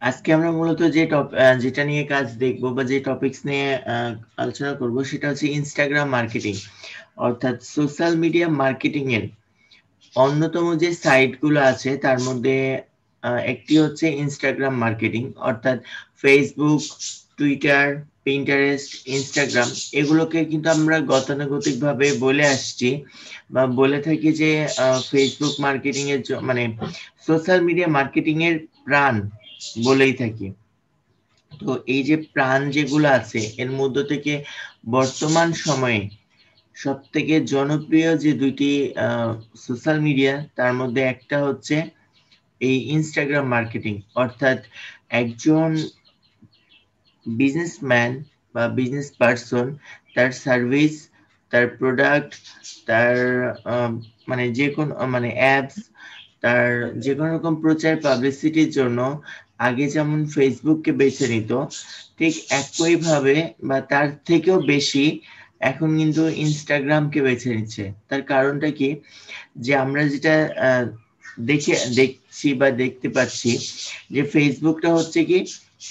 আজকে আমরা মূলত যেটা নিয়ে কাজ দেখব বা যে টপিকস নিয়ে আলোচনা করব সেটা হচ্ছে ইনস্টাগ্রাম মার্কেটিং, অর্থাৎ সোশ্যাল মিডিয়া মার্কেটিং এর অন্যতম যে সাইটগুলো আছে তার মধ্যে একটি হচ্ছে ইনস্টাগ্রাম মার্কেটিং, অর্থাৎ ফেসবুক, টুইটার, পিন্টারেস্ট, ইনস্টাগ্রাম এগুলোকে কিন্তু আমরা গতানুগতিকভাবে বলে আসছি বা বলে থাকি যে ফেসবুক মার্কেটিং এর মানে সোশ্যাল মিডিয়া মার্কেটিং এর প্রাণ বলেই থাকি। তো এই যে প্রাণ যেগুলো আছে এর মধ্য থেকে বর্তমান সময়ে সবথেকে জনপ্রিয় যে দুইটি সোশ্যাল মিডিয়া তার মধ্যে একটা হচ্ছে এই ইনস্টাগ্রাম মার্কেটিং, অর্থাৎ একজন বিজনেসম্যান বা বিজনেস পার্সন তার সার্ভিস, তার প্রোডাক্ট, তার মানে যে কোনো মানে অ্যাপস, তার যে কোনো রকম প্রচার পাবলিসিটির জন্য আগে যেমন ফেসবুককে বেছে নিত, ঠিক একইভাবে বা তার থেকেও বেশি এখন কিন্তু ইনস্টাগ্রামকে বেছে নিচ্ছে। তার কারণটা কি, যে আমরা যেটা দেখছি বা দেখতে পাচ্ছি যে ফেসবুকটা হচ্ছে কি,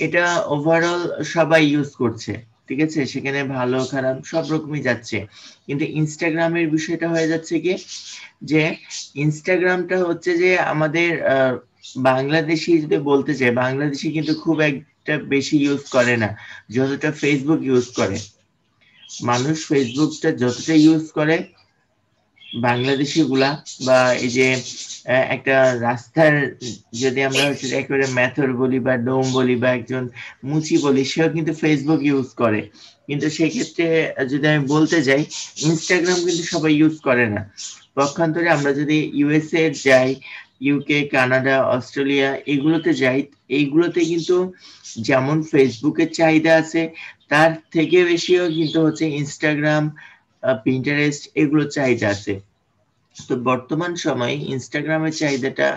এটা ওভারঅল সবাই ইউজ করছে, ঠিক আছে, সেখানে ভালো খারাপ সব রকমই যাচ্ছে। কিন্তু ইনস্টাগ্রামের বিষয়টা হয়ে যাচ্ছে কি, যে ইনস্টাগ্রামটা হচ্ছে যে আমাদের বাংলাদেশি যদি বলতে চাই, বাংলাদেশি কিন্তু খুব একটা বেশি ইউজ করে না যতটা ফেসবুক ইউজ করে। মানুষ ফেসবুকটা যতটা ইউজ করে বাংলাদেশি গুলা বা এই যে একটা রাস্তার, যদি আমরা হচ্ছে একেবারে মেথর বলি বা ডোম বলি বা একজন মুচি বলি, সেও কিন্তু ফেসবুক ইউজ করে। কিন্তু সেক্ষেত্রে যদি আমি বলতে যাই, ইনস্টাগ্রাম কিন্তু সবাই ইউজ করে না। পক্ষান্তরে আমরা যদি ইউএসএ যাই, ইউকে, কানাডা, অস্ট্রেলিয়া এগুলোতে যাই, এইগুলোতে কিন্তু যেমন ফেসবুকের চাহিদা আছে তার থেকে বেশিও কিন্তু হচ্ছে ইনস্টাগ্রাম, পিন্টারেস্ট এগুলো চাহিদা আছে। তো বর্তমান সময়ে ইনস্টাগ্রামের চাহিদাটা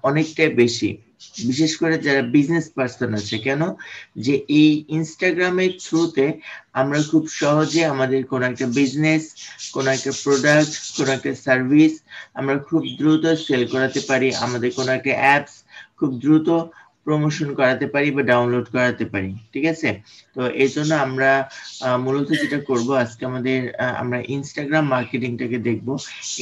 অনেকটাই বেশি, বিশেষ করে যারা বিজনেস পার্সন আছে। কেন, যে এই ইনস্টাগ্রামের থ্রুতে আমরা খুব সহজে আমাদের কোনো একটা বিজনেস, কোনো একটা প্রোডাক্ট, কোনো একটা সার্ভিস আমরা খুব দ্রুত সেল করাতে পারি, আমাদের কোনো একটা অ্যাপস খুব দ্রুত প্রমোশন করাতে পারি বা ডাউনলোড করাতে পারি, ঠিক আছে। তো এই জন্য আমরা মূলত যেটা করব আজকে আমরা ইনস্টাগ্রাম মার্কেটিংটাকে দেখব।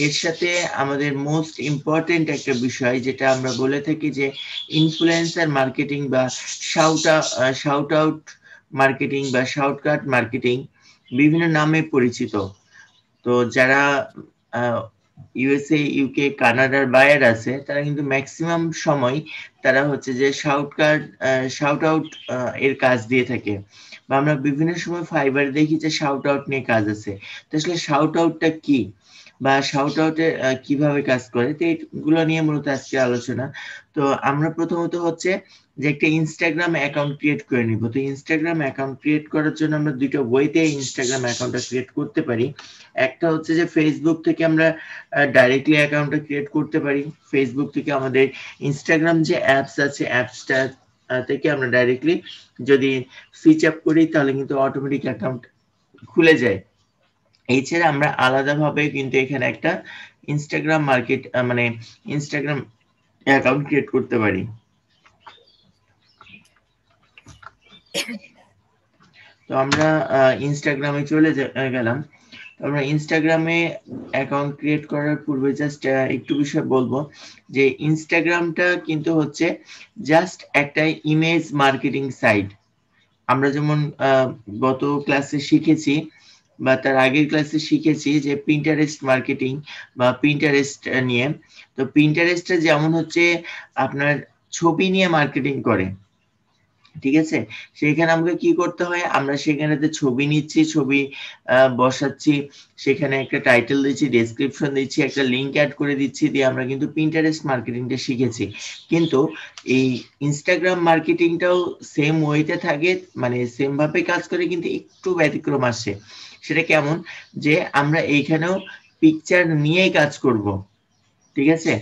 এর সাথে আমাদের মোস্ট ইম্পর্টেন্ট একটা বিষয় যেটা আমরা বলে থাকি যে ইনফ্লুয়েন্সার মার্কেটিং বা শাউট আউট মার্কেটিং বা শাউটকাট মার্কেটিং বিভিন্ন নামে পরিচিত। তো যারা ইউএসএ, ইউকে, কানাডার বায়ার আছে তারা কিন্তু ম্যাক্সিমাম সময় তারা হচ্ছে যে শাউট আউট এর কাজ দিয়ে থাকে। বা আমরা বিভিন্ন সময় ফাইবার দেখি যে শাউট আউট নিয়ে কাজ আছে। তো আসলে শাউট আউটটা কি বা শাউট আউটে কিভাবে কাজ করে, তো এইগুলো নিয়ে মূলত আজকে আলোচনা। তো আমরা প্রথমত হচ্ছে যে একটা ইনস্টাগ্রাম অ্যাকাউন্ট ক্রিয়েট করে নিব। তো ইনস্টাগ্রাম অ্যাকাউন্ট ক্রিয়েট করার জন্য আমরা দুইটা ওয়েতে ইনস্টাগ্রাম অ্যাকাউন্টটা ক্রিয়েট করতে পারি। একটা হচ্ছে যে ফেসবুক থেকে আমরা ডাইরেক্টলি অ্যাকাউন্টটা ক্রিয়েট করতে পারি। ফেসবুক থেকে আমাদের ইনস্টাগ্রাম যে অ্যাপস আছে অ্যাপসটা থেকে আমরা ডাইরেক্টলি যদি সুইচ আপ করি তাহলে কিন্তু অটোমেটিক অ্যাকাউন্ট খুলে যায়। এছাড়া আমরা আলাদাভাবে কিন্তু এখানে একটা ইনস্টাগ্রাম মানে ইনস্টাগ্রাম অ্যাকাউন্ট ক্রিয়েট করতে পারি। তো আমরা ইনস্টাগ্রামে চলে গেলাম। আমরা ইনস্টাগ্রামে অ্যাকাউন্ট ক্রিয়েট করার পূর্বে জাস্ট একটু বিষয় বলবো যে ইনস্টাগ্রামটা কিন্তু হচ্ছে জাস্ট একটা ইমেজ মার্কেটিং সাইট। আমরা যেমন গত ক্লাসে শিখেছি বা তার আগের ক্লাসে শিখেছি যে পিন্টারেস্ট মার্কেটিং বা পিন্টারেস্ট নিয়ে। তো পিন্টারেস্টটা যেমন হচ্ছে আপনার ছবি নিয়ে মার্কেটিং করে, ঠিক আছে। সেখানে আমাকে কি করতে হয়, আমরা সেখানেতে ছবি নিচ্ছি, ছবি বসাচ্ছি, সেখানে একটা টাইটেল দিচ্ছি, ডেসক্রিপশন দিচ্ছি, একটা লিঙ্ক অ্যাড করে দিচ্ছি, দিয়ে আমরা কিন্তু পিন্টারেস্ট মার্কেটিংটা শিখেছি। কিন্তু এই ইনস্টাগ্রাম মার্কেটিংটাও সেম ওয়েতে থাকে, মানে সেম ভাবে কাজ করে, কিন্তু একটু ব্যতিক্রম আসে। সেটা কেমন, যে আমরা এইখানেও পিকচার নিয়েই কাজ করব, ঠিক আছে।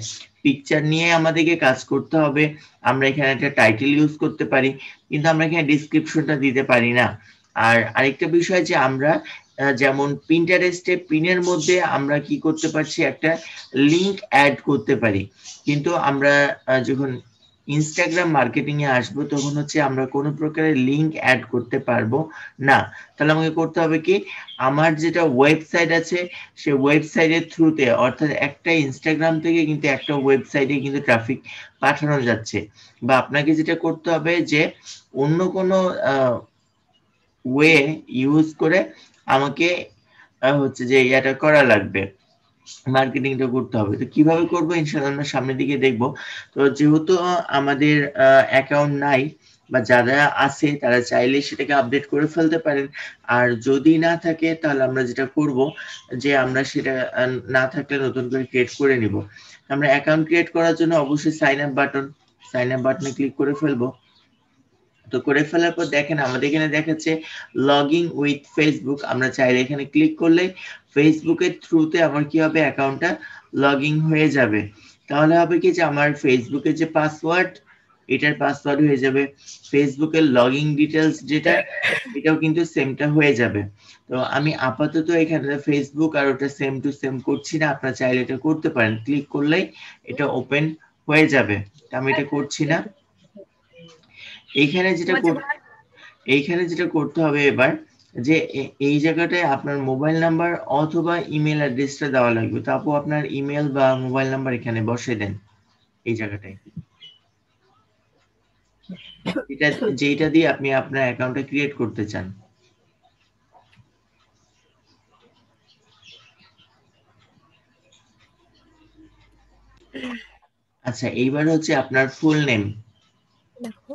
পিকচার নিয়ে আমাদেরকে কাজ করতে হবে। আমরা এখানে একটা টাইটেল ইউজ করতে পারি, কিন্তু আমরা এখানে ডিসক্রিপশনটা দিতে পারি না। আর আরেকটা বিষয় যে আমরা যেমন পিন্টারেস্টে পিনের মধ্যে আমরা কি করতে পারছি, একটা লিংক অ্যাড করতে পারি। কিন্তু আমরা যখন ইনস্টাগ্রাম মার্কেটিং এ আসবো তখন হচ্ছে আমরা কোনো প্রকারের লিংক অ্যাড করতে পারবো না। তাহলে আমাকে করতে হবে কি, আমার যেটা ওয়েবসাইট আছে সেই ওয়েবসাইটের থ্রুতে, অর্থাৎ একটা ইনস্টাগ্রাম থেকে কিন্তু একটা ওয়েবসাইটে কিন্তু ট্রাফিক পাঠানো যাচ্ছে। বা আপনাকে যেটা করতে হবে যে অন্য কোনো ওয়ে ইউজ করে আমাকে হচ্ছে যে এটা করা লাগবে, মার্কেটিংটা করতে হবে। তো কিভাবে করবো ইনশাআল্লাহ আমরা সামনের দিকে দেখবো। তো যেহেতু আমাদের অ্যাকাউন্ট নাই বা যারা আছে তারা চাইলে সেটাকে আপডেট করে ফেলতে পারেন। আর যদি না থাকে তাহলে আমরা যেটা করব যে আমরা সেটা না থাকলে নতুন করে ক্রিয়েট করে নিব। আমরা অ্যাকাউন্ট ক্রিয়েট করার জন্য অবশ্যই সাইন আপ বাটনে ক্লিক করে ফেলবো। তো করে ফেলার পর দেখেন আমাদের এখানে দেখাচ্ছে লগইন উইথ ফেসবুক। আমরা চাইলে এখানে ক্লিক করলে ফেসবুকের থ্রুতে আমার কি হবে, অ্যাকাউন্টটা লগইন হয়ে যাবে। তাহলে হবে কি যে আমার ফেসবুকের যে পাসওয়ার্ড, এটার পাসওয়ার্ড হয়ে যাবে, ফেসবুকের লগইন ডিটেলস যেটা, এটাও কিন্তু সেমটা হয়ে যাবে। তো আমি আপাতত এখানে ফেসবুক আর ওটা সেম টু সেম করছি না, আপনারা চাইলে এটা করতে পারেন, ক্লিক করলেই এটা ওপেন হয়ে যাবে। আমি এটা করছি না। এইখানে যেটা করতে হবে এবার, যে এই জায়গাটায় আপনার মোবাইল নাম্বার অথবা ইমেল অ্যাড্রেসটা দেওয়া লাগবে। তো আপু আপনার ইমেল বা মোবাইল নাম্বার এখানে বসিয়ে দেন এই জায়গাটায়, যেটা দিয়ে আপনি আপনার অ্যাকাউন্টটা ক্রিয়েট করতে চান। আচ্ছা, এইবার হচ্ছে আপনার ফুল নেম। দেখো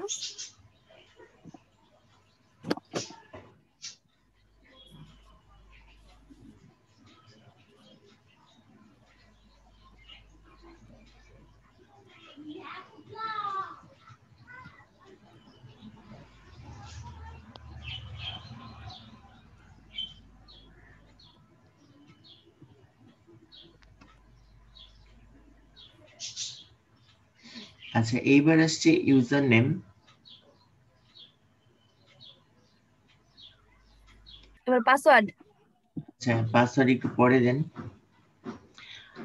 আচ্ছা, এইবার আসছে ইউজার নেম। এবার পাসওয়ার্ড। আচ্ছা, পাসওয়ার্ড একটু পরে দেন।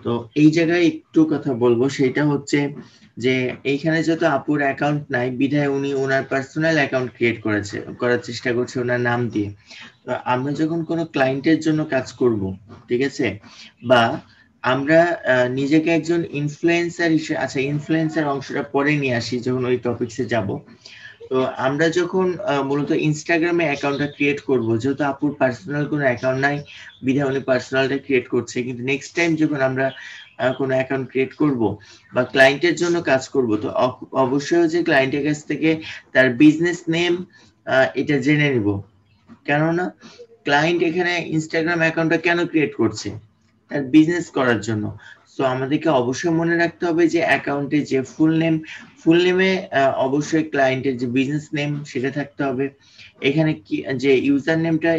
তো এই জায়গায় একটু কথা বলবো, সেটা হচ্ছে যে এইখানে যত আপুর অ্যাকাউন্ট নাই বিধায় উনি ওনার পার্সোনাল অ্যাকাউন্ট ক্রিয়েট করার চেষ্টা করছে ওনার নাম দিয়ে। তো আমরা যখন কোনো ক্লায়েন্টের জন্য কাজ করব, ঠিক আছে, বা আমরা নিজেকে একজন ইনফ্লুয়েন্সার হিসেবে, আচ্ছা ইনফ্লুয়েন্সার অংশটা পরে নিয়ে আসি যখন ওই টপিকসে যাব। তো আমরা যখন মূলত ইনস্টাগ্রামে অ্যাকাউন্টটা ক্রিয়েট করব, যেহেতু আপুর পার্সোনাল কোনো অ্যাকাউন্ট নাই বিধায় উনি পার্সোনালটা ক্রিয়েট করছে, কিন্তু নেক্সট টাইম যখন আমরা কোনো অ্যাকাউন্ট ক্রিয়েট করব বা ক্লায়েন্টের জন্য কাজ করব, তো অবশ্যই হচ্ছে ক্লায়েন্টের কাছ থেকে তার বিজনেস নেম এটা জেনে নিব। কেননা ক্লায়েন্ট এখানে ইনস্টাগ্রাম অ্যাকাউন্টটা কেন ক্রিয়েট করছে, তার বিজনেস করার জন্য। সো আমাদেরকে অবশ্যই মনে রাখতে হবে যে অ্যাকাউন্টে যে ফুল নেমে অবশ্যই ক্লায়েন্টের যে বিজনেস নেম সেটা থাকতে হবে। এখানে কি যে ইউজার নেমটা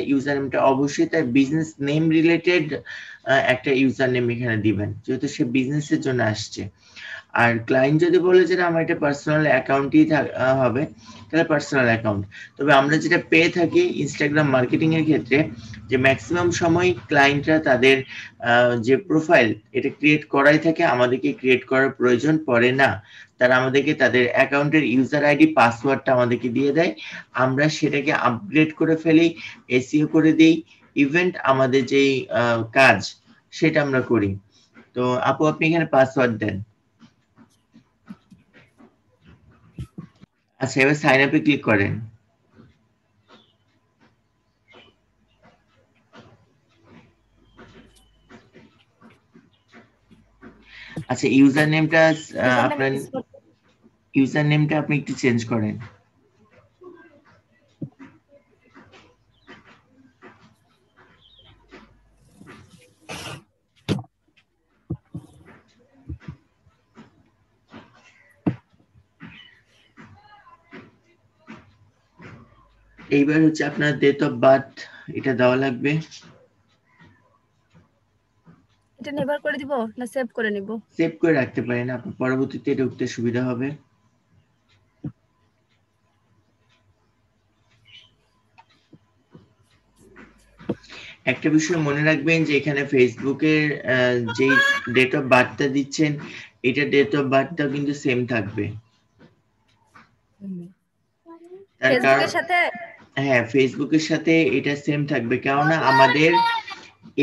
অবশ্যই তার বিজনেস নেম রিলেটেড একটা ইউজার নেম এখানে দিবেন, যেহেতু সে বিজনেসের জন্য আসছে। আর ক্লায়েন্ট যদি বলে যে আমার এটা পার্সোনাল অ্যাকাউন্টই হবে, তাহলে পার্সোনাল অ্যাকাউন্ট। তবে আমরা যেটা পেয়ে থাকি ইনস্টাগ্রাম মার্কেটিং এর ক্ষেত্রে, যে ম্যাক্সিমাম সময় ক্লায়েন্টরা তাদের যে প্রোফাইল এটা ক্রিয়েট করাই থাকে, আমাদেরকে ক্রিয়েট করার প্রয়োজন পড়ে না। তারা আমাদেরকে তাদের অ্যাকাউন্টের ইউজার আইডি পাসওয়ার্ডটা আমাদেরকে দিয়ে দেয়, আমরা সেটাকে আপগ্রেড করে ফেলি, এসইও করে দিই, ইভেন্ট আমাদের যেই কাজ সেটা আমরা করি। তো আপু আপনি এখানে পাসওয়ার্ড দেন। আচ্ছা, এবার সাইন আপে ক্লিক করেন। আচ্ছা, ইউজার নেমটা আপনি একটু চেঞ্জ করেন। এইবার হচ্ছে আপনার ডেট অফ বার্থ এটা দেওয়া লাগবে। এটা নেভার করে দিব না সেভ করে নিব? সেভ করে রাখতে পারেন, আপনার পরবর্তীতে এটা উঠতে সুবিধা হবে। একটা বিষয় মনে রাখবেন যে এখানে ফেসবুকের যে ডেট অফ বার্থটা দিচ্ছেন, এটা ডেট অফ বার্থটাও কিন্তু সেম থাকবে। তার কারণ ফেসবুকের সাথে হ্যাঁ ফেসবুকের সাথে এটা সেম থাকবে, কেননা আমাদের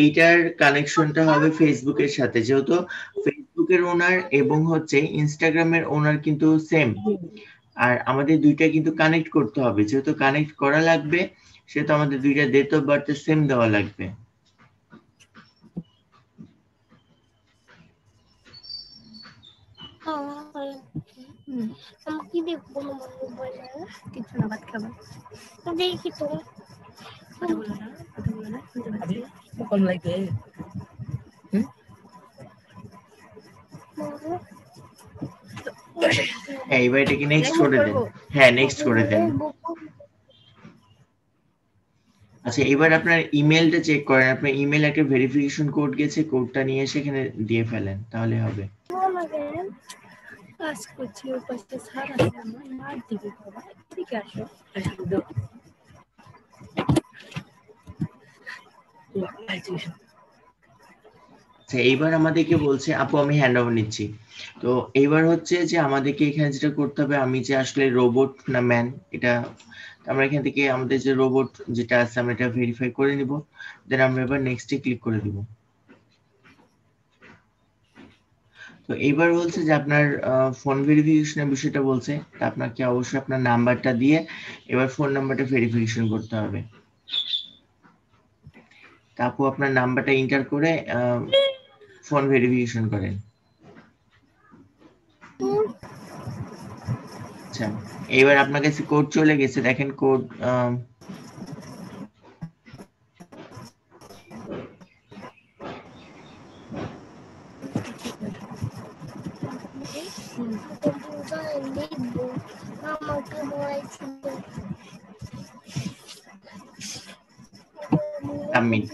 এইটার কানেকশনটা হবে ফেসবুকের সাথে, যেহেতু ফেসবুকের ওনার এবং হচ্ছে ইনস্টাগ্রামের ওনার কিন্তু সেম, আর আমাদের দুইটা কিন্তু কানেক্ট করতে হবে, যেহেতু কানেক্ট করা লাগবে সেহেতু আমাদের দুইটা ডেট অফ বার্থ সেম দেওয়া লাগবে। কি দেখবো কিছু না, ভাত খাবার দেখি তো কথা বলো না, কথা বলো না, শুনতে পাচ্ছি কম লাগবে। হ্যাঁ এবার এটাকে নেক্সট করে দেন। হ্যাঁ নেক্সট করে দেন। আচ্ছা এবার আপনার ইমেলটা চেক করেন, আপনার ইমেল একটা ভেরিফিকেশন কোড গেছে, কোডটা নিয়ে এসে এখানে দিয়ে ফেলেন, তাহলে হবে। কাজ করছি ওর পাশে সারা মার দিবে বাবা, ঠিক আছে আচ্ছা এইবার আমাদেরকে বলছে, আপু আমি হ্যান্ড ওভার নিচ্ছি। তো এইবার হচ্ছে যে আমাদেরকে এখানে যেটা করতে হবে, আমি যে আসলে রোবট না ম্যান, এটা আমরা এখান থেকে আমাদের যে রোবট যেটা আছে আমরা এটা ভেরিফাই করে নিব, দেন আমরা এবার নেক্সটে ক্লিক করে দিব। তো এইবার বলছে যে আপনার ফোন ভেরিফিকেশনের বিষয়টা বলছে, তা আপনাকে অবশ্যই আপনার নাম্বারটা দিয়ে এবার ফোন নাম্বারটা ভেরিফিকেশন করতে হবে। তা আপু আপনার নাম্বারটা এন্টার করে ফোন ভেরিফিকেশন করেন। আচ্ছা এবার আপনার কাছে কোড চলে গেছে, দেখেন কোড সাবমিট।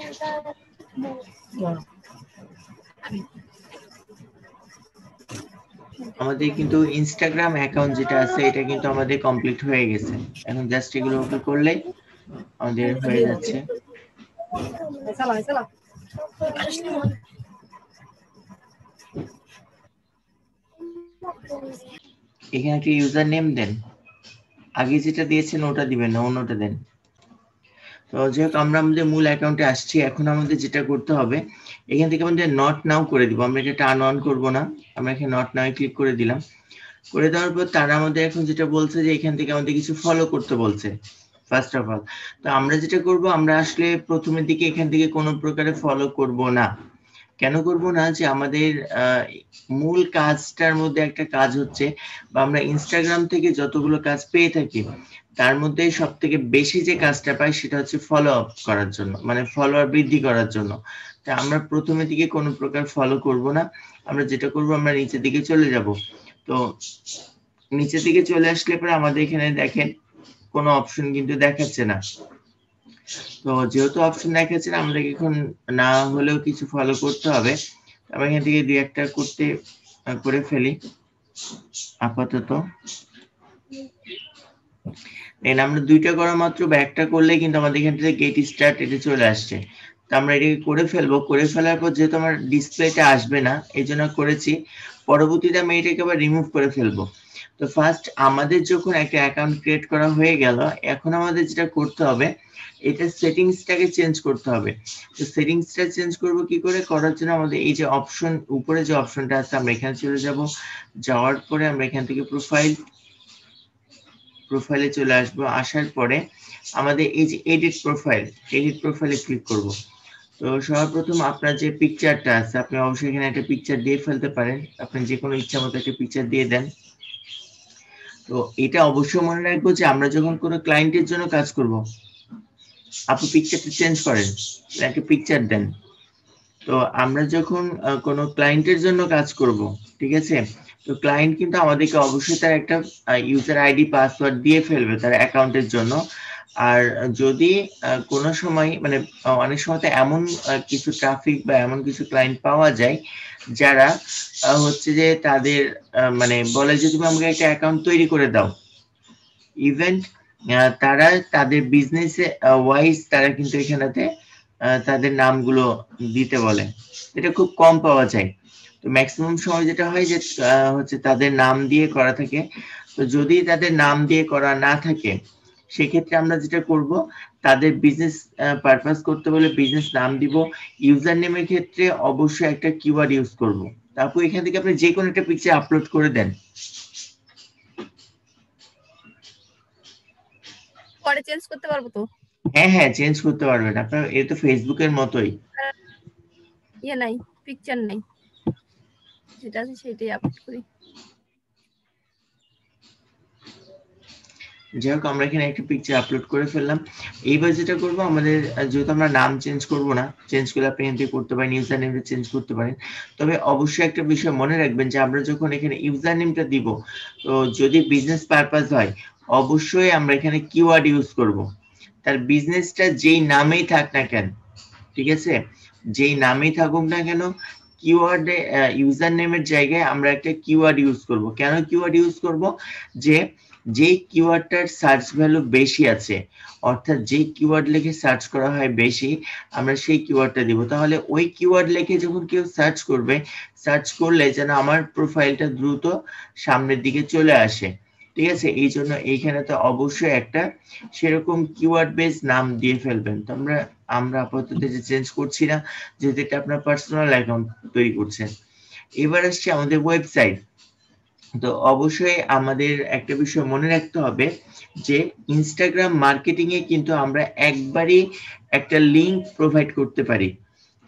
আমাদের কিন্তু ইনস্টাগ্রাম অ্যাকাউন্ট যেটা আছে এটা কিন্তু আমাদের কমপ্লিট হয়ে গেছে, এখন জাস্ট এগুলো ওকে করলেই আমাদের হয়ে যাচ্ছে। এখানে একটা ইউজার নেম দেন, আগে যেটা দিয়েছেন ওটা দিবেন না, অন্যটা দেন। তো যাই হোক আমরা আমাদের মূল অ্যাকাউন্টে আসছি, এখন আমাদের যেটা করতে হবে এখান থেকে আমাদের নট নাও করে দিব, আমরা এটা টার্ন অন করব না, আমরা এখানে নট নাও ক্লিক করে দিলাম। করে দেওয়ার পর তারা আমাদের এখন যেটা বলছে যে এখান থেকে আমাদের কিছু ফলো করতে বলছে ফার্স্ট অফ অল। তো আমরা যেটা করব, আমরা আসলে প্রথমের দিকে এখান থেকে কোনো প্রকারে ফলো করব না। কেন করব না, যে আমাদের মূল কাজটার মধ্যে একটা কাজ হচ্ছে, বা আমরা ইনস্টাগ্রাম থেকে যতগুলো কাজ পেয়ে থাকি তার মধ্যে সব থেকে বেশি যে কাজটা পাই সেটা হচ্ছে ফলো আপ করার জন্য, মানে ফলোয়ার বৃদ্ধি করার জন্য। তা আমরা প্রথমের দিকে কোনো প্রকার ফলো করব না, আমরা যেটা করব আমরা নিচের দিকে চলে যাব। তো নিচের দিকে চলে আসলে পরে আমাদের এখানে দেখেন কোনো অপশন কিন্তু দেখাচ্ছে না। তো যেহেতু অপশন দেখাচ্ছে না, আমাদেরকে এখন না হলেও কিছু ফলো করতে হবে, আমরা এখান থেকে দুই একটা করে ফেলি আপাতত। দেন আমরা দুইটা করা মাত্র বা একটা করলে কিন্তু আমাদের এখান থেকে গেট স্টার্ট এটা চলে আসছে। তো আমরা এটাকে করে ফেলবো, করে ফেলার পর যেহেতু আমার ডিসপ্লেটা আসবে না এই জন্য করেছি, পরবর্তীতে আমি এটাকে আবার রিমুভ করে ফেলবো। তো ফার্স্ট আমাদের যখন একটা অ্যাকাউন্ট ক্রিয়েট করা হয়ে গেল, এখন আমাদের যেটা করতে হবে এটা সেটিংসটাকে চেঞ্জ করতে হবে। তো সেটিংসটা চেঞ্জ করব কি করে, করার জন্য আমাদের এই যে অপশন উপরে যে অপশনটা আছে আমরা এখানে চলে যাব, যাওয়ার পরে আমরা এখান থেকে প্রোফাইলে চলে আসবো, আসার পরে আমাদের এই যে এডিট প্রোফাইলে ক্লিক করব। তো সর্বপ্রথম আপনার যে পিকচারটা আছে আপনি অবশ্যই এখানে একটা পিকচার দিয়ে ফেলতে পারেন, আপনি যে কোনো ইচ্ছা মতো একটা পিকচার দিয়ে দেন। তো এটা অবশ্যই মনে রাখবো যে আমরা যখন কোনো ক্লায়েন্টের জন্য কাজ করব, আপনি পিকচারটা চেঞ্জ করেন, একটা পিকচার দেন। তো আমরা যখন কোনো ক্লায়েন্টের জন্য কাজ করব, ঠিক আছে, তো ক্লায়েন্ট কিন্তু আমাদেরকে অবশ্যই তার একটা ইউজার আইডি পাসওয়ার্ড দিয়ে ফেলবে তার অ্যাকাউন্টের জন্য। আর যদি কোনো সময় মানে অনেক সময় তো এমন কিছু ট্রাফিক বা এমন কিছু ক্লায়েন্ট পাওয়া যায় যারা হচ্ছে যে তাদের মানে বলে যে তুমি আমাকে একটা অ্যাকাউন্ট তৈরি করে দাও, ইভেন তারা তাদের বিজনেসে ওয়াইজ তারা কিন্তু এখানেতে তাদের নামগুলো দিতে বলে, এটা খুব কম পাওয়া যায়। তো ম্যাক্সিমাম সময় যেটা হয় যে হচ্ছে তাদের নাম দিয়ে করা থাকে। তো যদি তাদের নাম দিয়ে করা না থাকে সেক্ষেত্রে আমরা যেটা করব, তাদের বিজনেস পারপাস করতে বলে বিজনেস নাম দিব। ইউজার নেমের ক্ষেত্রে অবশ্যই একটা কিওয়ার্ড ইউজ করব। তারপর এখান থেকে আপনি যে কোনো একটা পিকচার আপলোড করে দেন। পরে চেঞ্জ করতে পারবো তো? হ্যাঁ হ্যাঁ, চেঞ্জ করতে পারবেন আপনার, এটা তো ফেসবুকের মতোই। ইয়ে নাই, পিকচার নাই, যেটা আছে সেটাই আপলোড করি। যাই হোক, আমরা এখানে একটা পিকচার আপলোড করে ফেললাম। এইবার যেটা করব, আমাদের যেহেতু আমরা নাম চেঞ্জ করব না, চেঞ্জ করলে আপনি এখান থেকে করতে পারেন, ইউজার নেমটা চেঞ্জ করতে পারেন। তবে অবশ্যই একটা বিষয় মনে রাখবেন যে আমরা যখন এখানে ইউজার নেমটা দিব, তো যদি বিজনেস পারপাস হয় অবশ্যই আমরা এখানে কিওয়ার্ড ইউজ করব। তার বিজনেসটা যেই নামেই থাক না কেন, ঠিক আছে, যেই নামেই থাকুক না কেন, কিওয়ার্ডে ইউজার নেমের জায়গায় আমরা একটা কিওয়ার্ড ইউজ করব। কেন কিওয়ার্ড ইউজ করব? যে যেই কিওয়ার্ডটার সার্চ ভ্যালু বেশি আছে, অর্থাৎ যেই কিওয়ার্ড লিখে সার্চ করা হয় বেশি, আমরা সেই কিওয়ার্ডটা দিব। তাহলে ওই কিওয়ার্ড লিখে যখন কেউ সার্চ করবে, সার্চ করলে যেন আমার প্রোফাইলটা দ্রুত সামনের দিকে চলে আসে। ঠিক আছে, এই জন্য এইখানে তো অবশ্যই একটা সেরকম কিওয়ার্ড বেস নাম দিয়ে ফেলবেন। তো আমরা আপাতত যে চেঞ্জ করছি না, যেহেতু এটা আপনার পার্সোনাল অ্যাকাউন্ট তৈরি করছেন। এবার আসছে আমাদের ওয়েবসাইট। তো অবশ্যই আমাদের একটা বিষয় মনে রাখতে হবে যে ইনস্টাগ্রাম মার্কেটিং এ কিন্তু আমরা একবারই একটা লিংক প্রোভাইড করতে পারি,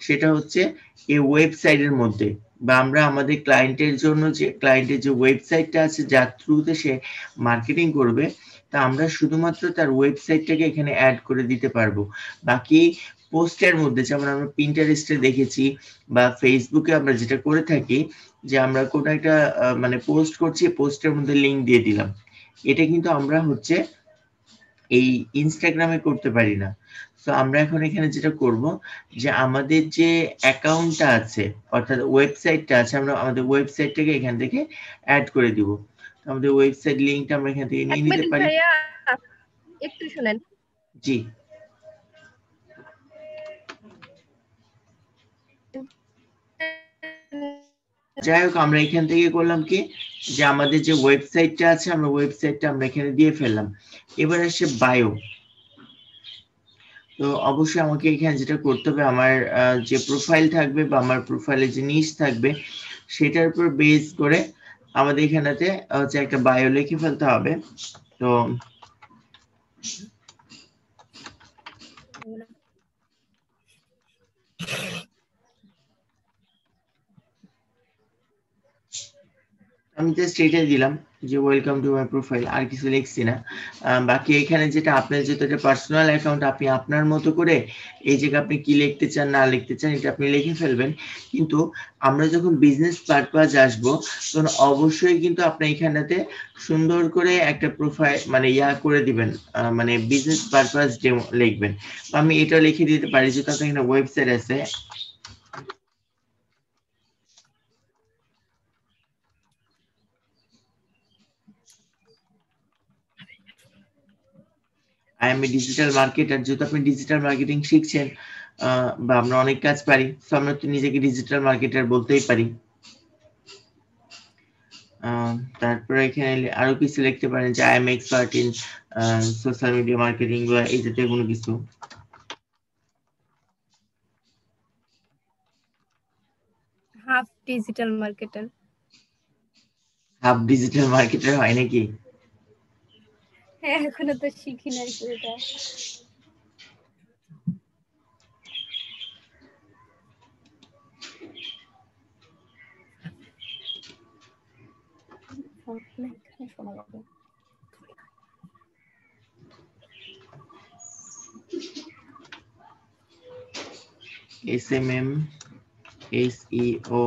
সেটা হচ্ছে এই ওয়েবসাইটের মধ্যে, বা আমরা আমাদের ক্লায়েন্টের জন্য যে ক্লায়েন্টের যে ওয়েবসাইটটা আছে যার থ্রুতে সে মার্কেটিং করবে, তা আমরা শুধুমাত্র তার ওয়েবসাইটটাকে এখানে অ্যাড করে দিতে পারবো। বাকি পোস্টের মধ্যে যেমন আমরা পিন্টারেস্টে দেখেছি বা ফেসবুকে আমরা যেটা করে থাকি, যে আমরা কোনো একটা মানে পোস্ট করছি, পোস্টের মধ্যে লিংক দিয়ে দিলাম, এটা কিন্তু আমরা হচ্ছে এই ইনস্টাগ্রামে করতে পারি না। তো আমরা এখন এখানে যেটা করব, যে আমাদের যে অ্যাকাউন্টটা আছে অর্থাৎ ওয়েবসাইটটা আছে, আমরা আমাদের ওয়েবসাইটটাকে এখান থেকে অ্যাড করে দিব। আমাদের ওয়েবসাইট লিংকটা আমরা এখান থেকে এক নিয়ে নিতে মিনিট পারি। ভাইয়া, একটু শুনেন। জি, যাই হোক, আমরা এখান থেকে করলাম কি, যে আমাদের যে ওয়েবসাইটটা আছে, আমরা ওয়েবসাইটটা আমরা এখানে দিয়ে ফেললাম। এবার আসছে বায়ো। তো অবশ্যই আমাকে এখানে যেটা করতে হবে, আমার যে প্রোফাইল থাকবে বা আমার প্রোফাইলে যে নিশ থাকবে সেটার উপর বেস করে আমাদের এখানেতে হচ্ছে একটা বায়ো লিখে ফেলতে হবে। তো আমি জাস্ট এটাই দিলাম যে ওয়েলকাম টু মাই প্রোফাইল, আর কিছু লিখছি না। বাকি এখানে যেটা আপনার যেটা একটা পার্সোনাল অ্যাকাউন্ট, আপনি আপনার মতো করে এই জায়গায় আপনি কি লিখতে চান না লিখতে চান এটা আপনি লিখে ফেলবেন। কিন্তু আমরা যখন বিজনেস পারপাস আসবো, তখন অবশ্যই কিন্তু আপনি এখানেতে সুন্দর করে একটা প্রোফাইল মানে ইয়া করে দিবেন, মানে বিজনেস পারপাস লিখবেন। আমি এটা লিখে দিতে পারি, যেটা আপনার এখানে ওয়েবসাইট আছে, I M A digital marketer. যেহেতু আপনি ডিজিটাল মার্কেটিং শিখছেন বা আমরা অনেক কাজ পারি, তো আমরা তো নিজেকে ডিজিটাল মার্কেটার বলতেই পারি। তারপরে এখানে আরো কিছু লিখতে পারেন যে I am expert in social media marketing বা এই জাতীয় কোনো কিছু। Half digital marketer. Half digital marketer হয় নাকি? হ্যাঁ, এখনো তো শিখি নাই পুরোটা। শোনা যাবে। SMM, SEO,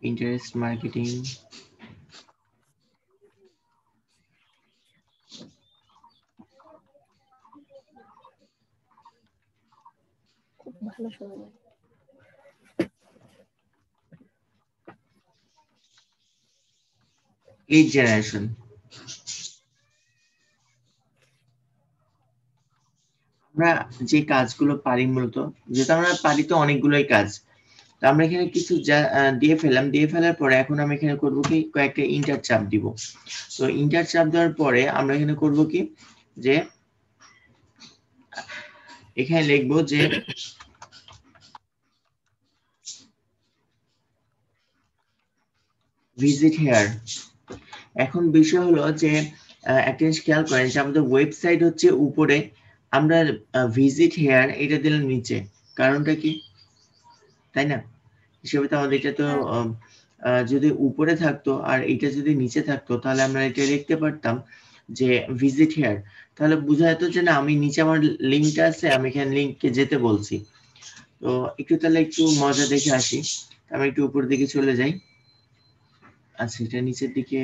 Pinterest marketing, খুব ভালো শোনা যায়। lead generation. আমরা যে কাজগুলো পারি মূলত, যেটা আমরা পারি তো অনেকগুলোই কাজ, তো আমরা এখানে কিছু দিয়ে ফেললাম, দিয়ে ফেলার পরে এখন আমি এখানে করব কি কয়েকটা ইন্টার চাপ দিব। তো ইন্টার চাপ দেওয়ার পরে আমরা এখানে করব কি যে এখানে লিখবো যে ভিজিট হেয়ার। এখন বিষয় হলো যে একটা জিনিস খেয়াল করেন যে আমাদের ওয়েবসাইট হচ্ছে উপরে, আমরা ভিজিট হেয়ার এটা দিলাম নিচে, কারণটা কি, তাই না? হিসেবে তো আমাদের এটা তো যদি উপরে থাকতো আর এটা যদি নিচে থাকতো তাহলে আমরা এটা লিখতে পারতাম যে ভিজিট হেয়ার, তাহলে বোঝা যেত যে না আমি নিচে আমার লিঙ্কটা আছে, আমি এখানে লিঙ্কে যেতে বলছি। তো একটু তাহলে একটু মজা দেখে আসি, আমি একটু উপর দিকে চলে যাই। আচ্ছা, এটা নিচের দিকে,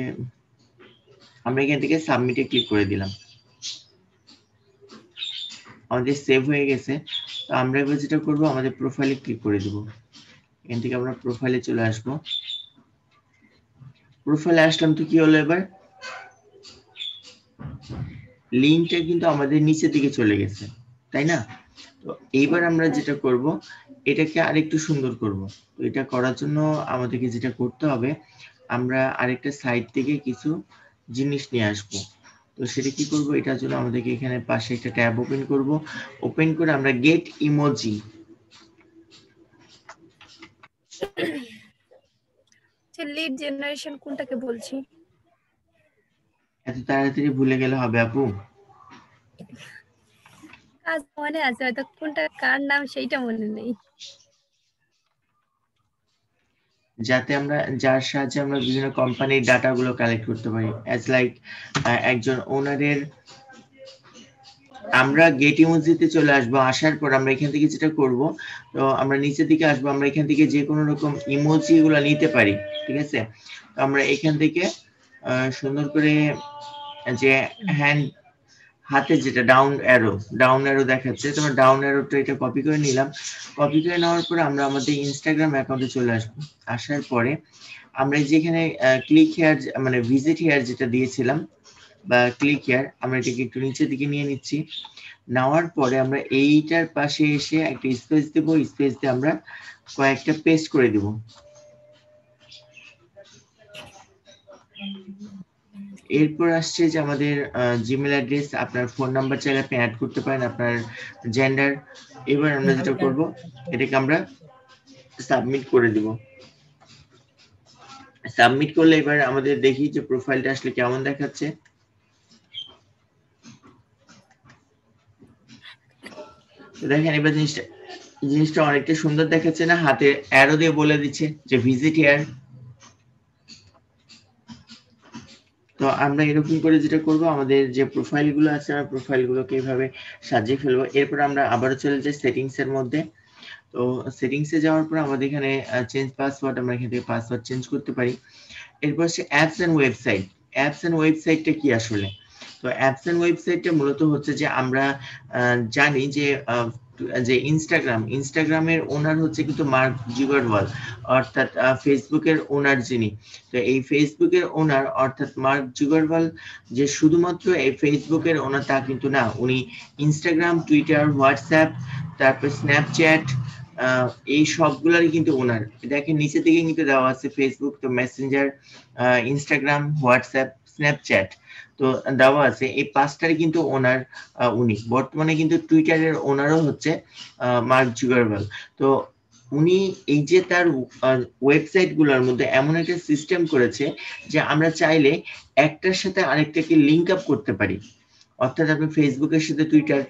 আমরা এখান থেকে সাবমিটে ক্লিক করে দিলাম, আমাদের সেভ হয়ে গেছে। তো আমরা এবার যেটা করব আমাদের প্রোফাইলে ক্লিক করে দিব, এখান থেকে আমরা প্রোফাইলে চলে আসবো। প্রোফাইলে আসলাম, তো কি হলো এবার লিঙ্কটা কিন্তু আমাদের নিচের দিকে চলে গেছে, তাই না? তো এইবার আমরা যেটা করব এটাকে আরেকটু সুন্দর করব। তো এটা করার জন্য আমাদেরকে যেটা করতে হবে, আমরা আরেকটা সাইট থেকে কিছু জিনিস নিয়ে আসব। তো সেটা কি করব, এটার জন্য আমাদেরকে এখানে পাশে একটা ট্যাব ওপেন করব, ওপেন করে আমরা গেট ইমোজি, লিড জেনারেশন কোনটাকে বলছি? এত তাড়াতাড়ি ভুলে গেলে হবে আপু? কাজ মনে আছে, হয়তো কোনটা কার নাম সেইটা মনে নেই। যাতে আমরা, যার সাহায্যে আমরা বিভিন্ন কোম্পানির ডাটাগুলো কালেক্ট করতে পারি, অ্যাজ লাইক একজন ওনারের। আমরা গেট ইমোজিতে চলে আসবো, আসার পর আমরা এখান থেকে যেটা করব, তো আমরা নিচের দিকে আসবো, আমরা এখান থেকে যে কোনো রকম ইমোজি গুলো নিতে পারি, ঠিক আছে? তো আমরা এখান থেকে সুন্দর করে যে হ্যান্ড, হাতে যেটা ডাউন অ্যারো দেখাচ্ছে, তোমরা ডাউন অ্যারোটা এটা কপি করে নিলাম। কপি করে নেওয়ার পরে আমরা আমাদের ইনস্টাগ্রাম অ্যাকাউন্টে চলে আসবো। আসার পরে আমরা যেখানে ক্লিক হেয়ার মানে ভিজিট হেয়ার যেটা দিয়েছিলাম বা ক্লিক হেয়ার, আমরা এটাকে একটু নিচের দিকে নিয়ে নিচ্ছি। নেওয়ার পরে আমরা এইটার পাশে এসে একটা স্পেস দেব, স্পেস দিয়ে আমরা কয়েকটা পেস্ট করে দেব। এরপর আসছে যে আমাদের জিমেল অ্যাড্রেস, আপনার ফোন নাম্বার চাইলে আপনি অ্যাড করতে পারেন, আপনার জেন্ডার। এবার আমরা যেটা করব এটাকে আমরা সাবমিট করে দিব। সাবমিট করলে এবার আমাদের দেখি যে প্রোফাইলটা আসলে কেমন দেখাচ্ছে। দেখেন এবার জিনিসটা অনেকটা সুন্দর দেখাচ্ছে না? হাতে অ্যারো দিয়ে বলে দিচ্ছে যে ভিজিট হিয়ার। তো আমরা এরকম করে যেটা করব, আমাদের যে প্রোফাইলগুলো আছে আমরা প্রোফাইলগুলোকে এইভাবে সাজিয়ে ফেলবো। এরপর আমরা আবারও চলে যাই সেটিংস এর মধ্যে। তো সেটিংস এ যাওয়ার পর আমাদের এখানে চেঞ্জ পাসওয়ার্ড, আমরা এখান থেকে পাসওয়ার্ড চেঞ্জ করতে পারি। এরপর হচ্ছে apps and website. Apps and ওয়েবসাইটটা কি আসলে? তো অ্যাপস এন্ড ওয়েবসাইটটা মূলত হচ্ছে যে আমরা জানি যে ইনস্টাগ্রামের ওনার হচ্ছে কিন্তু মার্ক জুগারওয়াল, অর্থাৎ ফেসবুকের ওনার যিনি। তো এই ফেসবুকের ওনার অর্থাৎ মার্ক জুগারওয়াল যে শুধুমাত্র এই ফেসবুকের ওনার তা কিন্তু না, উনি ইনস্টাগ্রাম, টুইটার, হোয়াটসঅ্যাপ, তারপর স্ন্যাপচ্যাট, এই সবগুলারই কিন্তু ওনার। দেখেন নিচে দিকে কিন্তু দেওয়া আছে ফেসবুক, তো মেসেঞ্জার, ইনস্টাগ্রাম, হোয়াটসঅ্যাপ, স্ন্যাপচ্যাট, তো দেওয়া আছে এই পাঁচটারই কিন্তু ওনার উনি। বর্তমানে কিন্তু টুইটারের ওনারও হচ্ছে মার্ক জুগারওয়াল। তো উনি এই যে তার ওয়েবসাইট গুলোর মধ্যে এমন একটা সিস্টেম করেছে যে আমরা চাইলে একটার সাথে আরেকটাকে লিংক আপ করতে পারি। অর্থাৎ আপনি ফেসবুকের সাথে টুইটার,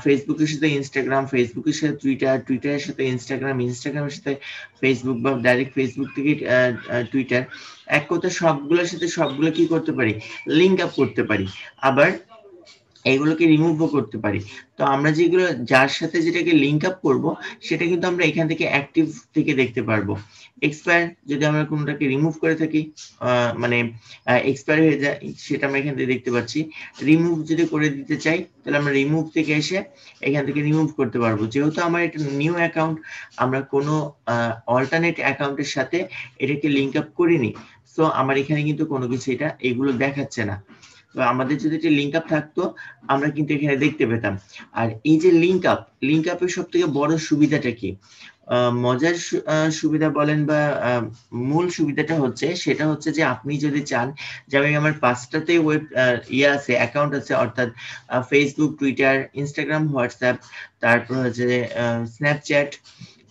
ফেসবুকের সাথে ইনস্টাগ্রাম, ফেসবুকের সাথে টুইটার, টুইটারের সাথে ইনস্টাগ্রাম, ইনস্টাগ্রামের সাথে ফেসবুক, বা ডাইরেক্ট ফেসবুক থেকে টুইটার, এক কথা সবগুলোর সাথে সবগুলো কি করতে পারি, লিংক আপ করতে পারি। আবার এইগুলোকে রিমুভও করতে পারি। তো আমরা যেগুলো যার সাথে যেটাকে লিংক আপ করব সেটা কিন্তু আমরা এখান থেকে অ্যাক্টিভ থেকে দেখতে পারবো। এক্সপায়ার যদি আমরা কোনটাকে রিমুভ করে থাকি, মানে এক্সপায়ার হয়ে যায়, সেটা আমরা এখান থেকে দেখতে পাচ্ছি। রিমুভ যদি করে দিতে চাই তাহলে আমরা রিমুভ থেকে এসে এখান থেকে রিমুভ করতে পারবো। যেহেতু আমার এটা নিউ অ্যাকাউন্ট, আমরা কোনো অল্টারনেট অ্যাকাউন্টের সাথে এটাকে লিংক আপ করিনি, সো আমার এখানে কিন্তু কোনো কিছু এটা এগুলো দেখাচ্ছে না। তো আমাদের যদি একটা লিঙ্ক আপ থাকতো আমরা কিন্তু এখানে দেখতে পেতাম। আর এই যে লিঙ্ক আপের সব থেকে বড় সুবিধাটা কি, মজার সুবিধা বলেন বা মূল সুবিধাটা হচ্ছে সেটা হচ্ছে যে আপনি যদি চান যে আমি আমার 5টাতে ওয়েব আছে অ্যাকাউন্ট আছে, অর্থাৎ ফেসবুক, টুইটার, ইনস্টাগ্রাম, হোয়াটসঅ্যাপ, তারপর হচ্ছে স্ন্যাপচ্যাট,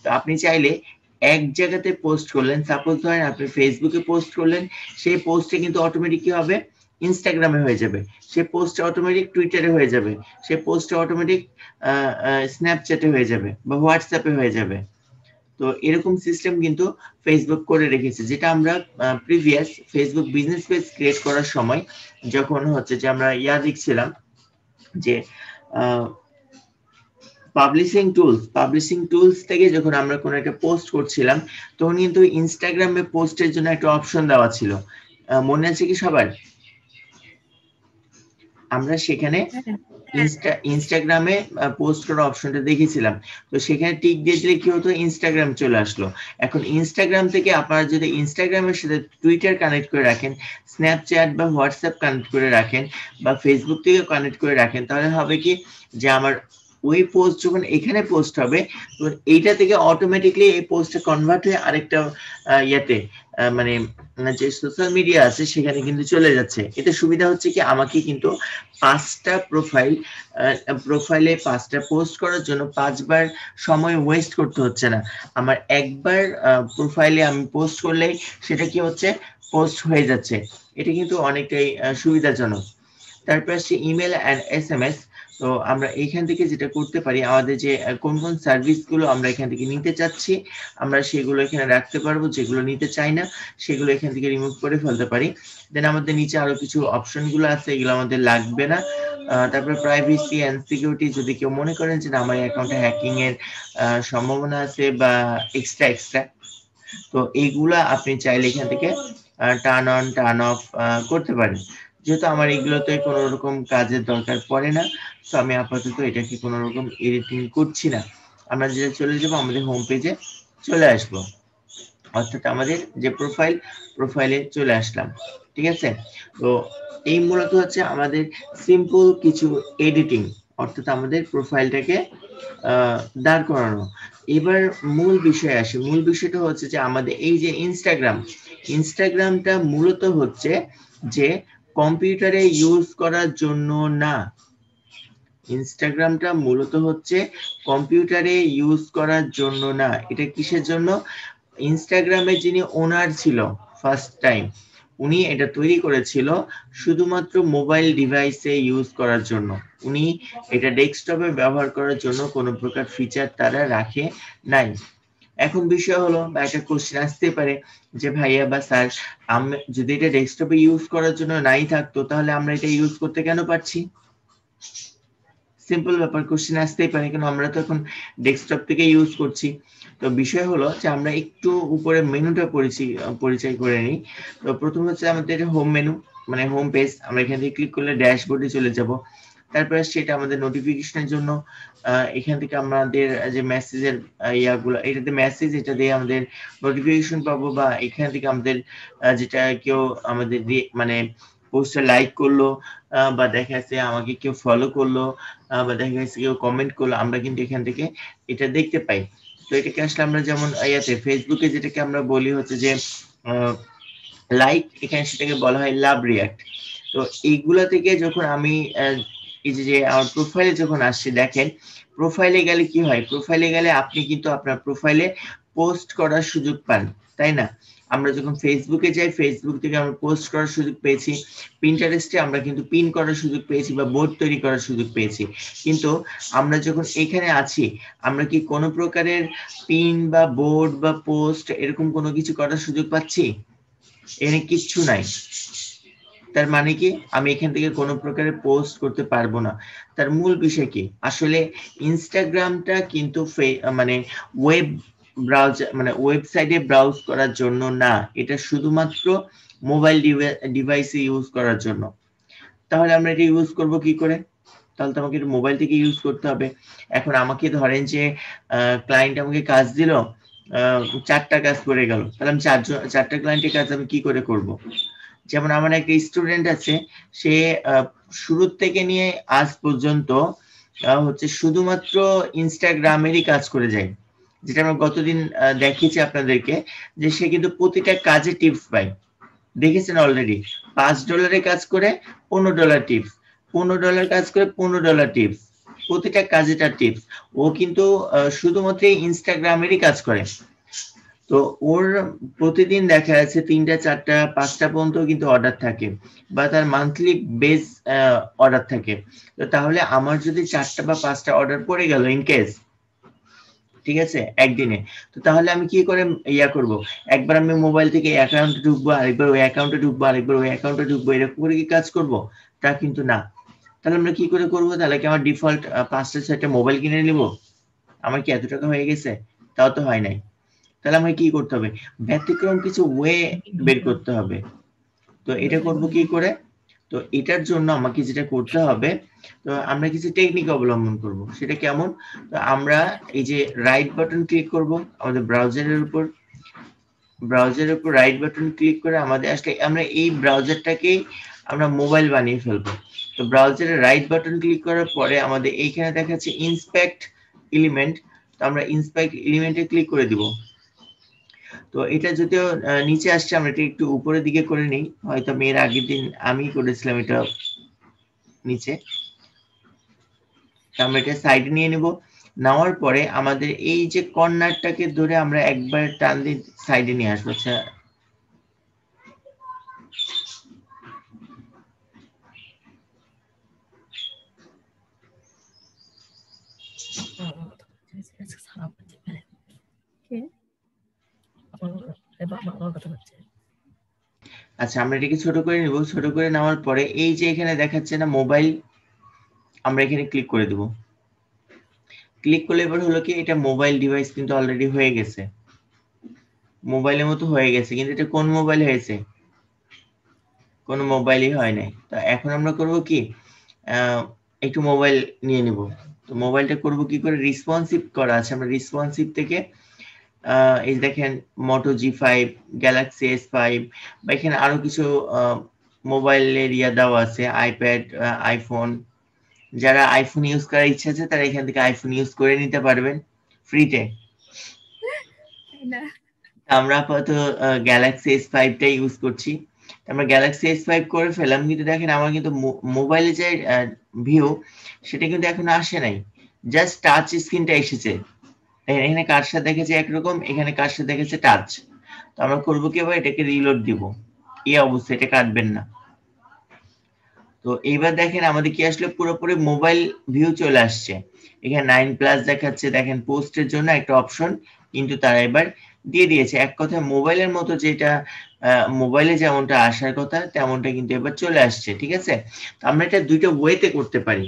তো আপনি চাইলে এক জায়গাতে পোস্ট করলেন, সাপোজ ধরেন আপনি ফেসবুকে পোস্ট করলেন, সেই পোস্টে কিন্তু অটোমেটিক কি হবে, ইনস্টাগ্রামে হয়ে যাবে, সে পোস্ট অটোমেটিক টুইটারে হয়ে যাবে, সে পোস্ট অটোমেটিক স্ন্যাপচ্যাটে হয়ে যাবে বা হোয়াটসঅ্যাপে হয়ে যাবে। তো এরকম সিস্টেম কিন্তু ফেসবুক করে রেখেছে, যেটা আমরা previous Facebook business page create করার সময় যখন হচ্ছে যে আমরা দেখছিলাম যে পাবলিশিং টুলস থেকে যখন আমরা কোনো একটা পোস্ট করছিলাম তখন কিন্তু ইনস্টাগ্রামে পোস্টের জন্য একটা অপশন দেওয়া ছিল, মনে আছে কি সবার? আমরা সেখানে ইনস্টাগ্রামে পোস্ট করার অপশনটা দেখেছিলাম, তো সেখানে টিক দিয়ে দিলে কি হতো, ইনস্টাগ্রাম চলে আসলো। এখন ইনস্টাগ্রাম থেকে আপনারা যদি ইনস্টাগ্রামের সাথে টুইটার কানেক্ট করে রাখেন, স্ন্যাপচ্যাট বা হোয়াটসঅ্যাপ কানেক্ট করে রাখেন, বা ফেসবুক থেকে কানেক্ট করে রাখেন, তাহলে হবে কি যে আমার ওই পোস্ট যখন এখানে পোস্ট হবে তখন এইটা থেকে অটোমেটিকলি এই পোস্টটা কনভার্ট হয়ে আরেকটা ইয়াতে মানে যে সোশ্যাল মিডিয়া আছে সেখানে কিন্তু চলে যাচ্ছে। এতে সুবিধা হচ্ছে কি, আমাকে কিন্তু 5টা প্রোফাইলে 5টা পোস্ট করার জন্য 5বার সময় ওয়েস্ট করতে হচ্ছে না। আমার একবার প্রোফাইলে আমি পোস্ট করলেই সেটা কি হচ্ছে, পোস্ট হয়ে যাচ্ছে। এটা কিন্তু অনেকটাই সুবিধাজনক। তারপর আসছে ইমেল অ্যান্ড SMS। তো আমরা এইখান থেকে যেটা করতে পারি, আমাদের যে কোন কোন সার্ভিসগুলো আমরা এখান থেকে নিতে চাচ্ছি আমরা সেগুলো এখানে রাখতে পারবো, যেগুলো নিতে চাই না সেগুলো এখান থেকে রিমুভ করে ফেলতে পারি। দেন আমাদের নিচে আরো কিছু অপশনগুলো আছে, এগুলো আমাদের লাগবে না। তারপর প্রাইভেসি এন্ড সিকিউরিটি, যদি কেউ মনে করেন যে আমার অ্যাকাউন্টে হ্যাকিং এর সম্ভাবনা আছে বা এক্সট্রা, তো এইগুলা আপনি চাইলে এখান থেকে টার্ন অন টার্ন অফ করতে পারেন। যেহেতু আমার এগুলোতে কোনো রকম কাজের দরকার পড়ে না, তো আমি আপাতত এটাকে কোনো রকম এডিটিং করছি না। আমরা যেটা চলে যাব আমাদের হোম পেজে চলে আসব, অর্থাৎ আমাদের যে প্রোফাইলে চলে আসলাম। ঠিক আছে, তো এই মূলত হচ্ছে আমাদের সিম্পল কিছু এডিটিং, অর্থাৎ আমাদের প্রোফাইলটাকে দাঁড় করানো। এবার মূল বিষয় আসে, মূল বিষয়টা হচ্ছে যে আমাদের এই যে ইনস্টাগ্রামটা মূলত হচ্ছে যে কম্পিউটারে ইউজ করার জন্য না। ইনস্টাগ্রামটা মূলত হচ্ছে কম্পিউটারে ইউজ করার জন্য না। এটা কিসের জন্য? ইনস্টাগ্রামে যিনি ওনার ছিল ফার্স্ট টাইম, উনি এটা তৈরি করেছিল শুধুমাত্র মোবাইল ডিভাইসে ইউজ করার জন্য। উনি এটা ডেস্কটপে ব্যবহার করার জন্য কোনো প্রকার ফিচার তারা রাখে নাই। এখন বিষয় হলো বা একটা কোশ্চেন আসতে পারে যে ভাইয়া বা স্যার, আমি যদি এটা ডেস্কটপে ইউজ করার জন্য নাই থাকতো তাহলে আমরা এটা ইউজ করতে কেন পারছি? সিম্পল ব্যাপার, কোশ্চেন আসতেই পারে, কেন আমরা তো এখন ডেস্কটপ থেকে ইউজ করছি। তো বিষয় হলো যে আমরা একটু উপরে মেনুটা পরিচয় করে নিই। তো প্রথম হচ্ছে আমাদের হোম মেনু, মানে হোম পেজ। আমরা এখান থেকে ক্লিক করলে ড্যাশবোর্ডে চলে যাব। তারপরে সেটা আমাদের নোটিফিকেশনের জন্য, এখান থেকে আমাদের যে মেসেজের ইয়াগুলো, এটাতে মেসেজ, এটা দিয়ে আমাদের নোটিফিকেশন পাবো, বা এখান থেকে আমাদের যেটা কেউ আমাদের মানে পোস্টে লাইক করলো, বা দেখা যাচ্ছে আমাকে কেউ ফলো করলো, বা দেখা যাচ্ছে কেউ কমেন্ট করলো, আমরা কিন্তু এখান থেকে এটা দেখতে পাই। তো এটাকে আসলে আমরা যেমন ফেসবুকে যেটাকে আমরা বলি হচ্ছে যে লাইক, এখানে সেটাকে বলা হয় লাভ রিয়াক্ট। তো এইগুলা থেকে যখন আমি এই যে আমার প্রোফাইলে যখন আসছে, দেখেন প্রোফাইলে গেলে কি হয়, প্রোফাইলে গেলে আপনি কিন্তু আপনার প্রোফাইলে পোস্ট করার সুযোগ পান, তাই না? আমরা যখন ফেসবুকে যাই, ফেসবুক থেকে আমরা পোস্ট করার সুযোগ পেয়েছি, পিন্টারেস্টে আমরা কিন্তু পিন করার সুযোগ পেয়েছি বা বোর্ড তৈরি করার সুযোগ পেয়েছি। কিন্তু আমরা যখন এখানে আছি, আমরা কি কোনো প্রকারের পিন বা বোর্ড বা পোস্ট এরকম কোনো কিছু করার সুযোগ পাচ্ছি? এখানে কিচ্ছু নাই। তার মানে কি, আমি এখান থেকে কোনো প্রকারে পোস্ট করতে পারবো না। তার মূল বিষয় কি, আসলে ইনস্টাগ্রামটা কিন্তু মানে ওয়েব ব্রাউজার, মানে ওয়েবসাইটে ব্রাউজ করার জন্য না, এটা শুধুমাত্র মোবাইল ডিভাইসে ইউজ করার জন্য। তাহলে আমরা এটা ইউজ করব কি করে? তাহলে তো আমাকে মোবাইল থেকে ইউজ করতে হবে। এখন আমাকে ধরেন যে ক্লায়েন্ট আমাকে কাজ দিল, 4টা কাজ করে গেল, তাহলে আমি 4টা ক্লায়েন্টের কাজ আমি কি করে করব? যেমন আমার একটা স্টুডেন্ট আছে, সে শুরু থেকে নিয়ে আজ পর্যন্ত হচ্ছে শুধুমাত্র ইনস্টাগ্রামেরই কাজ করে যায়, যেটা আমরা গতদিন দেখিয়েছি আপনাদেরকে, যে সে কিন্তু প্রতিটা কাজে টিপস পায়। দেখেছেন অলরেডি, $5 কাজ করে $15 টিপস, $15 কাজ করে $15 টিপস, প্রতিটা কাজে তার টিপস। ও কিন্তু শুধুমাত্র ইনস্টাগ্রামেরই কাজ করে। তো ওর প্রতিদিন দেখা যাচ্ছে 3টা 4টা 5টা পর্যন্ত কিন্তু অর্ডার থাকে, বা তার মান্থলি বেস অর্ডার থাকে। তো তাহলে আমার যদি 4টা বা 5টা অর্ডার পড়ে গেল ইন কেস, ঠিক আছে, একদিনে, তো তাহলে আমি কি করে করব, একবার আমি মোবাইল থেকে অ্যাকাউন্টে ঢুকবো, আরেকবার ওই অ্যাকাউন্টে ঢুকবো, আরেকবার ওই অ্যাকাউন্টে ঢুকবো, এরকম করে কি কাজ করব? তা কিন্তু না। তাহলে আমরা কি করে করব? তাহলে কি আমার ডিফল্ট 5টা 6টা মোবাইল কিনে নিব? আমার কি এত টাকা হয়ে গেছে? তাও তো হয় নাই। তাহলে আমাকে কি করতে হবে? ব্যতিক্রম কিছু ওয়ে বের করতে হবে। তো এটা করব কি করে? তো এটার জন্য আমাকে যেটা করতে হবে, তো আমরা কিছু টেকনিক অবলম্বন করব। সেটা কেমন? তো আমরা এই যে রাইট বাটন ক্লিক করব আমাদের ব্রাউজারের উপর, রাইট বাটন ক্লিক করে আমাদের আসলে আমরা এই ব্রাউজারটাকেই আমরা মোবাইল বানিয়ে ফেলবো। তো ব্রাউজারে রাইট বাটন ক্লিক করার পরে আমাদের এইখানে দেখাচ্ছে ইন্সপেক্ট এলিমেন্ট, তো আমরা ইন্সপেক্ট এলিমেন্টে ক্লিক করে দিব। তো এটা যদিও নিচে আসছে, আমরা এটা একটু উপরের দিকে করে নিই, হয়তো আমি এর আগের দিন আমি করেছিলাম এটা নিচে। আমরা এটা সাইডে নিয়ে নেব, নেওয়ার পরে আমাদের এই যে কর্নারটাকে ধরে আমরা একবার টান দিয়ে সাইডে নিয়ে আসবো। আচ্ছা, আচ্ছা আমরা এটাকে ছোট করে নিব। ছোট করে নেওয়ার পরে এই যে এখানে দেখাচ্ছে না মোবাইল, আমরা এখানে ক্লিক করে দেব। ক্লিক করলে এবার হলো কি, এটা মোবাইল ডিভাইস কিন্তু অলরেডি হয়ে গেছে, মোবাইলের মতো হয়ে গেছে, কিন্তু এটা কোন মোবাইল হয়েছে? কোনো মোবাইলই হয় নাই। তো এখন আমরা করব কি, একটু মোবাইল নিয়ে নিব। তো মোবাইলটা করব কি করে? রেসপন্সিভ করা আছে, আমরা রেসপন্সিভ থেকে এই দেখেন মোটো G5, গ্যালাক্সি S5, বা এখানে আরো কিছু মোবাইলের দেওয়া আছে, আইপ্যাড, আইফোন। যারা আইফোন ইউজ করার ইচ্ছা আছে তারা এখান থেকে আইফোন ইউজ করে নিতে পারবেন ফ্রিতে। আমরা আপাতত গ্যালাক্সি S5টাই ইউজ করছি। আমরা গ্যালাক্সি S5 করে ফেলাম, কিন্তু দেখেন আমার কিন্তু মোবাইলে যে ভিউ, সেটা কিন্তু এখনো আসে নাই, জাস্ট টাচ স্ক্রিনটা এসেছে। এখানে কার্সার দেখেছে একরকম, এখানে কার্সার দেখেছে টাচ। তো আমরা করবো কি, এবার এটাকে রিলোড দিব। এই অবস্থা, এটা কাটবেন না। তো এইবার দেখেন আমাদের কি আসলে পুরোপুরি মোবাইল ভিউ চলে আসছে। এখানে 9+ দেখাচ্ছে, দেখেন পোস্টের জন্য একটা অপশন কিন্তু তারা এবার দিয়ে দিয়েছে। এক কথায় মোবাইলের মতো যেটা মোবাইলে যেমনটা আসার কথা তেমনটা কিন্তু এবার চলে আসছে, ঠিক আছে। তো আমরা এটা দুইটা ওয়েতে করতে পারি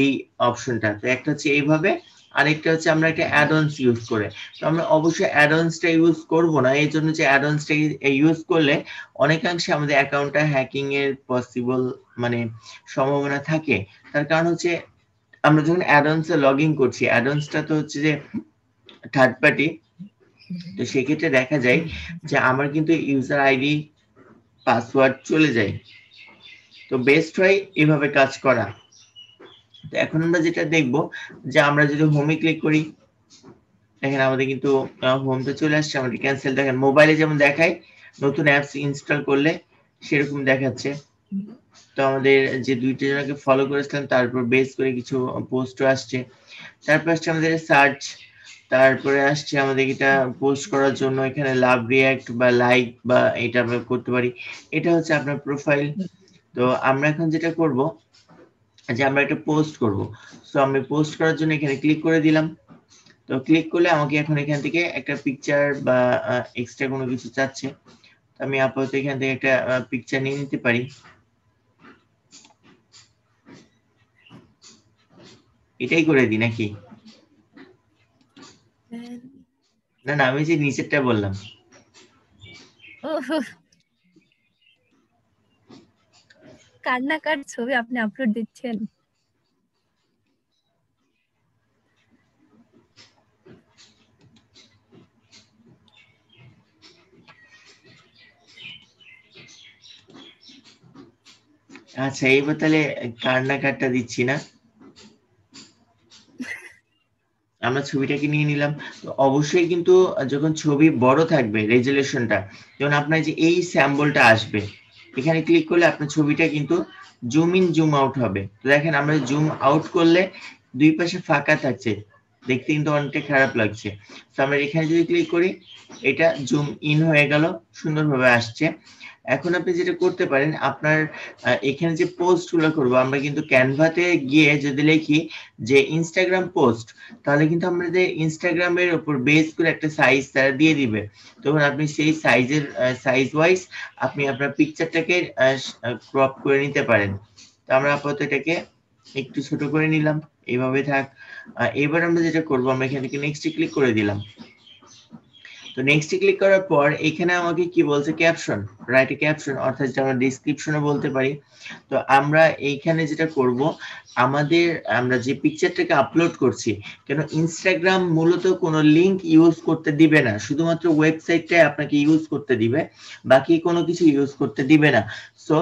এই অপশনটা। তো একটা হচ্ছে এইভাবে, আরেকটা হচ্ছে আমরা একটা অ্যাডঅনস ইউজ করে। তো আমরা অবশ্যই অ্যাডঅনসটা ইউজ করব না, এই জন্য যে অ্যাডঅনসটা ইউজ করলে অনেকাংশে আমাদের অ্যাকাউন্টটা হ্যাকিং এর পসিবল মানে সম্ভাবনা থাকে। তার কারণ হচ্ছে আমরা যখন অ্যাডঅনসে লগ ইন করছি, অ্যাডঅনসটা তো হচ্ছে যে থার্ড পার্টি। তো সেক্ষেত্রে দেখা যায় যে আমার কিন্তু ইউজার আইডি পাসওয়ার্ড চলে যায়। তো বেস্ট হয় এভাবে কাজ করা। তো এখন আমরা যেটা দেখব, যে আমরা যদি হোমে ক্লিক করি, দেখেন আমাদের কিন্তু হোমতে চলে আসছে। আমাদের ক্যান্সেল, দেখেন মোবাইলে যেমন দেখায় নতুন অ্যাপস ইনস্টল করলে সেরকম দেখাচ্ছে। তো আমাদের যে দুইটা জনকে ফলো করেছিলাম তারপর বেস করে কিছু পোস্টও আসছে। তারপর আসছে আমাদের সার্চ, তারপরে আসছে আমাদের এটা পোস্ট করার জন্য এখানে লাভ, রিয়াক্ট বা লাইক, বা এটা আমরা করতে পারি। এটা হচ্ছে আপনার প্রোফাইল। তো আমরা এখন যেটা করব, যে আমরা একটা পোস্ট করব। সো আমি পোস্ট করার জন্য এখানে ক্লিক করে দিলাম। তো ক্লিক করলে আমাকে এখন এখান থেকে একটা পিকচার বা এক্সট্রা কোনো কিছু চাচ্ছে। তো আমি আপাতত এখান থেকে একটা পিকচার নিয়ে নিতে পারি। এটাই করে দিই নাকি? না না, আমি যে নিচেরটা বললাম। কার ছবি আপনি আপলোড দিচ্ছেন? আচ্ছা, এইবার তাহলে কার না কারটা দিচ্ছি না, আমরা ছবিটাকে নিয়ে নিলাম। তো অবশ্যই কিন্তু যখন ছবি বড় থাকবে রেজুলেশনটা, যখন আপনার যে এই স্যাম্বলটা আসবে, এখানে ক্লিক করলে আপনার ছবিটা কিন্তু জুম ইন জুম আউট হবে। তো দেখেন আমরা জুম আউট করলে দুই পাশে ফাঁকা থাকছে, দেখতে কিন্তু অনেকটা খারাপ লাগছে। তো আমরা এখানে যদি ক্লিক করি, এটা জুম ইন হয়ে গেল, সুন্দরভাবে আসছে। এখন আপনি যেটা করতে পারেন, আপনার এখানে যে পোস্টগুলো করবো আমরা কিন্তু ক্যানভাতে গিয়ে যদি লিখি যে ইনস্টাগ্রাম পোস্ট, তাহলে কিন্তু আমাদের ইনস্টাগ্রামের উপর বেস করে একটা সাইজ তারা দিয়ে দিবে। তখন আপনি সেই সাইজের সাইজ ওয়াইজ আপনি আপনার পিকচারটাকে ক্রপ করে নিতে পারেন। তো আমরা আপাতত এটাকে একটু ছোট করে নিলাম, এইভাবে থাক। এবার আমরা যেটা করবো, আমরা এখান থেকে নেক্সটে ক্লিক করে দিলাম। তো নেক্সটে ক্লিক করার পর এখানে আমাকে কি বলছে, ক্যাপশন, রাইট এ ক্যাপশন, অর্থাৎ যেটা আমরা ডেসক্রিপশনও বলতে পারি। তো আমরা এইখানে যেটা করব, আমরা যে পিকচারটাকে আপলোড করছি, কেন ইনস্টাগ্রাম মূলত কোনো লিংক ইউজ করতে দিবে না, শুধুমাত্র ওয়েবসাইটটাই আপনাকে ইউজ করতে দিবে, বাকি কোনো কিছু ইউজ করতে দিবে না। সো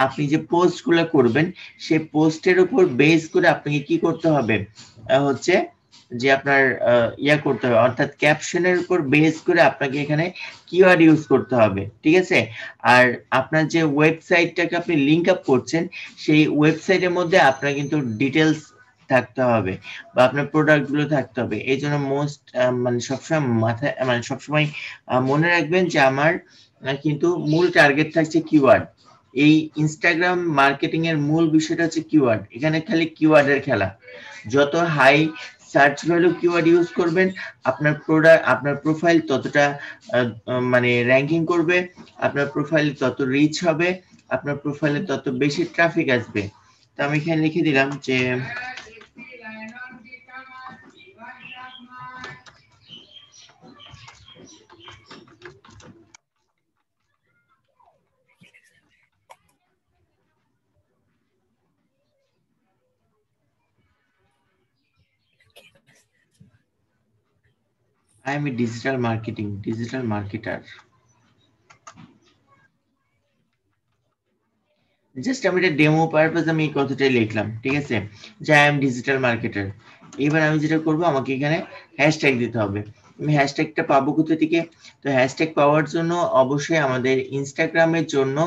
আপনি যে পোস্টগুলো করবেন, সেই পোস্টের উপর বেস করে আপনাকে কি করতে হবে, হচ্ছে যে আপনার ইয়া করতে হবে, অর্থাৎ ক্যাপশনের উপর বেস করে আপনাকে এখানে কিওয়ার্ড ইউজ করতে হবে, ঠিক আছে। আর আপনার যে ওয়েবসাইটটাকে আপনি লিংক আপ করছেন, সেই ওয়েবসাইটের মধ্যে আপনার কিন্তু ডিটেলস থাকতে হবে, বা আপনার প্রোডাক্ট গুলো থাকতে হবে। এই জন্য মানে সবসময় মাথায়, মানে সবসময় মনে রাখবেন যে আমার কিন্তু মূল টার্গেট থাকছে কিওয়ার্ড। এই ইনস্টাগ্রাম মার্কেটিং এর মূল বিষয়টা হচ্ছে কিওয়ার্ড, এখানে খালি কিওয়ার্ডের খেলা। যত high search value keyword use করবেন, আপনার প্রোডাক্ট, আপনার প্রোফাইল ততটা মানে র্যাঙ্কিং করবে, আপনার প্রোফাইল তত রিচ হবে, আপনার প্রোফাইলে তত বেশি ট্রাফিক আসবে। তো আমি এখানে লিখে দিলাম যে I am a digital marketer. Just আমি এটা ডেমো পারপাস আমি এই কথাটাই লিখলাম, ঠিক আছে, যে আই এম ডিজিটাল মার্কেটার। এবার আমি যেটা করব, আমাকে এখানে হ্যাশট্যাগ দিতে হবে। আমি হ্যাশট্যাগটা পাবো কোথা থেকে? তো হ্যাশট্যাগ পাওয়ার জন্য অবশ্যই আমাদের ইনস্টাগ্রামের জন্য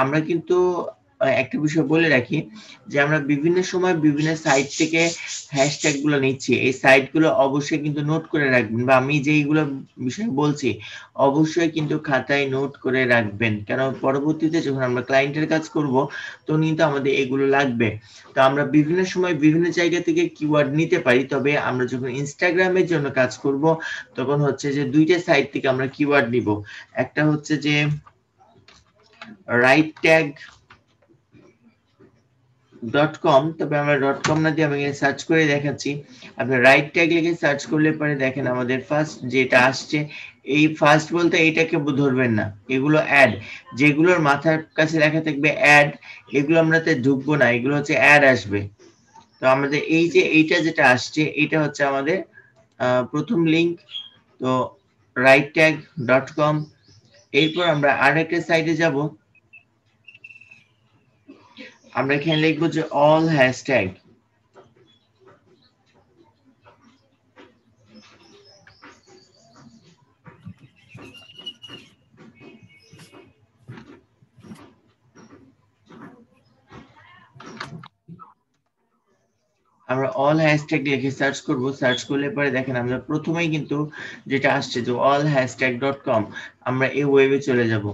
আমরা কিন্তু একটা বিষয় বলে রাখি, যে আমরা বিভিন্ন সময় বিভিন্ন সাইট থেকে হ্যাশট্যাগ গুলো নিচ্ছি। এই সাইট গুলো অবশ্যই কিন্তু নোট করে রাখবেন, বা আমি যেইগুলো বিষয় বলছি অবশ্যই কিন্তু খাতায় নোট করে রাখবেন, কেন পরবর্তীতে যখন আমরা ক্লায়েন্টের কাজ করব তখন কিন্তু আমাদের এগুলো লাগবে। তো আমরা বিভিন্ন সময় বিভিন্ন জায়গা থেকে কিওয়ার্ড নিতে পারি, তবে আমরা যখন ইনস্টাগ্রামের জন্য কাজ করব তখন হচ্ছে যে দুইটা সাইট থেকে আমরা কিওয়ার্ড নিব। একটা হচ্ছে যে writetag.com, তবে আমরা .com না দিয়ে আমি সার্চ করে দেখাচ্ছি। আপনি রাইট ট্যাগ লিখে সার্চ করলে পরে দেখেন আমাদের ফার্স্ট যেটা আসছে, এই ফার্স্ট বলতে এইটাকে ধরবেন না, এগুলো অ্যাড, যেগুলোর মাথার কাছে লেখা থাকবে অ্যাড, এগুলো আমরাতে ঢুকবো না, এগুলো হচ্ছে অ্যাড আসবে। তো আমাদের এই যে এইটা যেটা আসছে, এটা হচ্ছে আমাদের প্রথম লিংক। তো writetag.com। এরপর আমরা আরেকটা সাইটে যাব, আমরা এখানে লিখবো যে অল হ্যাশট্যাগ। আমরা অল হ্যাশট্যাগ লিখে সার্চ করব, সার্চ করলে পরে দেখেন আমরা প্রথমেই কিন্তু যেটা আসছে যে allhashtag.com, আমরা এই ওয়েবে চলে যাব।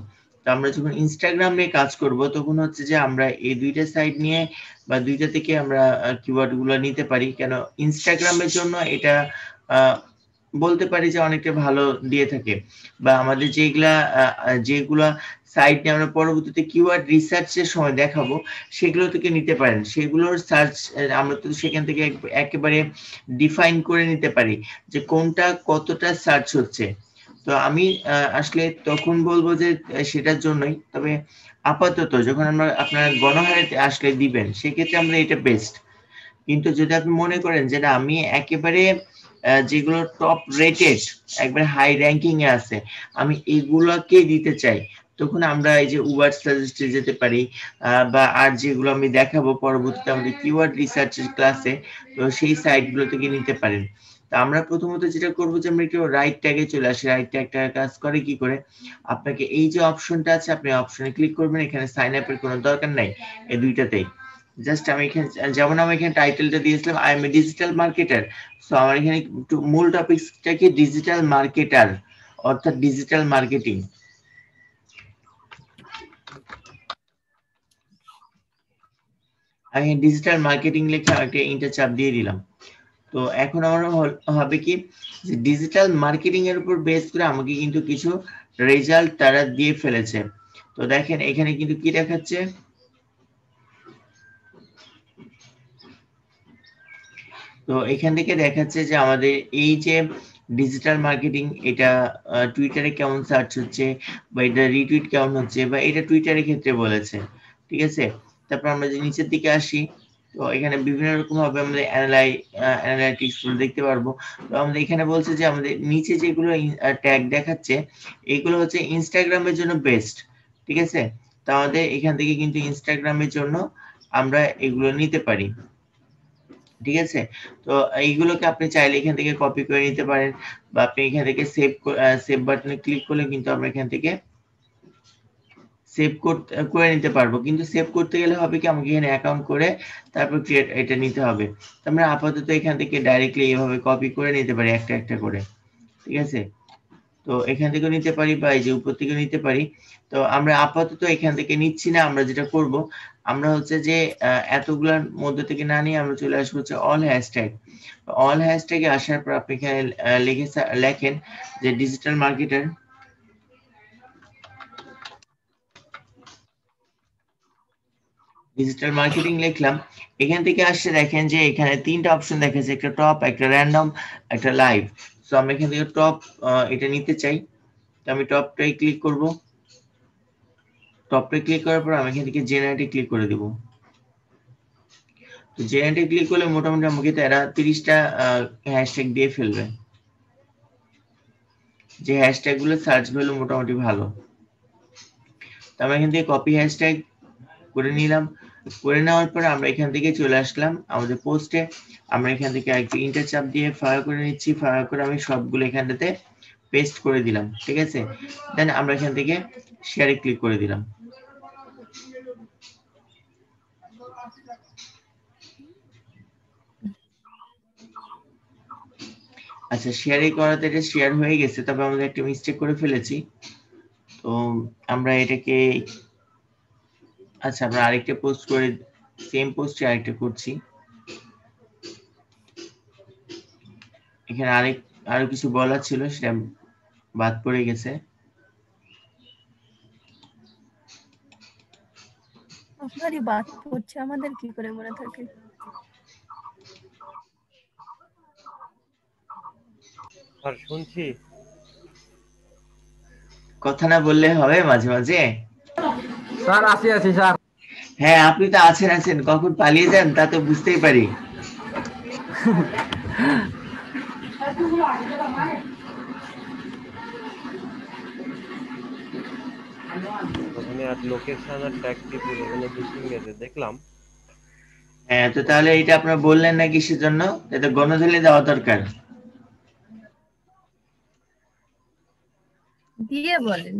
তো আমরা যখন ইনস্টাগ্রাম নিয়ে কাজ করব তখন হচ্ছে যে আমরা এই দুইটা সাইট নিয়ে বা দুইটা থেকে আমরা কিওয়ার্ড গুলো নিতে পারি, কেন ইনস্টাগ্রামের জন্য এটা বলতে পারি যে অনেকটা ভালো দিয়ে থাকে, বা আমাদের যেগুলা সাইট নিয়ে আমরা পরবর্তীতে কিওয়ার্ড রিসার্চের সময় দেখাবো সেগুলো থেকে নিতে পারেন। সেগুলোর সার্চ আমরা তো সেখান থেকে একেবারে ডিফাইন করে নিতে পারি যে কোনটা কতটা সার্চ হচ্ছে। তো আমি আসলে তখন বলবো যে সেটার জন্যই, তবে আপাতত যখন আমরা আপনার গণহারে আসলে দিবেন সেক্ষেত্রে আমরা এটা বেস্ট। কিন্তু যদি আপনি মনে করেন যে না আমি একেবারে যেগুলো টপ রেটেড একবারে হাই র্যাঙ্কিং এ আছে আমি এগুলোকে দিতে চাই, তখন আমরা এই যে উবার সাজেস্টে যেতে পারি, বা আর যেগুলো আমি দেখাবো পরবর্তীতে আমাদের কিওয়ার্ড রিসার্চের ক্লাসে, তো সেই সাইটগুলো থেকে নিতে পারেন। তো আমরা প্রথমত যেটা করবো যে আমরা একটু রাইট ট্যাগে চলে আসি। রাইট ট্যাগটা কাজ করে কি করে, আপনাকে এই যে অপশনটা আছে আপনি অপশনে ক্লিক করবেন, এখানে সাইন আপের কোনো দরকার নাই এই দুইটাতেই। জাস্ট আমি এখানে, যেমন আমি এখানে টাইটেলটা দিয়েছিলাম I M A digital marketer, so আমার এখানে একটু মূল টপিকটা কি ডিজিটাল মার্কেটার, অর্থাৎ ডিজিটাল মার্কেটিং। আমি ডিজিটাল মার্কেটিং লিখে একটা ইন্টার চাপ দিয়ে দিলাম। তো এখন আমার হবে কি যে ডিজিটাল মার্কেটিং এর উপর বেস করে আমাকে কিন্তু কিছু রেজাল্ট তারা দিয়ে ফেলেছে। তো দেখেন এখানে কিন্তু কি দেখাচ্ছে, তো এখান থেকে দেখাচ্ছে যে আমাদের এই যে ডিজিটাল মার্কেটিং, এটা টুইটারে কেমন সার্চ হচ্ছে, বা এটা রিটুইট কেমন হচ্ছে, বা এটা টুইটারের ক্ষেত্রে বলেছে, ঠিক আছে। তারপর আমরা যে নিচের দিকে আসি, তো এখানে বিভিন্ন রকম ভাবে আমাদের অ্যানালাইটিক্স দেখতে পারবো। তো আমাদের এখানে বলছে যে আমাদের নিচে যেগুলো ট্যাগ দেখাচ্ছে এগুলো হচ্ছে ইনস্টাগ্রামের জন্য বেস্ট, ঠিক আছে। তো আমাদের এখান থেকে কিন্তু ইনস্টাগ্রামের জন্য আমরা এগুলো নিতে পারি, ঠিক আছে। তো এইগুলোকে আপনি চাইলে এখান থেকে কপি করে নিতে পারেন, বা আপনি এখান থেকে সেভ বাটনে ক্লিক করলে কিন্তু আমরা এখান থেকে সেভ করে নিতে পারবো। কিন্তু সেভ করতে গেলে হবে কি আমাকে এখানে অ্যাকাউন্ট করে তারপর ক্রিয়েট এটা নিতে হবে। তো আমরা আপাতত এখান থেকে ডাইরেক্টলি এভাবে কপি করে নিতে পারি একটা একটা করে, ঠিক আছে। তো এখান থেকেও নিতে পারি, বা এই যে উপর থেকেও নিতে পারি। তো আমরা আপাতত এখান থেকে নিচ্ছি না, আমরা যেটা করব আমরা হচ্ছে যে এতগুলোর মধ্যে থেকে না নিয়ে আমরা চলে আসবো হচ্ছে অল হ্যাশট্যাগ। অল হ্যাশট্যাগে আসার পর আপনি এখানে লেখেন যে ডিজিটাল মার্কেটার, ডিজিটাল মার্কেটিং লিখলাম। এখান থেকে আসছে দেখেন যে এখানে তিনটা অপশন দেখাচ্ছে, একটা টপ, একটা র্যান্ডম, একটা লাইভ। সো আমরা এখান থেকে টপ এটা নিতে চাই, তো আমি টপটাই ক্লিক করব। টপে ক্লিক করার পর আমি এখান থেকে জেনারেটে ক্লিক করে দিব। তো জেনারেটে ক্লিক করলে মোটামুটি আমাকে তারা 30টা হ্যাশট্যাগ দিয়ে ফেলবে, যে হ্যাশট্যাগ গুলো সার্চ ভ্যালু মোটামুটি ভালো। তো আমরা এখান থেকে কপি হ্যাশট্যাগ করে নিলাম। করে নেওয়ার পর আমরা এখান থেকে চলে আসলাম আমাদের পোস্টে। আমরা এখান থেকে একটা ইন্টার চাপ দিয়ে ফায়ার করে নিচ্ছি। ফায়ার করে আমি সবগুলো এখানটাতে পেস্ট করে দিলাম, ঠিক আছে। দেন আমরা এখান থেকে শেয়ারে ক্লিক করে দিলাম। আচ্ছা, শেয়ারে করাতে এটা শেয়ার হয়ে গেছে, তবে আমাদের একটা মিস্টেক করে ফেলেছি। তো আমরা এটাকে, আচ্ছা আমরা আরেকটা পোস্ট করে, সেম পোস্টে আরেকটা করছি। এখানে আরো কিছু বলার ছিল, সেটা বাদ পড়ে গেছে। আপনারই বাদ পড়ছে, আমাদের কি করে মনে থাকে? স্যার শুনছি। কথা না বললে হবে মাঝে মাঝে? স্যার আছি স্যার। হ্যাঁ আপনি তো আছেন, কখন পালিয়ে যান তা তো বুঝতেই পারি। ওখানে আর লোকেশন আর ট্যাগ পিপল এগুলো মিসিং গেছে দেখলাম। হ্যাঁ, তো তাহলে এটা আপনারা বললেন না কিসের জন্য? এটা গণধলে দেওয়া দরকার। দিয়ে বলেন।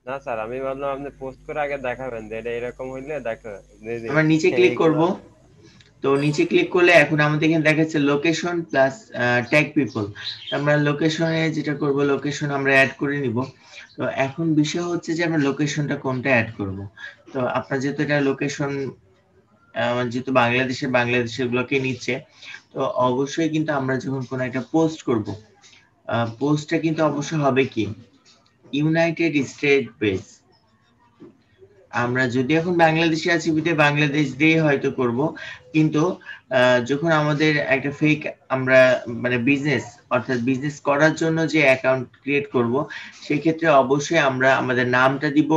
না স্যার, আমি ভাবলাম আপনি পোস্ট করে আগে দেখাবেন যে এটা এরকম হইলে দেখো। আমরা নিচে ক্লিক করব। তো নিচে ক্লিক করলে এখন আমাদের এখানে দেখাচ্ছে লোকেশন প্লাস ট্যাগ পিপল। আমরা লোকেশনে যেটা করব, লোকেশন আমরা অ্যাড করে নিব। তো এখন বিষয় হচ্ছে যে আমরা লোকেশনটা কোনটা অ্যাড করব। তো আপনার যেহেতু এটা লোকেশন যেহেতু বাংলাদেশের গুলোকে নিচ্ছে, তো অবশ্যই কিন্তু আমরা যখন কোনো একটা পোস্ট করব, পোস্টটা কিন্তু অবশ্যই হবে কি ইউনাইটেড স্টেট বেস। আমরা যদি এখন বাংলাদেশে আছি বিধে বাংলাদেশ দিয়ে হয়তো করব, কিন্তু যখন আমাদের একটা ফেক আমরা মানে বিজনেস, অর্থাৎ বিজনেস করার জন্য যে অ্যাকাউন্ট ক্রিয়েট করব, সেই ক্ষেত্রে অবশ্যই আমরা আমাদের নামটা দিব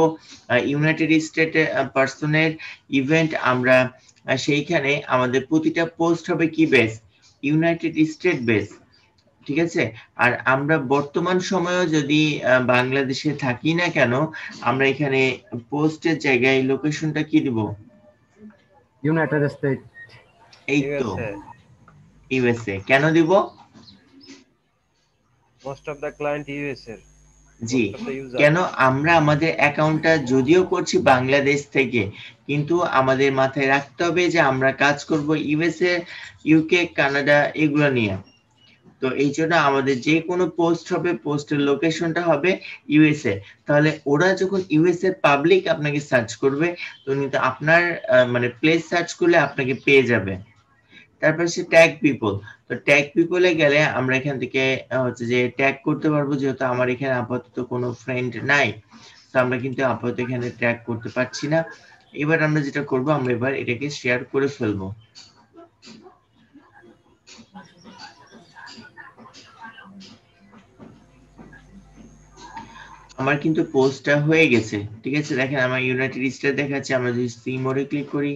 ইউনাইটেড স্টেট পার্সনের ইভেন্ট। আমরা সেইখানে আমাদের প্রতিটা পোস্ট হবে কি বেস, ইউনাইটেড স্টেট বেস। ঠিক আছে। আর আমরা বর্তমান সময়েও যদি বাংলাদেশে থাকি না কেন, আমরা এখানে পোস্টের জায়গায় লোকেশনটা কি দিব? United state. এই তো ইউএসএ। কেন দিব? Most of the client US এর, জি, মোস্ট অফ দ্য ইউজার। কেন? আমরা আমাদের অ্যাকাউন্টটা যদিও করছি বাংলাদেশ থেকে, কিন্তু আমাদের মাথায় রাখতে হবে যে আমরা কাজ করব ইউএসএ, ইউকে, কানাডা এগুলো নিয়ে। তো এই জন্য আমাদের যে কোনো পোস্ট হবে, পোস্টের লোকেশনটা হবে ইউএসএ। তাহলে ওরা যখন ইউএসএ পাবলিক আপনাকে সার্চ করবে, তো কিন্তু আপনার মানে প্লেস সার্চ করলে আপনাকে পেয়ে যাবে। তারপর সে ট্যাগ পিপল, তো ট্যাগ পিপলে গেলে আমরা এখান থেকে হচ্ছে যে ট্যাগ করতে পারবো, যেহেতু আমার এখানে আপাতত কোনো ফ্রেন্ড নাই, তো আমরা কিন্তু আপাতত এখানে ট্যাগ করতে পারছি না। এবার আমরা যেটা করব, আমরা এবার এটাকে শেয়ার করে ফেলবো। আমার কিন্তু পোস্টটা হয়ে গেছে, ঠিক আছে। দেখেন আমার ইউনাইটেড স্টেট দেখাচ্ছে। আমরা যদি সি মোডে ক্লিক করি,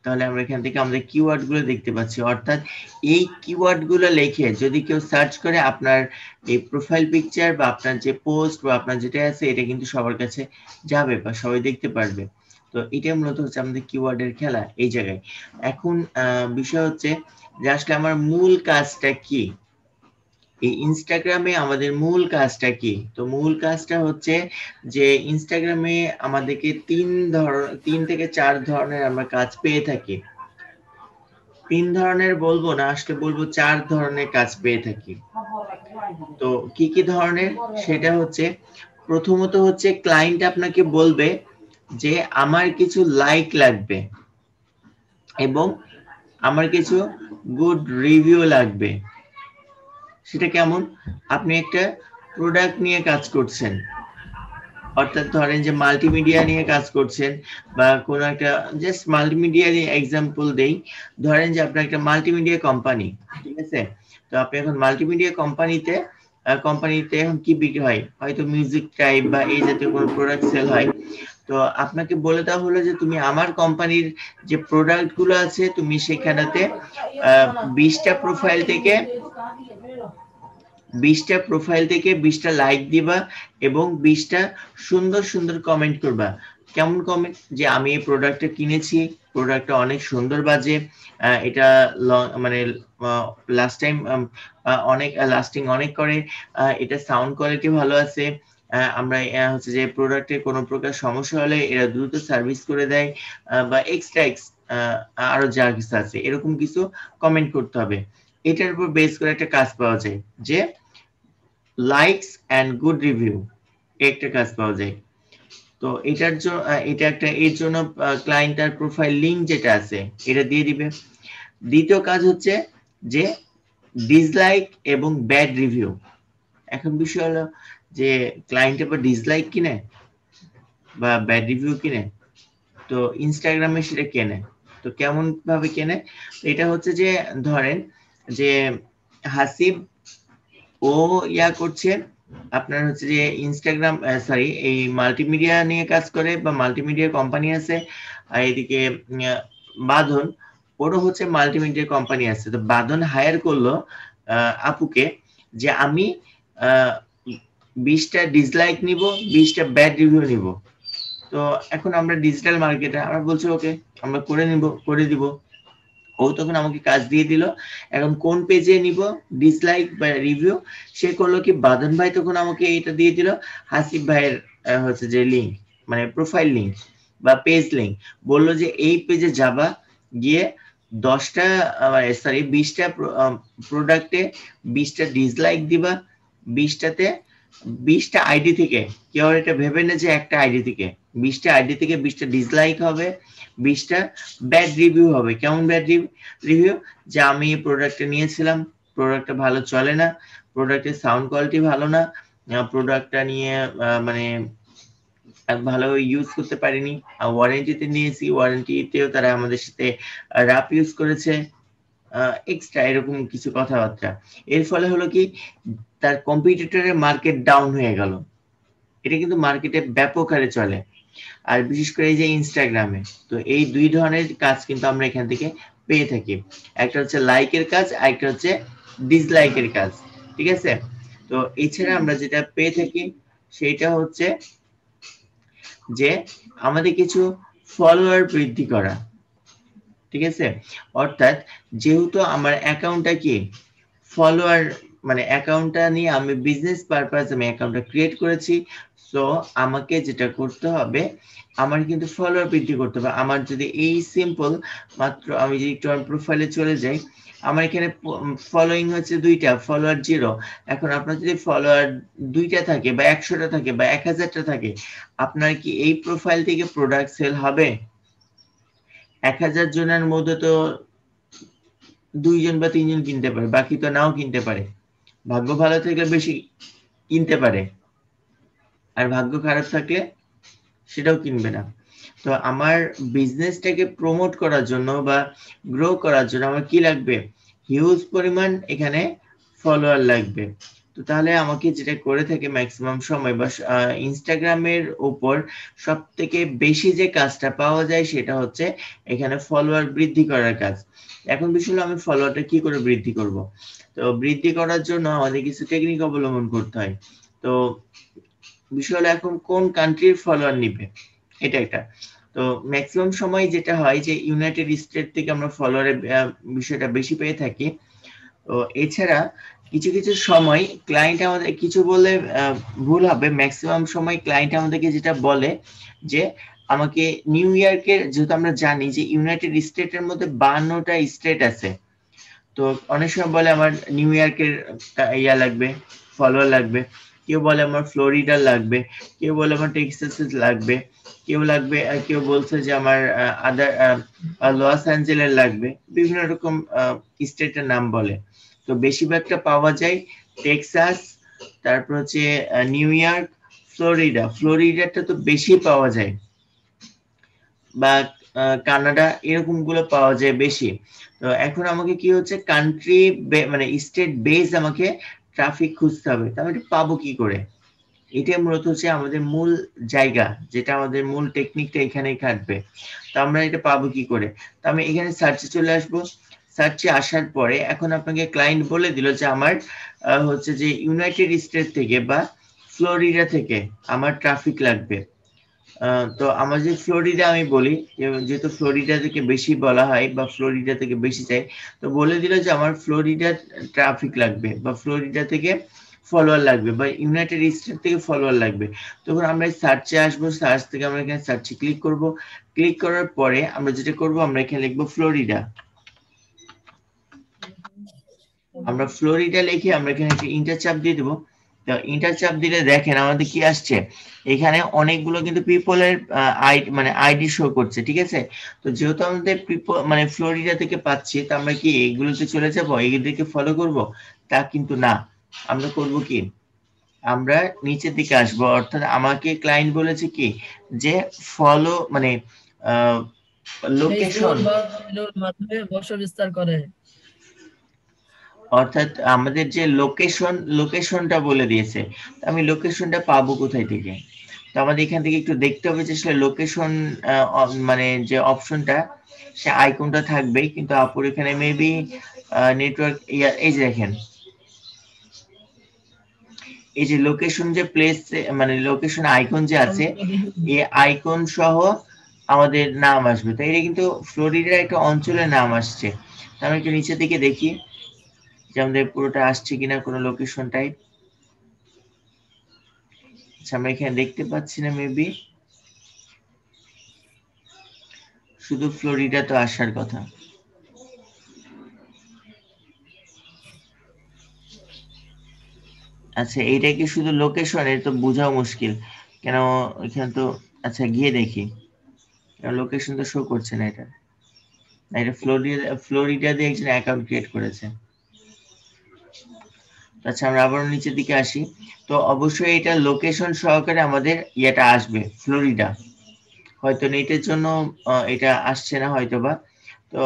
তাহলে আমরা এখান থেকে আমাদের কিওয়ার্ড গুলো দেখতে পাচ্ছি। অর্থাৎ এই কিওয়ার্ড গুলো লিখে যদি কেউ সার্চ করে, আপনার এই প্রোফাইল পিকচার বা আপনার যে পোস্ট বা আপনার যেটা আছে, এটা কিন্তু সবার কাছে যাবে বা সবাই দেখতে পারবে। তো এটা মূলত হচ্ছে আমাদের কিওয়ার্ডের খেলা এই জায়গায়। এখন বিষয় হচ্ছে যে আসলে আমার মূল কাজটা কি, এই ইনস্টাগ্রামে আমাদের মূল কাজটা কি? তো মূল কাজটা হচ্ছে যে ইনস্টাগ্রামে আমাদেরকে 3 থেকে 4 ধরনের আমরা কাজ পেয়ে থাকি। 3 ধরনের বলবো না, আসলে বলবো 4 ধরনের কাজ পেয়ে থাকি। তো কি কি ধরনের? সেটা হচ্ছে, প্রথমত হচ্ছে ক্লায়েন্ট আপনাকে বলবে যে আমার কিছু লাইক লাগবে এবং আমার কিছু গুড রিভিউ লাগবে। সেটা কেমন? আপনি একটা প্রোডাক্ট নিয়ে কাজ করছেন, অর্থাৎ ধরেন যে মাল্টিমিডিয়া নিয়ে কাজ করছেন, বা কোনো একটা জাস্ট মাল্টিমিডিয়া এক্সাম্পল দেই। ধরেন যে আপনার একটা মাল্টিমিডিয়া কোম্পানি, ঠিক আছে। তো আপনি এখন মাল্টিমিডিয়া কোম্পানিতে এখন কি বিক্রি হয়? হয়তো মিউজিক টাইপ বা এই জাতীয় কোনো প্রোডাক্ট সেল হয়। তো আপনাকে বলে দেওয়া হলো যে তুমি আমার কোম্পানির যে প্রোডাক্ট গুলো আছে, তুমি সেখানেতে 20টা প্রোফাইল থেকে 20টা লাইক দিবা এবং 20টা সুন্দর সুন্দর কমেন্ট করবা। কেমন কমেন্ট? যে আমি এই প্রোডাক্টটা কিনেছি, প্রোডাক্টটা অনেক সুন্দর বাজে, এটা মানে লাস্ট টাইম অনেক লাস্টিং অনেক করে, এটা সাউন্ড কোয়ালিটি ভালো আছে, আমরা হচ্ছে যে প্রোডাক্টের কোনো প্রকার সমস্যা হলে এরা দ্রুত সার্ভিস করে দেয়, বা এক্সট্রা আরো যা কিছু আছে এরকম কিছু কমেন্ট করতে হবে। এটার উপর বেস করে একটা কাজ পাওয়া যায় যে লাইকস এন্ড গুড রিভিউ, একটা কাজ পাওয়া যায়। তো এটার জন্য এটা একটা, এর জন্য ক্লায়েন্ট তার প্রোফাইল লিংক যেটা আছে এটা দিয়ে দিবে। দ্বিতীয় কাজ হচ্ছে যে ডিসলাইক এবং ব্যাড রিভিউ। এখন বিষয় হলো যে ক্লায়েন্ট এবার ডিসলাইক কিনে বা ব্যাড রিভিউ কিনে, তো ইনস্টাগ্রামে সেটা কেনে। তো কেমন ভাবে কেনে? এটা হচ্ছে যে ধরেন যে হাসিব ও করছে আপনার হচ্ছে যে ইনস্টাগ্রাম, সরি, এই মাল্টিমিডিয়া নিয়ে কাজ করে বা মাল্টিমিডিয়া কোম্পানি আছে। আর এদিকে বাঁধন, ওরও হচ্ছে মাল্টিমিডিয়া কোম্পানি আছে। তো বাঁধন হায়ার করলো আপুকে যে আমি 20টা ডিসলাইক নিব, 20টা ব্যাড রিভিউ নিব। তো এখন আমরা ডিজিটাল মার্কেটার, আমরা বলছি ওকে আমরা করে দিব। ও তখন আমাকে কাজ দিয়ে দিল। এখন কোন পেজে নিব ডিসলাইক বা রিভিউ, সে করলো কি, বাদন ভাই তখন আমাকে এটা দিয়ে দিল হাসিব ভাইয়ের হচ্ছে যে লিংক, মানে প্রোফাইল লিংক বা পেজ লিংক। বললো যে এই পেজে যাবা, গিয়ে 10টা সরি 20টা প্রোডাক্টে 20টা ডিসলাইক দিবা, 20টাতে 20টা আইডি থেকে, কেউ এটা ভেবে না যে একটা আইডি থেকে, 20টা আইডি থেকে 20টা ডিসলাইক হবে, 20টা ব্যাড রিভিউ হবে। কেমন ব্যাড রিভিউ? যে আমি এই প্রোডাক্টটা নিয়েছিলাম, প্রোডাক্টটা ভালো চলে না, প্রোডাক্টের সাউন্ড কোয়ালিটি ভালো না, প্রোডাক্টটা নিয়ে মানে ভালো ইউজ করতে পারিনি, ওয়ারেন্টিতে নিয়েছি, ওয়ারেন্টিতেও তারা আমাদের সাথে রাফ ইউজ করেছে, এক্সট্রা এরকম কিছু কথাবার্তা। এর ফলে হলো কি, তার কম্পিটিটরের মার্কেট ডাউন হয়ে গেল। এটা কিন্তু মার্কেটে ব্যাপক হারে চলে, আর বিশেষ করে এই যে ইনস্টাগ্রামে। তো এই দুই ধরনের কাজ কিন্তু আমরা এখান থেকে পেয়ে থাকি। একটা হচ্ছে লাইকের কাজ, আর একটা হচ্ছে ডিসলাইকের কাজ। ঠিক আছে। তো এছাড়া আমরা যেটা পেয়ে থাকি সেটা হচ্ছে যে আমাদের কিছু ফলোয়ার বৃদ্ধি করা, ঠিক আছে। অর্থাৎ যেহেতু আমার অ্যাকাউন্টটা কি ফলোয়ার, মানে অ্যাকাউন্টটা নিয়ে আমি বিজনেস পারপাস আমি অ্যাকাউন্টটা ক্রিয়েট করেছি, সো আমাকে যেটা করতে হবে আমার কিন্তু ফলোয়ার বৃদ্ধি করতে হবে। আমার যদি এই সিম্পল মাত্র আমি যদি একটু আমার প্রোফাইলে চলে যাই, আমার এখানে ফলোইং হচ্ছে 2টা, ফলোয়ার 0। এখন আপনার যদি ফলোয়ার 2টা থাকে বা 100টা থাকে বা 1000টা থাকে, আপনার কি এই প্রোফাইল থেকে প্রোডাক্ট সেল হবে? 1000 জনের মধ্যে তো 2 জন বা 3 জন কিনতে পারে, বাকি তো নাও কিনতে পারে। ভাগ্য ভালো থাকলে বেশি কিনতে পারে, আর ভাগ্য খারাপ থাকলে সেটাও কিনবে না। তো আমার বিজনেসটাকে প্রমোট করার জন্য বা গ্রো করার জন্য আমার কি লাগবে? হিউজ পরিমাণ এখানে ফলোয়ার লাগবে। তো তাহলে আমাকে যেটা করে থাকে ম্যাক্সিমাম সময় বা ইনস্টাগ্রামের উপর সব থেকে বেশি যে কাজটা পাওয়া যায় সেটা হচ্ছে এখানে ফলোয়ার বৃদ্ধি করার কাজ। এখন বিষয় হলো আমি ফলোয়ারটা কি করে বৃদ্ধি করব। তো বৃদ্ধি করার জন্য আমাদের কিছু টেকনিক অবলম্বন করতে হয়। তো বিষয় হলো এখন কোন কান্ট্রির ফলোয়ার নিবে, এটা একটা। তো ম্যাক্সিমাম সময় যেটা হয় যে ইউনাইটেড স্টেট থেকে আমরা ফলোয়ারের বিষয়টা বেশি পেয়ে থাকি। তো এছাড়া কিছু কিছু সময় ক্লায়েন্ট আমাদের কিছু বলে ভুল হবে, ম্যাক্সিমাম সময় ক্লায়েন্ট আমাদেরকে যেটা বলে যে আমাকে নিউ ইয়র্কের, যেহেতু আমরা জানি যে ইউনাইটেড স্টেটের মধ্যে 52টা স্টেট আছে, তো অনেক সময় বলে আমার নিউ ইয়র্কের ইয়া লাগবে, ফলোয়ার লাগবে, কেউ বলে আমার ফ্লোরিডা লাগবে, কেউ বলে আমার টেক্সাস লাগবে, কেউ লাগবে, কেউ বলছে যে আমার আদার লস অ্যাঞ্জেলেস লাগবে, বিভিন্ন রকম স্টেটের নাম বলে। তো বেশিরভাগটা পাওয়া যায় টেক্সাস, তারপর হচ্ছে নিউ ইয়র্ক, ফ্লোরিডা। ফ্লোরিডাটা তো বেশি পাওয়া যায়, বা কানাডা, এরকম গুলো পাওয়া যায় বেশি। তো এখন আমাকে কি হচ্ছে কান্ট্রি মানে স্টেট বেস আমাকে ট্রাফিক খুঁজতে হবে। তো আমি এটা পাবো কি করে? এটাই মূলত হচ্ছে আমাদের মূল জায়গা, যেটা আমাদের মূল টেকনিকটা এখানেই খাটবে। তো আমরা এটা পাবো কি করে? তো আমি এখানে সার্চে চলে আসবো। সার্চে আসার পরে এখন আপনাকে ক্লায়েন্ট বলে দিল যে আমার হচ্ছে যে ইউনাইটেড স্টেট থেকে বা ফ্লোরিডা থেকে আমার ট্রাফিক লাগবে। তো আমার যে ফ্লোরিডা আমি বলি, যেহেতু ফ্লোরিডা থেকে বেশি বলা হয় বা ফ্লোরিডা থেকে বেশি চাই, তো বলে দিল যে আমার ফ্লোরিডা ট্রাফিক লাগবে বা ফ্লোরিডা থেকে ফলোয়ার লাগবে বা ইউনাইটেড স্টেট থেকে ফলোয়ার লাগবে। তখন আমরা সার্চে আসবো, সার্চ থেকে আমরা এখানে সার্চে ক্লিক করব। ক্লিক করার পরে আমরা যেটা করব, আমরা এখানে লিখবো ফ্লোরিডা। আমরা ফ্লোরিডা লিখে আমরা এখানে একটা ইন্টার চাপ দিয়ে দেবো। তো ইন্টার চাপ দিলে দেখেন আমাদের কি আসছে, এখানে অনেকগুলো কিন্তু পিপলের মানে আইডি শো করছে, ঠিক আছে। তো যেহেতু আমাদের মানে ফ্লোরিডা থেকে পাচ্ছি, তো আমরা কি এইগুলোতে চলে যাবো, এইগুলোকে ফলো করব? তা কিন্তু না। আমরা করব কি, আমরা নিচের দিকে আসবো। অর্থাৎ আমাকে ক্লায়েন্ট বলেছে কি যে ফলো মানে লোকেশন, মাধ্যমে বর্ষ বিস্তার করে, অর্থাৎ আমাদের যে লোকেশনটা বলে দিয়েছে। আমি লোকেশনটা পাবো কোথায় থেকে? তো আমাদের এখান থেকে একটু দেখতে হবে যে আসলে লোকেশন মানে যে অপশনটা, সে আইকনটা থাকবেই, কিন্তু আপুর এখানে মেবি নেটওয়ার্ক, এই যে দেখেন এই যে লোকেশন যে প্লেস, মানে লোকেশন আইকন যে আছে, এই আইকন সহ আমাদের নাম আসবে। তো এটা কিন্তু ফ্লোরিডার একটা অঞ্চলের নাম আসছে। আমি একটু নিচের দিকে দেখি যে আমাদের পুরোটা আসছে কিনা কোনো লোকেশন টাইপ। আচ্ছা, আমরা এখানে দেখতে পাচ্ছি না, মেবি শুধু ফ্লোরিডা তো আসার কথা। আচ্ছা, এইটা কি শুধু লোকেশন? এটা তো বোঝাও মুশকিল, কেন এখানে তো, আচ্ছা গিয়ে দেখি, লোকেশন তো শো করছে না। এটা এটা ফ্লোরিডা দিয়ে একজন অ্যাকাউন্ট ক্রিয়েট করেছে। আচ্ছা, আমরা আবার নিচের দিকে আসি। তো অবশ্যই এটা লোকেশন সহকারে আমাদের ইয়েটা আসবে ফ্লোরিডা, হয়তো নেটের জন্য এটা আসছে না হয়তো বা। তো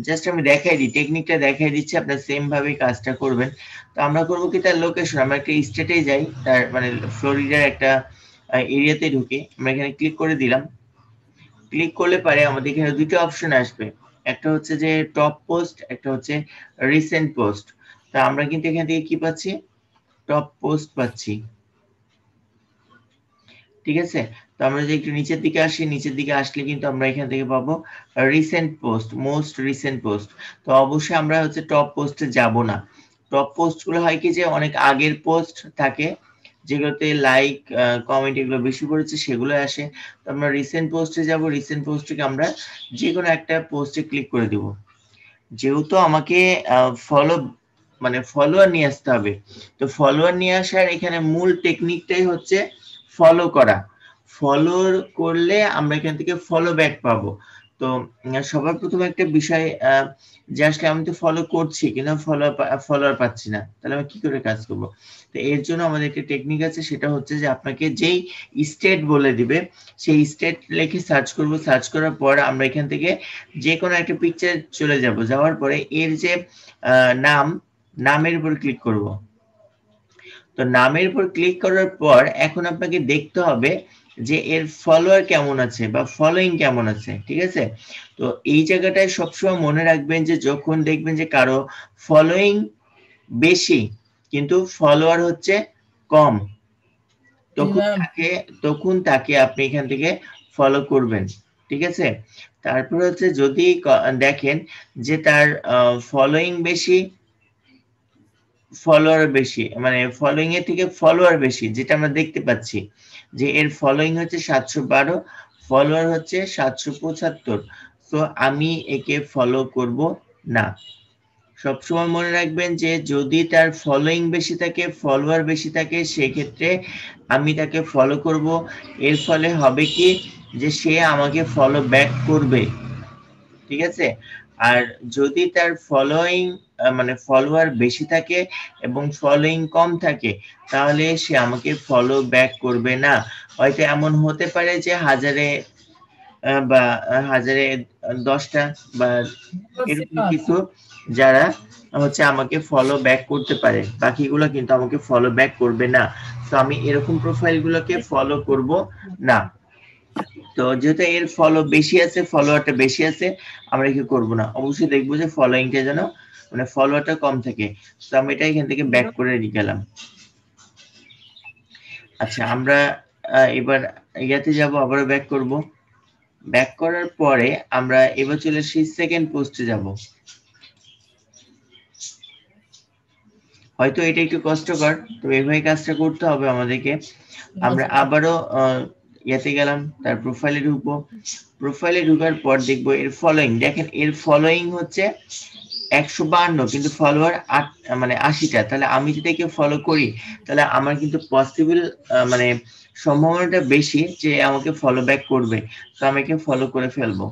জাস্ট আমি দেখাই দিই, টেকনিকটা দেখাই দিচ্ছি, আপনার সেম ভাবে কাজটা করবেন। তো আমরা করবো কি, তার লোকেশন, আমরা একটা স্টেটে যাই, তার মানে ফ্লোরিডার একটা এরিয়াতে ঢুকে আমরা এখানে ক্লিক করে দিলাম। ক্লিক করলে পারে আমাদের এখানে দুটো অপশন আসবে, একটা হচ্ছে যে টপ পোস্ট, একটা হচ্ছে রিসেন্ট পোস্ট। তা আমরা কিন্তু এখান থেকে কি পাচ্ছি, টপ পোস্ট পাচ্ছি, ঠিক আছে। তো আমরা যদি একটু নিচের দিকে আসি, নিচের দিকে আসলে কিন্তু আমরা এখান থেকে পাবো recent post, most recent post. তো অবশ্যই আমরা হচ্ছে টপ পোস্টে যাব না। টপ পোস্ট গুলো হয় কি যে অনেক আগের পোস্ট থাকে যেগুলোতে লাইক কমেন্ট এগুলো বেশি পড়েছে, সেগুলো আসে। তো আমরা রিসেন্ট পোস্টে যাব, রিসেন্ট পোস্ট থেকে আমরা যে কোনো একটা পোস্টে ক্লিক করে দিব। যেহেতু আমাকে ফলো মানে ফলোয়ার নিয়ে আসতে হবে, তো ফলোয়ার নিয়ে আসার এখানে মূল টেকনিকটাই হচ্ছে ফলো করা। ফলো করলে আমরা এখান থেকে ফলো ব্যাক পাবো। তো সবার প্রথমে একটা বিষয় যে আসলে আমি তো ফলো করছি কিন্তু ফলোয়ার পাচ্ছি না, তাহলে আমি কি করে কাজ করব? তো এর জন্য আমাদের একটা টেকনিক আছে, সেটা হচ্ছে যে আপনাকে যেই স্টেট বলে দিবে সেই স্টেট লিখে সার্চ করব, সার্চ করার পর আমরা এখান থেকে যে কোনো একটা পিকচার চলে যাব, যাওয়ার পরে এর যে নামের উপর ক্লিক করব। তো নামের উপর ক্লিক করার পর এখন আপনাকে দেখতে হবে যে এর ফলোয়ার কেমন আছে বা ফলোইং কেমন আছে, ঠিক আছে। তো এই জায়গাটায় সবসময় মনে রাখবেন যে যখন দেখবেন যে কারো ফলোইং বেশি কিন্তু ফলোয়ার হচ্ছে কম, তখন তাকে আপনি এখান থেকে ফলো করবেন, ঠিক আছে। তারপর হচ্ছে যদি দেখেন যে তার ফলোইং বেশি, ফলোয়ার বেশি, মানে ফলোইং এর থেকে ফলোয়ার বেশি, যেটা আমরা দেখতে পাচ্ছি যে এর ফলোইং হচ্ছে 712, ফলোয়ার হচ্ছে 775, তো আমি একে ফলো করব না। সবসময় মনে রাখবেন যে যদি তার ফলোইং বেশি থাকে, ফলোয়ার বেশি থাকে, সেক্ষেত্রে আমি তাকে ফলো করব। এর ফলে হবে কি যে সে আমাকে ফলো ব্যাক করবে, ঠিক আছে। আর যদি তার ফলোইং মানে ফলোয়ার বেশি থাকে এবং ফলোইং কম থাকে, তাহলে সে আমাকে ফলো ব্যাক করবে না। হয়তো এমন হতে পারে যে হাজারে বা হাজারে 10টা বা এরকম কিছু যারা হচ্ছে আমাকে ফলো ব্যাক করতে পারে, বাকিগুলো কিন্তু আমাকে ফলো ব্যাক করবে না। তো আমি এরকম প্রোফাইলগুলোকে ফলো করব না। তো যেহেতু এর ফলো বেশি আছে, ফলোয়ারটা বেশি আছে, আমরা কি করব না, অবশ্যই দেখবো যে ফলোইংটা যেন মানে ফলোয়ারটা কম থাকে। তো আমি এটা এখান থেকে ব্যাক করে গেলাম। আচ্ছা, আমরা এবার ইয়াতে যাব, আবার ব্যাক করব। ব্যাক করার পরে আমরা এবার চলে আসি সেকেন্ড পোস্টে যাব। হয়তো এটা একটু কষ্টকর, তো এইভাবে কাজটা করতে হবে আমাদেরকে। আমরা আবারও ইয়াতে গেলাম, তার প্রোফাইলে ঢুকবো। প্রোফাইলে ঢোকার পর দেখবো এর ফলোইং, দেখেন এর ফলোইং হচ্ছে 152 কিন্তু ফলোয়ার মানে 80টা। তাহলে আমি যদি একে ফলো করি তাহলে আমার কিন্তু পসিবল মানে সম্ভাবনাটা বেশি যে আমাকে ফলো ব্যাক করবে। তো আমি একে ফলো করে ফেলবো।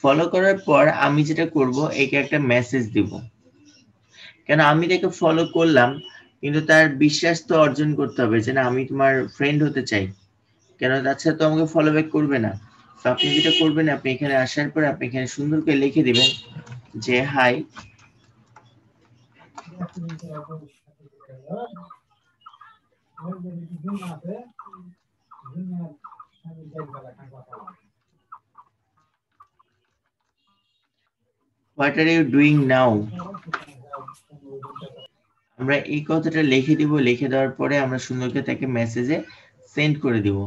ফলো করার পর আমি যেটা করব, একে একটা মেসেজ দিব, কেন আমি তাকে ফলো করলাম কিন্তু তার বিশ্বাস তো অর্জন করতে হবে যে না আমি তোমার ফ্রেন্ড হতে চাই, কেন তাছাড়া তো আমাকে ফলো ব্যাক করবে না। তো আপনি যেটা করবেন, আপনি এখানে আসার পর আপনি এখানে সুন্দর করে লিখে দিবেন যে hi, what are you doing now. আমরা এই কথাটা লিখে দিব, লিখে দেওয়ার পরে আমরা সুন্দর করে তাকে মেসেজে সেন্ড করে দিব,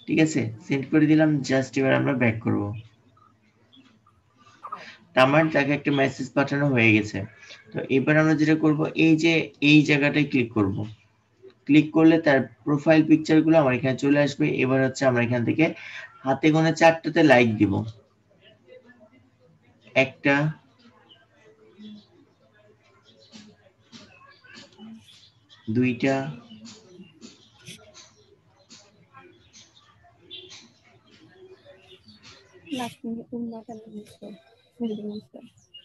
ঠিক আছে। সেন্ড করে দিলাম, জাস্ট এবার আমরা ব্যাক করব। আমার তাকে একটা মেসেজ পাঠানো হয়ে গেছে। তো এবার আমরা যেটা করব, এই যে এই জায়গাটায় ক্লিক করব। ক্লিক করলে তার প্রোফাইল পিকচারগুলো আমার এখানে চলে আসবে। এবার হচ্ছে আমরা এখান থেকে হাতে গোনা 4টাতে লাইক দিব, 1টা, 2টা,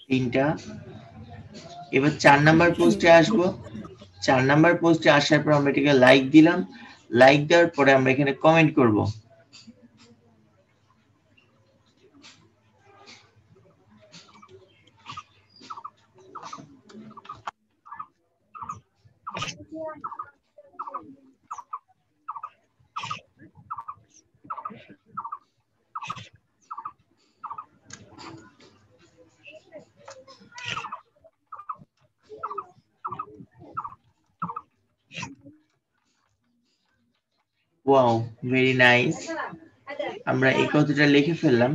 3টা। এবার 4 নাম্বার পোস্টে আসবো। 4 নাম্বার পোস্টে আসার পর আমরা এটাকে লাইক দিলাম। লাইক দেওয়ার পরে আমরা এখানে কমেন্ট করব। Wow, very nice. আমরা এই কথাটা লিখে ফেললাম।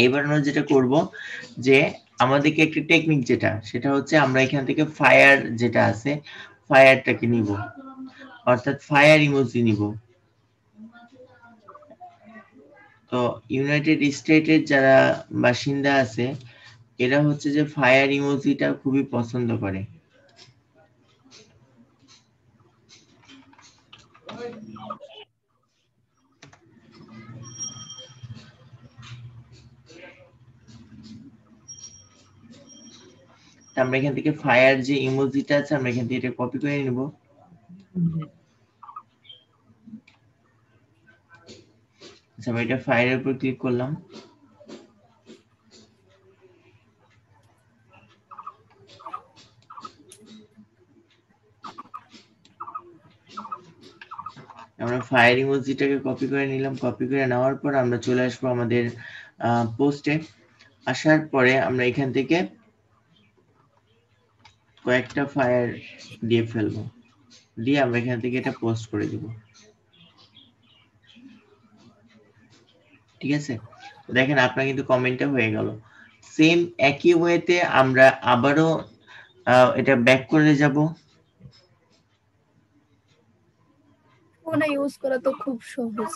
এবার আমরা যেটা করব যে আমাদেরকে একটা টেকনিক যেটা সেটা হচ্ছে আমরা এখান থেকে ফায়ার যেটা আছে ফায়ারটাকে নিব, অর্থাৎ ফায়ার ইমোজি নিব। তো ইউনাইটেড স্টেটের যারা বাসিন্দা আছে এরা হচ্ছে যে ফায়ার ইমোজিটা খুবই পছন্দ করে। আমরা এখান থেকে ফায়ার যে ইমোজিটা আছে আমরা এখান থেকে এটা কপি করে নিব। আচ্ছা, এটা ফায়ারের উপর ক্লিক করলাম। আমরা ফায়ার ইমোজিটাকে কপি করে নিলাম। কপি করে নেওয়ার পর আমরা চলে আসবো আমাদের পোস্টে। আসার পরে আমরা এখান থেকে কয়েকটা ফায়ার দিয়ে ফেলবো, দিয়ে আমরা এখান থেকে এটা পোস্ট করে দিব। ঠিক আছে, দেখেন আপনার কিন্তু কমেন্টটা হয়ে গেল। সেম একই ওয়েতে আমরা আবারও এটা ব্যাক করে যাব। ফোনে ইউজ করা তো খুব সহজ,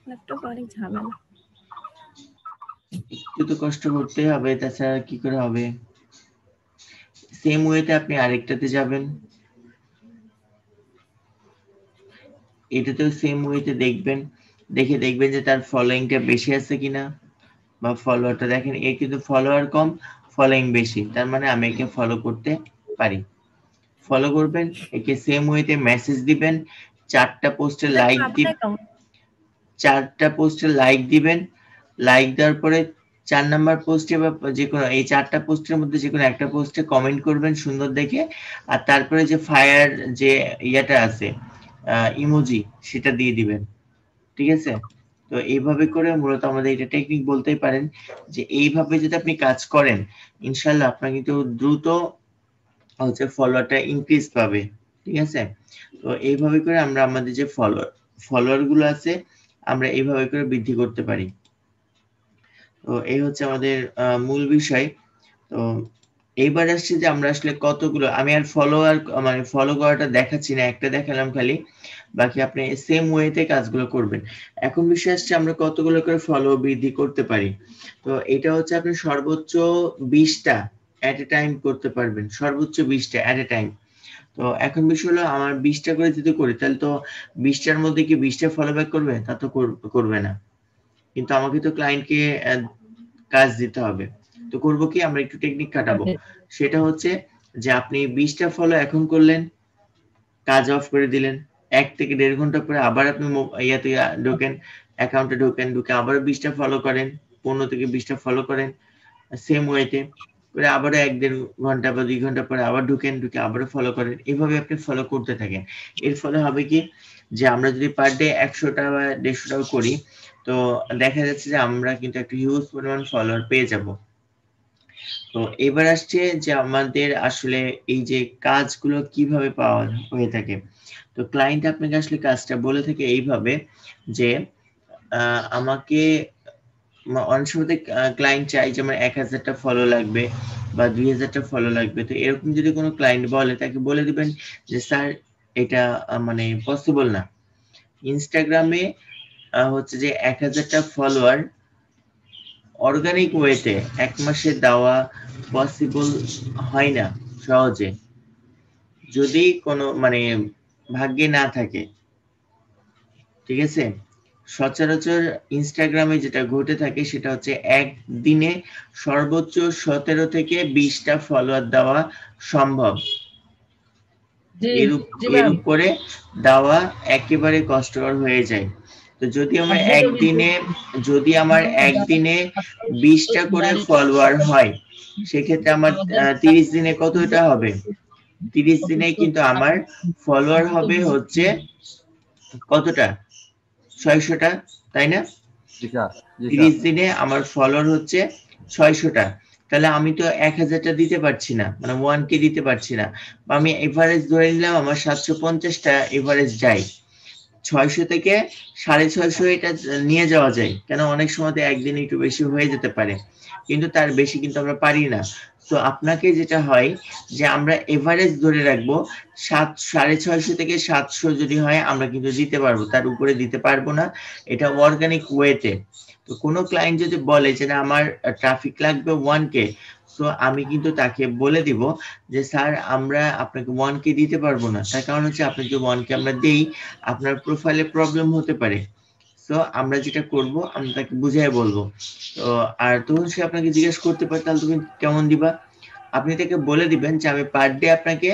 ল্যাপটপ অনেক ঝামেলা। একটু তো কষ্ট করতে হবে, তাছাড়া কি করে হবে। সেম ওয়েতে আপনি আরেকটাতে যাবেন, এটাতেও সেম ওয়েতে দেখবেন, দেখে দেখবেন যে তার ফলোইংটা বেশি আছে কিনা, বা ফলোয়ারটা দেখেন এর কিন্তু ফলোয়ার কম ফলোইং বেশি, তার মানে আমি একে ফলো করতে পারি। ফলো করবেন, একে সেম ওয়েতে মেসেজ দিবেন, 4টা পোস্টে লাইক দিবেন, 4টা পোস্টে লাইক দিবেন। লাইক দেওয়ার পরে 4 নাম্বার পোস্টে বা যে কোনো এই 4টা পোস্টের মধ্যে যে কোনো একটা পোস্টে কমেন্ট করবেন সুন্দর দেখে, আর তারপরে যে ফায়ার যে ইয়াটা আছে ইমোজি সেটা দিয়ে দিবেন। ঠিক আছে, তো এইভাবে করে মূলত আমাদের এটা টেকনিক বলতেই পারেন যে এইভাবে যদি আপনি কাজ করেন ইনশাআল্লাহ আপনার কিন্তু দ্রুত হচ্ছে ফলোয়ারটা ইনক্রিজ পাবে। ঠিক আছে, তো এইভাবে করে আমরা আমাদের যে ফলোয়ার গুলো আছে আমরা এইভাবে করে বৃদ্ধি করতে পারি। তো এই হচ্ছে আমাদের মূল বিষয়। তো এইবার আসছে যে আমরা আসলে কতগুলো, আমি আর ফলোয়ার মানে ফলো করাটা দেখাচ্ছি না, একটা দেখালাম খালি, বাকি আপনি সেম ওয়েতে কাজগুলো করবেন। এখন বিষয় আসছে আমরা কতগুলো করে ফলো বৃদ্ধি করতে পারি। তো এটা হচ্ছে আপনি সর্বোচ্চ 20টা এট এ টাইম করতে পারবেন, সর্বোচ্চ 20টা এট এ টাইম। তো এখন বিষয় হলো আমার 20টা করে যদি করি তাহলে তো 20টার মধ্যে কি 20টা ফলো ব্যাক করবে? তা তো করবে না, কিন্তু আমাকে তো ক্লায়েন্টকে কাজ দিতে হবে। তো করব কি, আমরা একটু টেকনিক কাটাবো। সেটা হচ্ছে যে আপনি 20টা ফলো এখন করলেন, কাজ অফ করে দিলেন, 1 থেকে 1.5 ঘন্টা পরে আবার আপনি ইয়াতে ঢোকেন, অ্যাকাউন্টে ঢোকেন, ঢুকে আবার 20টা ফলো করেন, 15 থেকে 20টা ফলো করেন সেম ওয়েতে করে, আবারও 1-1.5 ঘন্টা বা 2 ঘন্টা পরে আবার ঢুকেন, ঢুকে আবারও ফলো করেন। এভাবে আপনি ফলো করতে থাকেন। এর ফলে হবে কি যে আমরা যদি পার ডে 100টা বা 150টাও করি তো দেখা যাচ্ছে যে আমরা কিন্তু একটা হিউজ পরিমাণ ফলোয়ার পেয়ে যাব। তো এবার আসছে যে আমাদের আসলে এই যে কাজগুলো কিভাবে পাওয়া হয়ে থাকে। তো ক্লায়েন্ট আপনাকে আসলে কাজটা বলে থাকে এইভাবে যে আমাকে অনেক সময় ক্লায়েন্ট চাই যে আমার 1000টা ফলো লাগবে বা 2000টা ফলো লাগবে। তো এরকম যদি কোনো ক্লায়েন্ট বলে তাকে বলে দিবেন যে স্যার এটা মানে পসিবল না। ইনস্টাগ্রামে হচ্ছে যে 1000টা ফলোয়ার অর্গানিক ওয়েতে 1 মাসে দেওয়া পসিবল হয় না সহজে, যদি কোনো মানে ভাগ্যে না থাকে। ঠিক আছে, সচরাচর ইনস্টাগ্রামে যেটা ঘটে থাকে সেটা হচ্ছে একদিনে সর্বোচ্চ 17 থেকে 20টা ফলোয়ার দেওয়া সম্ভব, এর উপরে দেওয়া একেবারে কষ্টকর হয়ে যায়। তো যদি আমার একদিনে 20টা করে ফলোয়ার হয় সেক্ষেত্রে আমার 30 দিনে কতটা হবে? 30 দিনে কিন্তু আমার ফলোয়ার হবে হচ্ছে কতটা? 600টা, তাই না? 30 দিনে আমার ফলোয়ার হচ্ছে 600টা। তাহলে আমি তো 1000টা দিতে পারছি না, মানে 1K দিতে পারছি না। আমি এভারেজ ধরে নিলাম আমার 750টা এভারেজ যাই। 600 থেকে 650 এটা নিয়ে যাওয়া যায়, কেন অনেক সময় একদিন একটু বেশি হয়ে যেতে পারে, কিন্তু তার বেশি কিন্তু আমরা পারি না। তো আপনাকে যেটা হয় যে আমরা এভারেজ ধরে রাখবো 650 থেকে 700 যদি হয় আমরা কিন্তু দিতে পারবো, তার উপরে দিতে পারবো না, এটা অর্গানিক ওয়েতে। তো কোনো ক্লায়েন্ট যদি বলে যে না আমার ট্রাফিক লাগবে 1K, তো আমি কিন্তু তাকে বলে দিব যে স্যার আমরা আপনাকে 1K দিতে পারবো না, তার কারণ হচ্ছে আপনাকে 1K আমরা দেই আপনার প্রোফাইলে প্রবলেম হতে পারে। তো আমরা যেটা করব আমরা তাকে বুঝিয়ে বলবো। তো আর তখন সে আপনাকে জিজ্ঞেস করতে পারে তাহলে তুমি কেমন দিবা, আপনি তাকে বলে দিবেন যে আমি পার ডে আপনাকে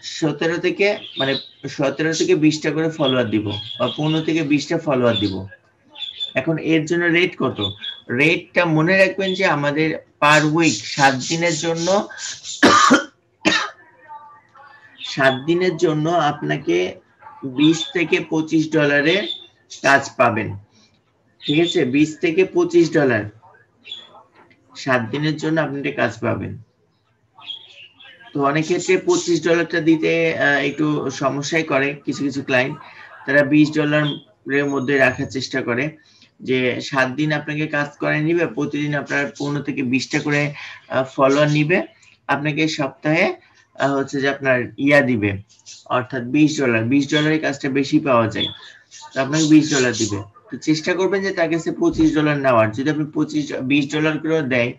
17 থেকে মানে 17 থেকে 20টা করে ফলোয়ার দিব বা 15 থেকে 20টা ফলোয়ার দিব। এখন এর জন্য রেট কত, রেটটা মনে রাখবেন যে আমাদের পার উইক 7 দিনের জন্য 7 দিনের জন্য আপনাকে 20 থেকে $25 কাজ পাবেন, ঠিক আছে? 20 থেকে $25 7 দিনের জন্য আপনি কাজ পাবেন। তো অনেক ক্ষেত্রে $25টা দিতে একটু সমস্যাই করে, কিছু কিছু ক্লায়েন্ট তারা $20 মধ্যে রাখার চেষ্টা করে, যে 7 দিন আপনাকে কাজ করে নিবে, প্রতিদিন আপনার 15 থেকে 20টা করে ফলোয়ার নিবে, আপনাকে সপ্তাহে হচ্ছে যে আপনার ইয়া দিবে, অর্থাৎ $20 কাজটা বেশি পাওয়া যায়, তো আপনাকে $20 দিবে। তো চেষ্টা করবেন যে তার কাছে $25 নেওয়ার, যদি আপনি $20 করে দেয়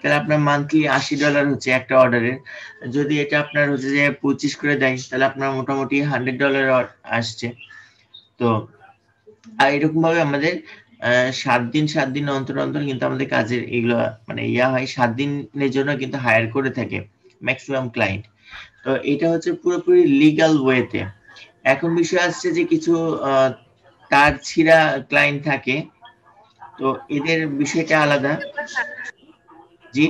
তাহলে আপনার মান্থলি $80 হচ্ছে একটা অর্ডারের, যদি এটা আপনার হচ্ছে যে 25 করে দেয় তাহলে আপনার মোটামুটি $100 আসছে। তো আর এরকম ভাবে আমাদের 7 দিন অন্তর অন্তর কিন্তু আমাদের কাজের এগুলো মানে ইয়া হয়, 7 দিনের জন্য কিন্তু হায়ার করে থাকে ম্যাক্সিমাম ক্লায়েন্ট। তো এটা হচ্ছে পুরোপুরি লিগ্যাল ওয়েতে। এখন বিষয় আসছে যে কিছু তার ছিঁড়া ক্লায়েন্ট থাকে, তো এদের বিষয়টা আলাদা। জি,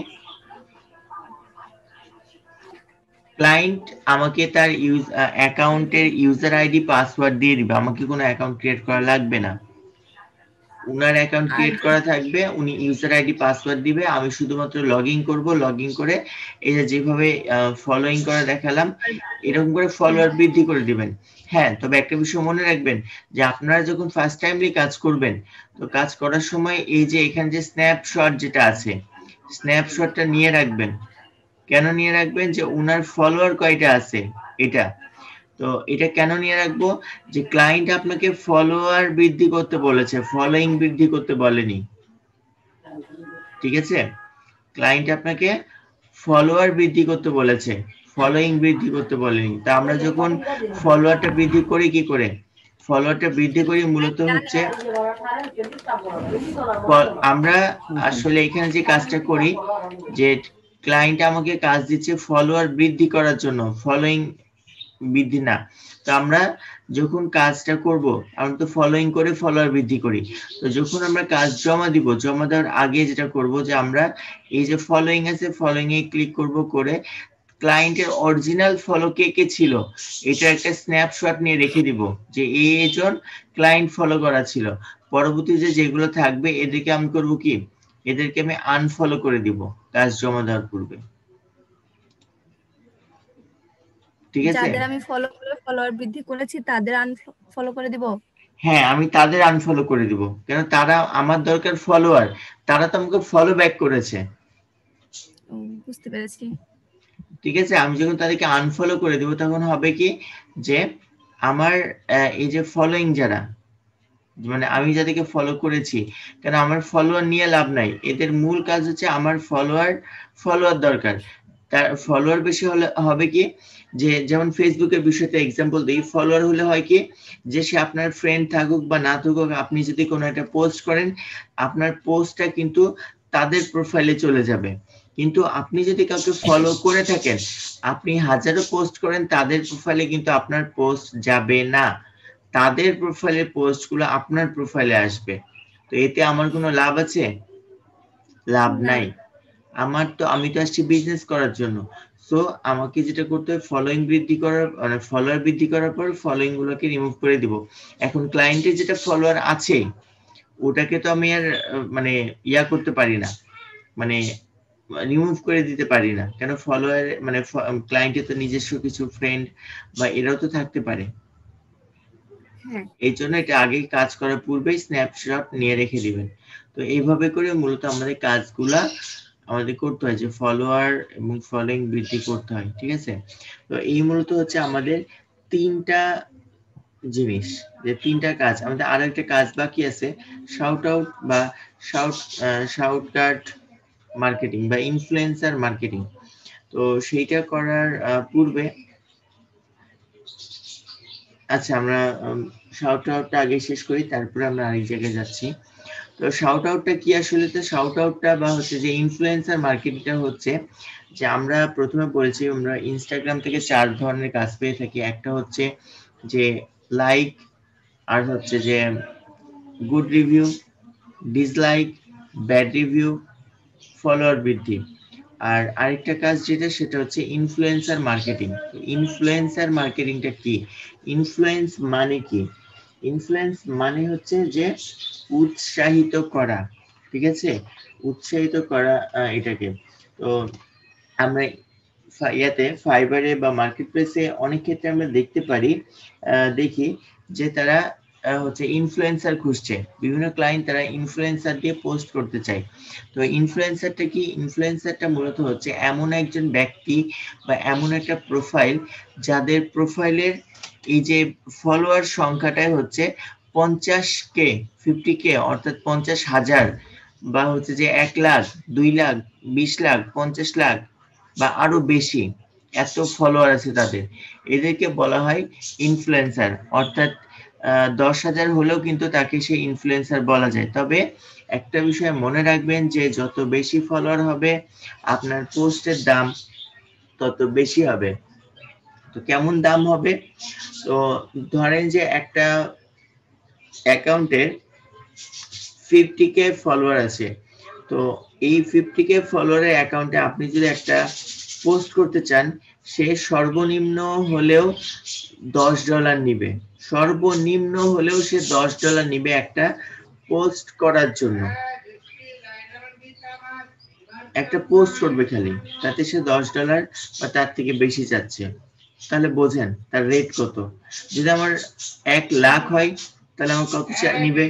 ক্লায়েন্ট আমাকে তার অ্যাকাউন্টের ইউজার আইডি পাসওয়ার্ড দিয়ে দিবে, আমাকে কোনো অ্যাকাউন্ট ক্রিয়েট করা লাগবে না, উনার অ্যাকাউন্ট ক্রিয়েট করা থাকবে, উনি ইউজার আইডি পাসওয়ার্ড দিবে, আমি শুধুমাত্র লগইন করব, লগইন করে এই যে যেভাবে ফলোইং করা দেখালাম এরকম করে ফলোয়ার বৃদ্ধি করে দিবেন। হ্যাঁ, তবে একটা বিষয় মনে রাখবেন যে আপনারা যখন ফার্স্ট টাইমলি কাজ করবেন, তো কাজ করার সময় এই যে এখানে যে স্ন্যাপশট যেটা আছে, স্ন্যাপশটটা নিয়ে রাখবেন। কেন নিয়ে রাখবেন, যে উনার ফলোয়ার কয়টা আছে এটা। তো এটা কেন নিয়ে রাখবো, যে ক্লায়েন্ট আপনাকে ফলোয়ার বৃদ্ধি করতে বলেছে, ফলোইং বৃদ্ধি করতে বলেনি, ঠিক আছে? ক্লায়েন্ট আপনাকে ফলোয়ার বৃদ্ধি করতে বলেছে, ফলোইং বৃদ্ধি করতে বলেনি। তা আমরা যখন ফলোয়ারটা বৃদ্ধি করি কি করে, ফলোয়ারটা বৃদ্ধি করি মূলত হচ্ছে আমরা আসলে এখানে যে কাজটা করি, যে ক্লায়েন্ট আমাকে কাজ দিচ্ছে ফলোয়ার বৃদ্ধি করার জন্য, ফলোইং বৃদ্ধি না। তো আমরা যখন কাজটা করব আমরা তো ফলোইং করে ফলোয়ার বৃদ্ধি করি। তো যখন আমরা কাজ জমা দিব, জমা দেওয়ার আগে যেটা করব যে আমরা এই যে ফলোইং আছে, ফলোইং এ ক্লিক করব, করে ক্লায়েন্টের অরিজিনাল ফলো কে কে ছিল এটা একটা স্ন্যাপশট নিয়ে রেখে দিব, যে এইজন ক্লায়েন্ট ফলো করা ছিল। পরবর্তীতে যেগুলো থাকবে এদেরকে আমি করব কি, এদেরকে আমি আনফলো করে দিব কাজ জমা দেওয়ার পূর্বে, ঠিক আছে? যাদের আমি ফলো করে ফলোয়ার বৃদ্ধি করেছি তাদের আনফলো করে দিব। হ্যাঁ, আমি তাদের আনফলো করে দিব, কেন তারা আমার দরকার ফলোয়ার, তারা তো আমাকে ফলো ব্যাক করেছে, বুঝতে পেরেছি। ঠিক আছে? আমি যখন তাদেরকে আনফলো করে দিব তখন হবে কি, যে আমার এই যে ফলোইং যারা, মানে আমি যাদেরকে ফলো করেছি, কেন আমার ফলোয়ার নিয়ে লাভ নাই, এদের মূল কাজ হচ্ছে আমার ফলোয়ার দরকার। তার ফলোয়ার বেশি হলে হবে কি, যে যেমন ফেসবুকের বিষয়টা এক্সাম্পল দিই, ফলোয়ার হলে হয় কি, যে সে আপনার ফ্রেন্ড থাকুক বা না থাকুক, আপনি যদি কোনো একটা পোস্ট করেন আপনার পোস্টটা কিন্তু তাদের প্রোফাইলে চলে যাবে, কিন্তু আপনি যদি কাউকে ফলো করে থাকেন, আপনি হাজারো পোস্ট করেন তাদের প্রোফাইলে কিন্তু আপনার পোস্ট যাবে না, তাদের প্রোফাইলের পোস্টগুলো আপনার প্রোফাইলে আসবে। তো এতে আমার কোনো লাভ আছে? লাভ নাই। আমি তো আসছি বিজনেস করার জন্য। সো আমাকে যেটা করতে হবে, ফলোইং বৃদ্ধি করার মানে ফলোয়ার বৃদ্ধি করার পর ফলোইং গুলোকে রিমুভ করে দিব। এখন ক্লায়েন্টের যেটা ফলোয়ার আছে ওটাকে তো আমি আর মানে ইয়া করতে পারি না, মানে রিমুভ করে দিতে পারি না, কেন ফলোয়ার মানে ক্লায়েন্টের তো নিজস্ব কিছু ফ্রেন্ড বা এরাও তো থাকতে পারে, হ্যাঁ এই জন্য এটা আগে কাজ করার পূর্বেই স্ন্যাপশট নিয়ে রেখে দিবেন। তো এইভাবে করে মূলত আমাদের কাজগুলা আমাদের করতে হয়, যে ফলোয়ার এবং ফলোইং বৃদ্ধি করতে হয়, ঠিক আছে। তো এই মূলত হচ্ছে আমাদের তিনটা জিনিস, যে তিনটা কাজ। আমাদের আর একটা কাজ বাকি আছে, শাউট আউট বা শাউটকাট মার্কেটিং বা ইনফ্লুয়েন্সার মার্কেটিং। তো সেইটা করার পূর্বে আচ্ছা আমরা শাউট আউটটা আগে শেষ করি, তারপরে আমরা আরেক জায়গায় যাচ্ছি। তো শাউট আউটটা কি আসলে? তো শাউট আউটটা বা হচ্ছে যে ইনফ্লুয়েন্সার মার্কেটিংটা হচ্ছে যে আমরা প্রথমে বলেছি আমরা ইনস্টাগ্রাম থেকে 4 ধরনের কাজ পেয়ে থাকি। একটা হচ্ছে যে লাইক, আর হচ্ছে যে good review, dislike, bad review, follower বৃদ্ধি। আর আরেকটা কাজ যেটা, সেটা হচ্ছে ইনফ্লুয়েন্সার মার্কেটিং। ইনফ্লুয়েন্সার মার্কেটিংটা কি? ইনফ্লুয়েন্স মানে কি? ইনফ্লুয়েন্স মানে হচ্ছে যে উৎসাহিত করা, ঠিক আছে, উৎসাহিত করা এটাকে। তো আমরা ইয়াতে ফাইবারে বা মার্কেট প্লেসে অনেক ক্ষেত্রে আমরা দেখতে পারি, দেখি যে তারা হচ্ছে ইনফ্লুয়েন্সার খুঁজছে, বিভিন্ন ক্লায়েন্ট তারা ইনফ্লুয়েন্সার দিয়ে পোস্ট করতে চায়। তো ইনফ্লুয়েন্সারটা কি? ইনফ্লুয়েন্সারটা মূলত হচ্ছে এমন একজন ব্যক্তি বা এমন একটা প্রোফাইল যাদের প্রোফাইলের এই যে ফলোয়ার সংখ্যাটাই হচ্ছে 50K, 50K অর্থাৎ 50,000, বা হচ্ছে যে 1 লাখ, 2 লাখ, 20 লাখ, 50 লাখ বা আরো বেশি, এত ফলোয়ার আছে তাদের। এদেরকে বলা হয় ইনফ্লুয়েন্সার। অর্থাৎ 10,000 হলেও কিন্তু তাকে সেই ইনফ্লুয়েন্সার বলা যায়। তবে একটা বিষয় মনে রাখবেন, যে যত বেশি ফলোয়ার হবে আপনার পোস্টের দাম তত বেশি হবে। তো কেমন দাম হবে? তো ধরেন যে একটা অ্যাকাউন্টের 50K ফলোয়ার আছে, তো এই 50K ফলোয়ারের অ্যাকাউন্টে আপনি যদি একটা পোস্ট করতে চান, সে সর্বনিম্ন হলেও $10 নিবে, সর্বনিম্ন হলেও সে $10 নিবে একটা পোস্ট করার জন্য। একটা পোস্ট করবে খালি, তাতে সে $10 বা তার থেকে বেশি চাচ্ছে। তাহলে বোঝেন তার রেট কত। যদি আমার 1 লাখ হয় তাহলে আমার কত নিবে?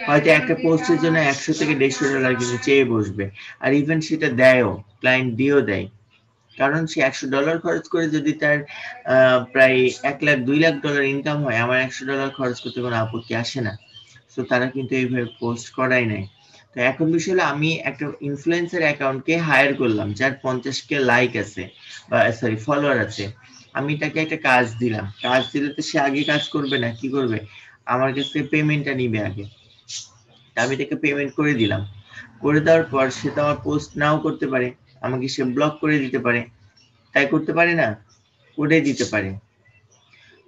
হয়তো একটা পোস্টের জন্য 100 থেকে $150 কিন্তু চেয়ে বসবে। আর ইভেন সেটা দেয়ও, ক্লায়েন্ট দিয়েও দেয়। কারণ সে $100 খরচ করে যদি তার প্রায় 1 লাখ, 2 লাখ ডলার ইনকাম হয়, আমার $100 খরচ করতে কোনো আপত্তি আসে না। তো তারা কিন্তু এইভাবে পোস্ট করাই নাই। তো এখন বিষয় হলো, আমি একটা ইনফ্লুয়েন্সার অ্যাকাউন্টকে হায়ার করলাম যার 50K লাইক আছে বা সরি ফলোয়ার আছে। আমি তাকে একটা কাজ দিলাম, কাজ দিলে তো সে আগে কাজ করবে না, কি করবে? আমার কাছ থেকে পেমেন্টটা নিবে আগে। আমি তাকে পেমেন্ট করে দিলাম, করে দেওয়ার পর সে তো আমার পোস্ট নাও করতে পারে, আমাকে সে ব্লক করে দিতে পারে, তাই করতে পারে না? করে দিতে পারে।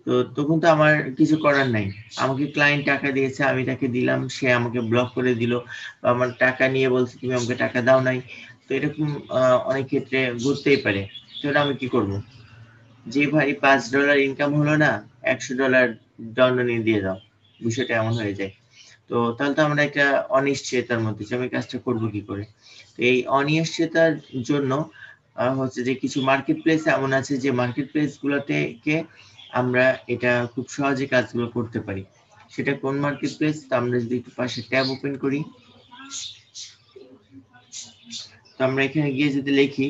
তো তখন তো আমার কিছু করার নাই। আমাকে ক্লায়েন্ট টাকা দিয়েছে, আমি তাকে দিলাম, সে আমাকে ব্লক করে দিল, বা আমার টাকা নিয়ে বলছে তুমি আমাকে টাকা দাও নাই। তো এরকম অনেক ক্ষেত্রে ঘটতেই পারে। তাহলে আমি কি করব? যে ভাই $5 ইনকাম হলো না, $100 দণ্ডনি দিয়ে দাও, বিষয়টা এমন হয়ে যায়। তো তাহলে তো আমরা একটা অনিশ্চয়তার মধ্যে, যে আমি কাজটা করব কি করে। তো এই অনিশ্চয়তার জন্য হচ্ছে যে কিছু মার্কেট প্লেস এমন আছে, যে মার্কেট প্লেস গুলোতে আমরা এটা খুব সহজে কাজগুলো করতে পারি। সেটা কোন মার্কেট প্লেস? তো আমরা যদি একটু পাশে ট্যাব ওপেন করি, তো আমরা এখানে গিয়ে যদি লিখি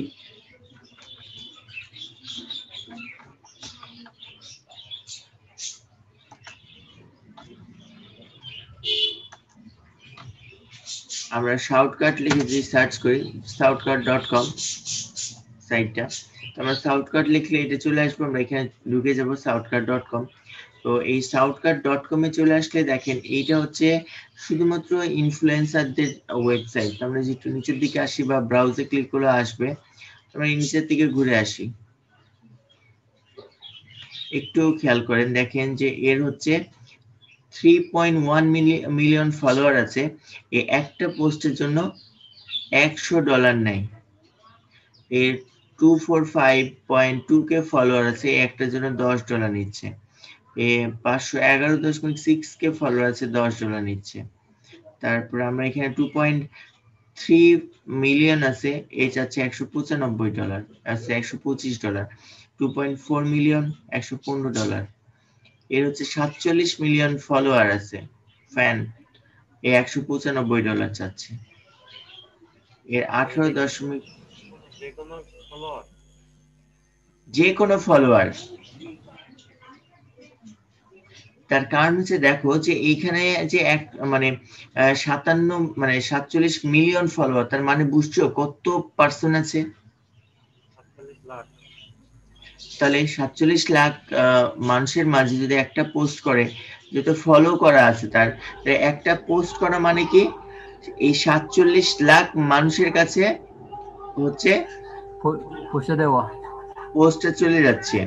আমরা শাউটকাট লিখে যদি সার্চ করি, shoutcut.com সাইটটা, তো আমরা শাউটকাট লিখলে এটা চলে আসবে, আমরা এখানে ঢুকে যাব shoutcut.com। তো এই shoutcut.com এ চলে আসলে দেখেন এইটা হচ্ছে শুধুমাত্র ইনফ্লুয়েন্সারদের ওয়েবসাইট। আমরা যদি একটু নিচের দিকে আসি বা ব্রাউজে ক্লিক করে আসবে, আমরা নিচের দিকে ঘুরে আসি, একটু খেয়াল করেন, দেখেন যে এর হচ্ছে 3.1 মিলিয়ন ফলোয়ার আছে। এই একটা পোস্টের জন্য $100 নেয়। এর 245.2K ফলোয়ার আছে, একটার জন্য $10 নিচ্ছে। 511.6K ফলোয়ার আছে, $10 নিচ্ছে। তারপর আমরা এখানে 2.3 মিলিয়ন আছে, এই চাচ্ছে $195, আছে $125। 2.4 মিলিয়ন $115। এর হচ্ছে 47 মিলিয়ন ফলোয়ার আছে, ফ্যান। এ $195 চাচ্ছে। এর 18 যে কোনো ফলোয়ার, যে কোনো ফলোয়ার। তার কারণ হচ্ছে দেখো যে এইখানে যে এক মানে 47 মিলিয়ন ফলোয়ার, তার মানে বুঝছো কত পার্সন আছে? 47 লাখ। তাহলে 47 লাখ মানুষের মাঝে যদি একটা পোস্ট করে, যেটা ফলো করা আছে তার, একটা পোস্ট করা মানে কি এই 47 লাখ মানুষের কাছে হচ্ছে পৌঁছে দেওয়া। পোস্টটা চলে যাচ্ছে,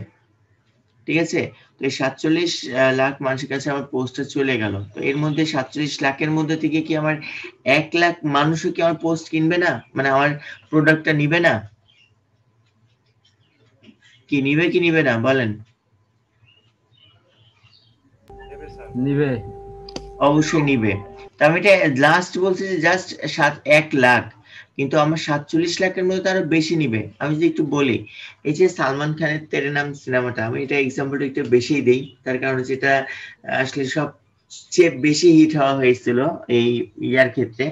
ঠিক আছে? তো এই 47 লাখ মানুষের কাছে আমার পোস্টটা চলে গেল। তো এর মধ্যে 47 লাখের মধ্যে থেকে কি আমার 1 লাখ মানুষও কি আমার পোস্ট কিনবে না, মানে আমার প্রোডাক্টটা নিবে না? কি নিবে কি নিবে না বলেন? নেবে স্যার। নিবে। অবশ্যই নিবে। তো আমি এটা লাস্ট বলছি যে জাস্ট 1 লাখ, কিন্তু আমার 47 লাখের মধ্যে তো আরো বেশি নিবে। আমি যদি একটু বলি, এই যে সালমান খানের তেরে নাম সিনেমাটা, আমি এটা এক্সাম্পলটা একটু বেশি দিই, তার কারণ হচ্ছে এটা আসলে সবচেয়ে বেশি হিট হওয়া হয়েছিল এই ইয়ার ক্ষেত্রে,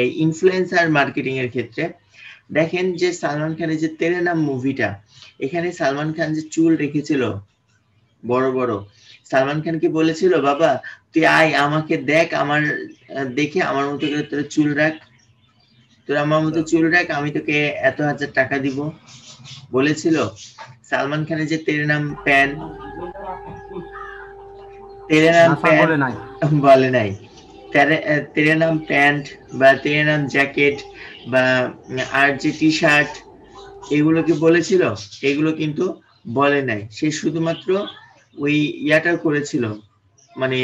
এই ইনফ্লুয়েন্সার মার্কেটিং এর ক্ষেত্রে। দেখেন যে সালমান খানের যে তেরে নাম মুভিটা, এখানে সালমান খান যে চুল রেখেছিল বড় বড়, সালমান খান কি বলেছিল বাবা তুই আয় আমাকে দেখ, আমার দেখে আমার মতো করে তোর চুল রাখ, তোর আমার মতো চুল রাখ, আমি তোকে এত হাজার টাকা দিব, বলেছিল? সালমান খানের যে তেরে নাম প্যান্ট, তেরে নাম না স্যার প্যান্ট বলে নাই। বলে নাই। তেরে নাম প্যান্ট বা তেরে নাম জ্যাকেট বা আর যে টি শার্ট, এগুলো কি বলেছিল? এগুলো কিন্তু বলে নাই। সে শুধুমাত্র ওই ইয়াটা করেছিল, মানে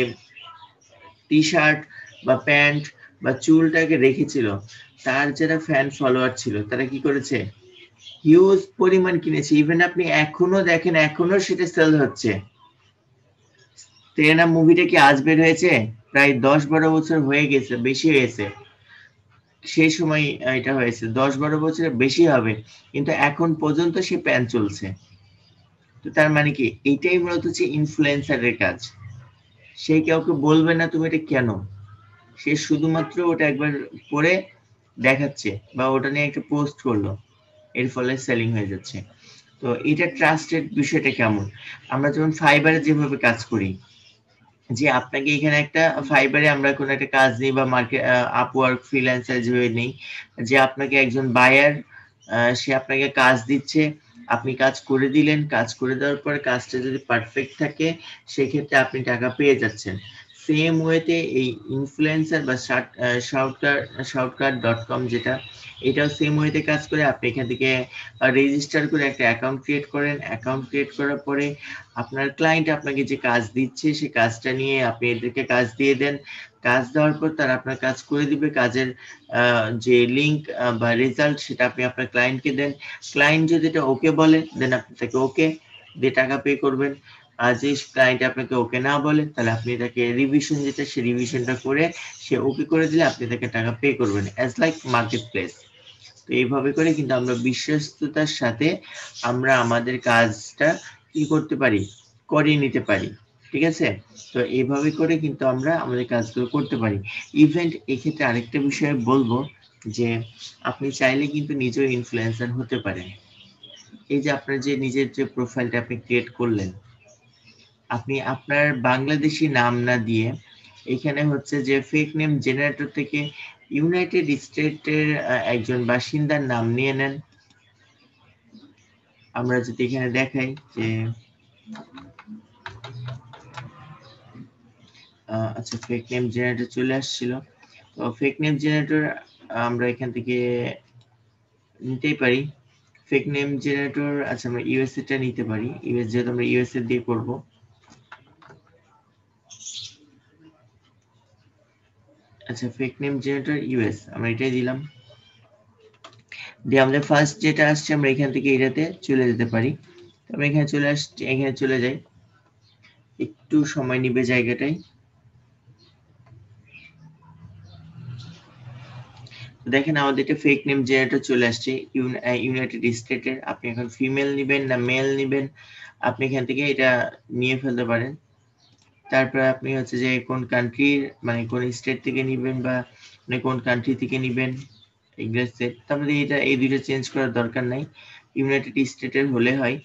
টি শার্ট বা প্যান্ট বা চুলটাকে রেখেছিল। তার যারা ফ্যান ফলোয়ার ছিল তারা কি করেছে, হিউজ পরিমাণ কিনেছে। ইভেন আপনি এখনো দেখেন, এখনো সেটা সেল হচ্ছে। তেরে নাম মুভিটা কি আজ বের হয়েছে? প্রায় 10-12 বছর হয়ে গেছে, বেশি হয়েছে। সেই সময় এটা হয়েছে 10-12 বছরের বেশি হবে, কিন্তু এখন পর্যন্ত সে প্যান চলছে। তো তার মানে কি, এইটাই মূলত হচ্ছে ইনফ্লুয়েন্সারের কাজ। সে কাউকে বলবে না তুমি এটা কেন, সে শুধুমাত্র ওটা একবার পরে দেখাচ্ছে বা ওটা নিয়ে একটা পোস্ট করলো, এর ফলে সেলিং হয়ে যাচ্ছে। তো এটা ট্রাস্টেড বিষয়টা কেমন? আমরা যেমন ফাইবারে যেভাবে কাজ করি, যে আপনাকে এখানে একটা ফাইবারে আমরা কোনো একটা কাজ নিই বা মার্কেট আপওয়ার্ক ফ্রিল্যান্সার যেভাবে নেই, যে আপনাকে একজন বায়ার সে আপনাকে কাজ দিচ্ছে, আপনি কাজ করে দিলেন, কাজ করে দেওয়ার পর কাজটা যদি পারফেক্ট থাকে সেক্ষেত্রে আপনি টাকা পেয়ে যাচ্ছেন। সেম ওয়েতে এই ইনফ্লুয়েন্সার বা shoutcard.com যেটা, এটাও সেম ওয়েতে কাজ করে। আপনি এখান থেকে রেজিস্টার করে একটা অ্যাকাউন্ট ক্রিয়েট করেন, অ্যাকাউন্ট ক্রিয়েট করার পরে আপনার ক্লায়েন্ট আপনাকে যে কাজ দিচ্ছে সেই কাজটা নিয়ে আপনি এদেরকে কাজ দিয়ে দেন। কাজ দেওয়ার পর তারা আপনার কাজ করে দিবে, কাজের যে লিঙ্ক বা রেজাল্ট সেটা আপনি আপনার ক্লায়েন্টকে দেন। ক্লায়েন্ট যদি এটা ওকে বলে দেন আপনি তাকে ওকে দিয়ে টাকা পে করবেন। আর যে ক্লায়েন্ট আপনাকে ওকে না বলে তাহলে আপনি তাকে রিভিশন, যেটা সে রিভিশনটা করে সে ওকে করে দিলে আপনি তাকে টাকা পে করবেন, অ্যাজ লাইক মার্কেট প্লেস। তো এইভাবে করে কিন্তু আমরা বিশ্বস্ততার সাথে আমরা আমাদের কাজটা কি করতে পারি, করিয়ে নিতে পারি, ঠিক আছে? তো এইভাবে করে কিন্তু আমরা আমাদের কাজগুলো করতে পারি। ইভেন্ট এক্ষেত্রে আরেকটা বিষয় বলবো, যে আপনি চাইলে কিন্তু নিজেও ইনফ্লুয়েন্সার হতে পারেন। এই যে আপনার যে নিজের যে প্রোফাইলটা আপনি ক্রিয়েট করলেন, আপনি আপনার বাংলাদেশি নাম না দিয়ে এখানে হচ্ছে যে ফেক নেম জেনারেটর থেকে ইউনাইটেড স্টেটের একজন বাসিন্দার নাম নিয়ে নেন। আমরা যদি এখানে দেখাই যে আচ্ছা, ফেক নেম জেনারেটর চলে আসছিল। তো ফেক নেম জেনারেটর আমরা এখান থেকে নিতেই পারি। ফেক নেম জেনারেটর, আচ্ছা আমরা ইউএসএ টা নিতে পারি, ইউএস যেহেতু আমরা ইউএসএ দিয়ে করব। আচ্ছা, ফেক নেম জেনারেটর ইউএস আমরা এটাই দিলাম, দিয়ে আমাদের ফার্স্ট যেটা আসছে আমরা এখান থেকে এটাতে চলে যেতে পারি। আমি এখানে চলে আসছি, এখানে চলে যাই, একটু সময় নিবে জায়গাটাই। দেখেন আমাদের একটা ফেক নেম জেনারেটর চলে আসছে ইউনাইটেড স্টেটের। আপনি এখন ফিমেল নেবেন না মেল নেবেন, আপনি এখান থেকে এটা নিয়ে ফেলতে পারেন। তারপরে আপনি হচ্ছে যে কোন কান্ট্রির মানে কোন স্টেট থেকে নেবেন বা মানে কোন কান্ট্রি থেকে নেবেন এগুলো সেট। তারপরে এটা এই দুইটা চেঞ্জ করার দরকার নাই, ইউনাইটেড স্টেটের হলে হয়।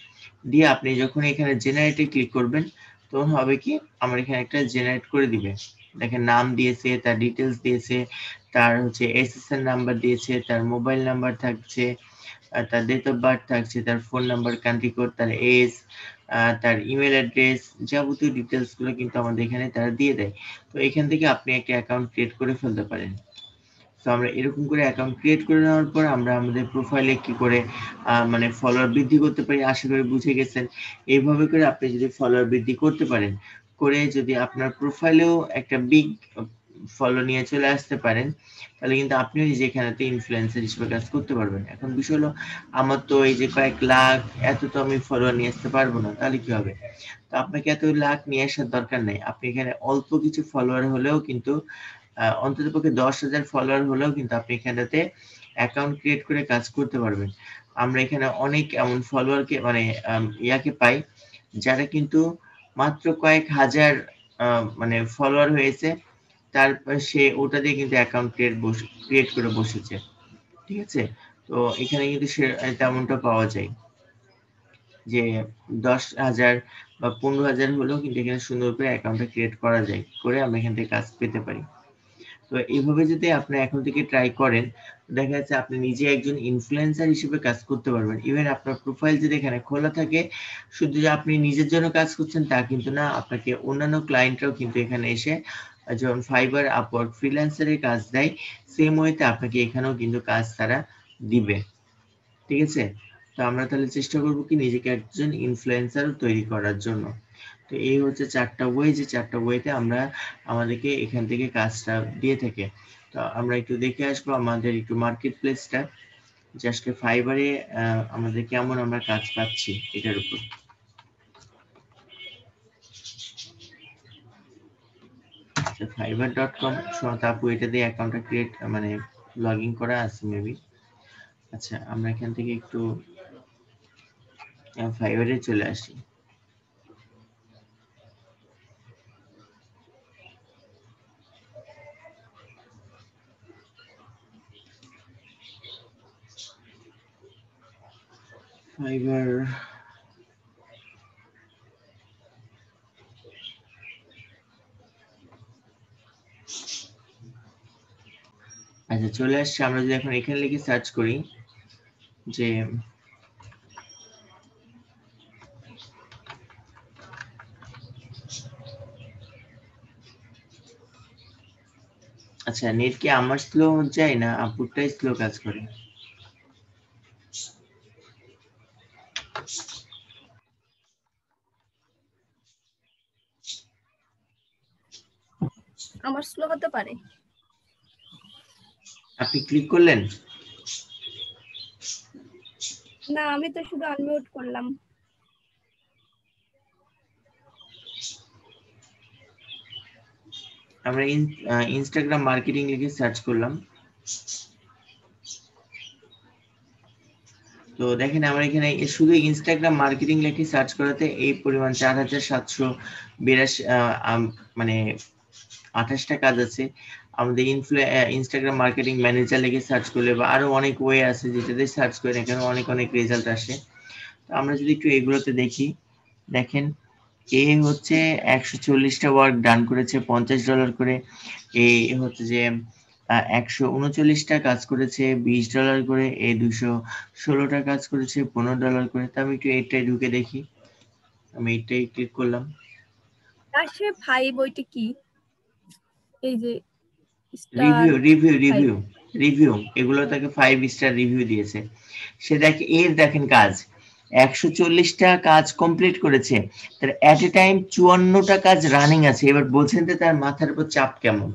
দিয়ে আপনি যখন এখানে জেনারেটে ক্লিক করবেন তখন হবে কি আমার এখানে একটা জেনারেট করে দিবে। দেখেন নাম দিয়েছে, তার ডিটেলস দিয়েছে, তার হচ্ছে এসএসএন নাম্বার দিয়েছে, তার মোবাইল নাম্বার থাকছে, তার ডেট অফ বার্থ থাকছে, তার ফোন নাম্বার, কান্ট্রি কোড, তার এজ, তার ইমেল অ্যাড্রেস, যাবতীয় ডিটেলস গুলো কিন্তু আমাদের এখানে তারা দিয়ে দেয়। তো এখান থেকে আপনি একটা অ্যাকাউন্ট ক্রিয়েট করে ফেলতে পারেন। তো আমরা এরকম করে অ্যাকাউন্ট ক্রিয়েট করে নেওয়ার পর আমরা আমাদের প্রোফাইলে কি করে মানে ফলোয়ার বৃদ্ধি করতে পারি আশা করি বুঝে গেছেন। এইভাবে করে আপনি যদি ফলোয়ার বৃদ্ধি করতে পারেন, করে যদি আপনার প্রোফাইলেও একটা বিগ ফলো নিয়ে চলে আসতে পারেন, তাহলে কিন্তু আপনিও যেখানেতে ইনফ্লুয়েন্সার হিসেবে কাজ করতে পারবেন। এখন বিষয় হলো আমার তো এই যে কয়েক লাখ এত তো আমি ফলোয়ার নিয়ে আসতে পারবো না, তাহলে কি হবে? তো আপনাকে এত লাখ নিয়ে আসার দরকার নেই, আপনি এখানে অল্প কিছু ফলোয়ার হলেও কিন্তু অন্ততপক্ষে 10,000 ফলোয়ার হলেও কিন্তু আপনি এখানটাতে অ্যাকাউন্ট ক্রিয়েট করে কাজ করতে পারবেন। আমরা এখানে অনেক এমন ফলোয়ারকে মানে ইয়াকে পাই যারা কিন্তু মাত্র কয়েক হাজার মানে ফলোয়ার হয়েছে, তারপর সে ওটা দিয়ে কিন্তু অ্যাকাউন্ট ক্রিয়েট করে বসেছে, ঠিক আছে? তো এখানে কিন্তু সে তেমনটা পাওয়া যায় যে 10,000 বা 15,000 হলেও কিন্তু এখানে সুন্দর করে অ্যাকাউন্টটা ক্রিয়েট করা যায়, করে আমরা এখান থেকে কাজ পেতে পারি। তো এইভাবে যদি আপনি এখন থেকে ট্রাই করেন, দেখা যাচ্ছে আপনি নিজে একজন ইনফ্লুয়েন্সার হিসেবে কাজ করতে পারবেন। ইভেন আপনার প্রোফাইল যদি এখানে খোলা থাকে, শুধু যে আপনি নিজের জন্য কাজ করছেন তা কিন্তু না, আপনাকে অন্যান্য ক্লায়েন্টরাও কিন্তু এখানে এসে যেমন ফাইবার, আপওয়ার্ক, ফ্রিল্যান্সারের কাজ দেয়, সেম ওয়েতে আপনাকে এখানেও কিন্তু কাজ তারা দিবে, ঠিক আছে? তো আমরা তাহলে চেষ্টা করব কি নিজেকে একজন ইনফ্লুয়েন্সার তৈরি করার জন্য। তো এই হচ্ছে 4টা ওয়ে, যে 4টা ওয়েতে আমরা আমাদেরকে এখান থেকে কাজটা দিয়ে থাকে। তো আমরা একটু দেখে আসবো আমাদের একটু মার্কেট প্লেসটা, যে আজকে ফাইবারে আমাদের কেমন আমরা কাজ পাচ্ছি এটার উপর। fiverr.com আপু এটা দিয়ে অ্যাকাউন্টটা ক্রিয়েট মানে লগ ইন করা আছে মেবি। আচ্ছা আমরা এখান থেকে একটু ফাইবারে চলে আসি। ফাইবার আচ্ছা চলে আসছে। আমরা যদি এখন এখানে লিখে সার্চ করি যে আচ্ছা নেট কি আমার স্লো যায় না আপুরটাই স্লো কাজ করে? আমার স্লো হতে পারে। আপনি ক্লিক করলেন? না আমি তো শুধু আনমিউট করলাম। আমরা ইনস্টাগ্রাম মার্কেটিং লিখে সার্চ করলাম। তো দেখেন আমার এখানে শুধু ইনস্টাগ্রাম মার্কেটিং লিখে সার্চ করাতে এই পরিমাণ 4,782 মানে 28টা কাজ আছে। আমাদের ইনস্টাগ্রাম মার্কেটিং ম্যানেজার লিখে সার্চ করলে বা আরো অনেক ওয়ে আছে যেটাতে সার্চ করে এখানে অনেক অনেক রেজাল্ট আসে। তো আমরা যদি একটু এগুলোতে দেখি, দেখেন এ হচ্ছে 140টা ওয়ার্ক ডান করেছে $50 করে, এ হচ্ছে যে 139টা কাজ করেছে $20 করে, এ 216টা কাজ করেছে $15 করে। তো আমি একটু এইটাই ঢুকে দেখি, আমি এইটাই ক্লিক করলাম। আসে ভাই বইটা কি? এই যে রিভিউ এগুলো তাকে 5 স্টার রিভিউ দিয়েছে। সে দেখেন কাজ 140টা কাজ কমপ্লিট করেছে, তার এট এ টাইম 54টা কাজ রানিং আছে। এবার বলছেন যে তার মাথার উপর চাপ কেমন?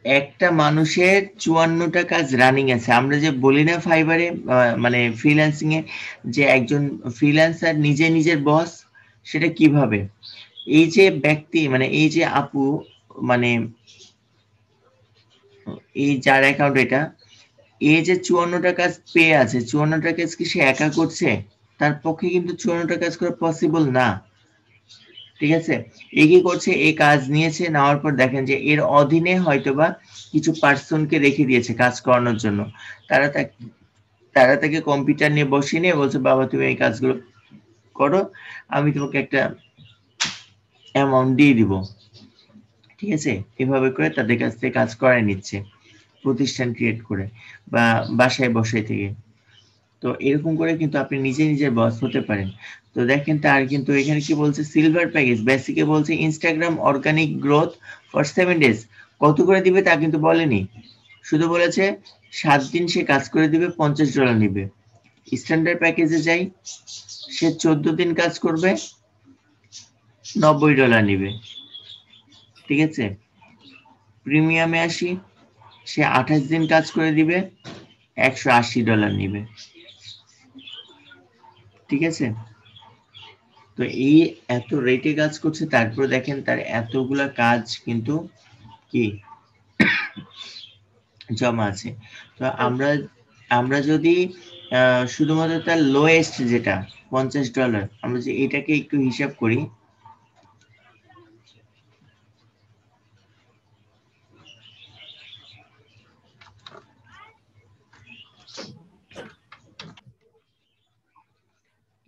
একটা মানুষের 54টা কাজ রানিং আছে। আমরা যে বলি না ফাইবারে মানে ফ্রিল্যান্সিং এ যে একজন ফ্রিল্যান্সার নিজে নিজের বস, সেটা কিভাবে? এই যে ব্যক্তি মানে এই যে আপু মানে এই যার অ্যাকাউন্ট এটা, এই যে 54টা কাজ পেয়ে আছে, 54টা কাজ কি সে একা করছে? তার পক্ষে কিন্তু 54টা কাজ করা পসিবল না। ঠিক আছে, এ কি করছে, এই কাজ নিয়েছে, নেওয়ার পর দেখেন যে এর অধীনে হয়তোবা কিছু পার্সনকে রেখে দিয়েছে কাজ করানোর জন্য। তারা তাকে কম্পিউটার নিয়ে বসিয়ে নিয়ে বলছে, বাবা তুমি এই কাজগুলো করো, আমি তোমাকে একটা অ্যামাউন্ট দিয়ে দিব। ঠিক আছে, এভাবে করে তাদের কাছ থেকে কাজ করায় নিচ্ছে, প্রতিষ্ঠান ক্রিয়েট করে বা বাসায় বসায় থেকে। তো এরকম করে কিন্তু আপনি নিজে নিজের বস হতে পারেন। তো দেখেন তার কিন্তু এখানে কি বলছে, সিলভার প্যাকেজ বেসিকে বলছে Instagram organic growth for 7 days. কত করে দিবে তা কিন্তু বলেনি, শুধু বলেছে 7 দিন সে কাজ করে দিবে, $50 নিবে। স্ট্যান্ডার্ড প্যাকেজে যাই, সে 14 দিন কাজ করবে, $90 নিবে। ঠিক আছে, প্রিমিয়ামে আসি, সে 28 দিন কাজ করে দিবে, $180 নিবে। ঠিক আছে, তো এই এত রেটে কাজ করছে, তারপর দেখেন তার এতগুলা কাজ কিন্তু কি জমা আছে। তো আমরা যদি শুধুমাত্র তার লোয়েস্ট যেটা $50, আমরা যে এটাকে একটু হিসাব করি,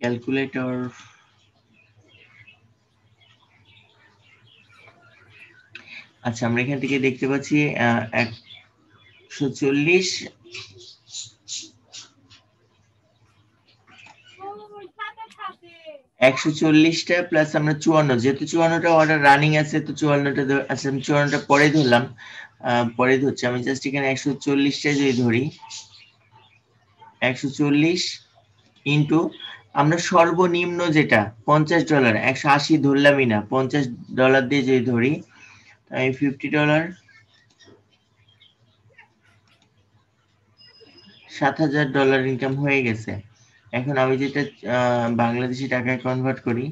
ক্যালকুলেটর, আচ্ছা আমরা এখান থেকে দেখতে পাচ্ছি 140টা প্লাস আমরা 54, যেহেতু 54টা অর্ডার রানিং আছে, তো 54টা আচ্ছা আমি 54টা পরে ধরলাম, পরে ধরছি আমি, জাস্ট এখানে 140টা যদি ধরি, 140 ইন্টু আমরা সর্বনিম্ন যেটা $50, 180 ধরলামই না, $50 দিয়ে যদি ধরি, তাই $50, $7,000 ইনকাম হয়ে গেছে। এখন আমি যেটা বাংলাদেশি টাকায় কনভার্ট করি,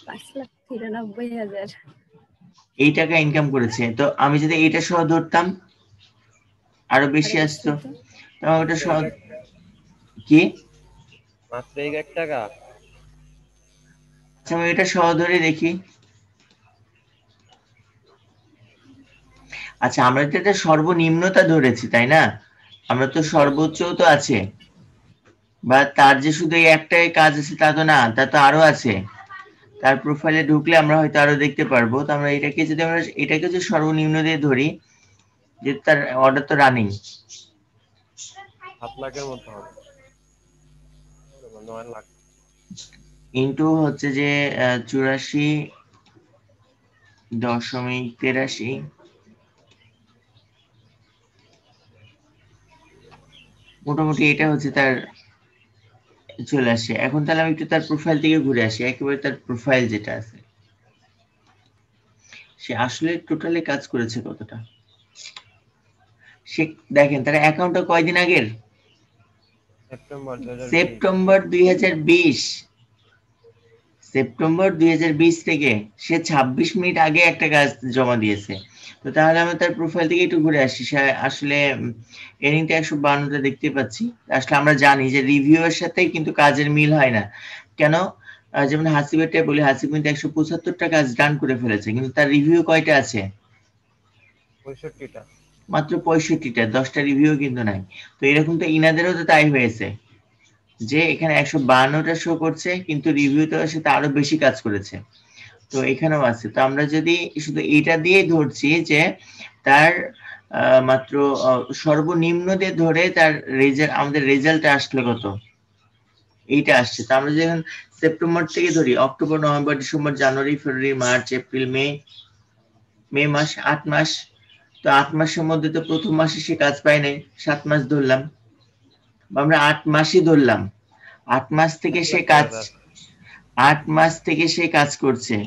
$5,93,000 এই টাকা ইনকাম করেছে। তো আমি যদি এইটা সহ ধরতাম আরো বেশি আসতো, তো ওটা সহ কি মাত্র 1 টাকা। আচ্ছা আমি এটা সহ ধরে দেখি। আচ্ছা আমরা তো এটা সর্বনিম্নতা ধরেছি তাই না, আমরা তো সর্বোচ্চ তো আছে, বা তার যে শুধু এই একটাই কাজ আছে তা তো না, তা তো আরো আছে। তার প্রোফাইলে ঢুকলে আমরা হয়তো আরো দেখতে পারবো। তো আমরা এটাকে যদি আমরা এটাকে যদি সর্বনিম্ন দিয়ে ধরি, যে তার অর্ডার তো রানিং, 7 লাখের মতো হবে, 9 লাখ। ইন্টু হচ্ছে যে 84.83, মোটামুটি এটা হচ্ছে তার চলে আসে। এখন তাহলে আমি একটু তার প্রোফাইল থেকে ঘুরে আসি, একেবারে তার প্রোফাইল যেটা আছে, সে আসলে টোটালি কাজ করেছে কতটা। সে দেখেন তার অ্যাকাউন্টটা কয়দিন আগের, সেপ্টেম্বর 2020। সেপ্টেম্বর 2020 থেকে সে 26 মিনিট আগে একটা কাজ জমা দিয়েছে। তো তাহলে আমি তার প্রোফাইল থেকে একটু ঘুরে আসি, সে আসলে এর্নিংটা 152টা দেখতে পাচ্ছি। আসলে আমরা জানি যে রিভিউ এর সাথে কিন্তু কাজের মিল হয় না কেন, যেমন হাসিবেরটা বলি, হাসিব কিন্তু 175টা কাজ ডান করে ফেলেছে, কিন্তু তার রিভিউ কয়টা আছে, 65টা, মাত্র 65টা, 10টা রিভিউ কিন্তু নাই। তো এরকম তো ইনাদেরও তো তাই হয়েছে, যে এখানে 152টা শো করছে কিন্তু রিভিউতে সে আরো বেশি কাজ করেছে। তো এখানেও আছে। তো আমরা যদি শুধু এইটা দিয়ে ধরছি যে তার মাত্র সর্বনিম্ন দিয়ে ধরে তার রেজাল্ট, আমাদের রেজাল্ট আসলে কত, এইটা আসছে। তো আমরা যখন সেপ্টেম্বর থেকে ধরি, অক্টোবর, নভেম্বর, ডিসেম্বর, জানুয়ারি, ফেব্রুয়ারি, মার্চ, এপ্রিল, মে মাস, 8 মাস। তো 8 মাসের মধ্যে তো প্রথম মাসে সে কাজ পায় নাই, 7 মাস ধরলাম, বা আমরা 8 মাসই ধরলাম। 8 মাস থেকে সে কাজ, 8 মাস থেকে সে কাজ করছে,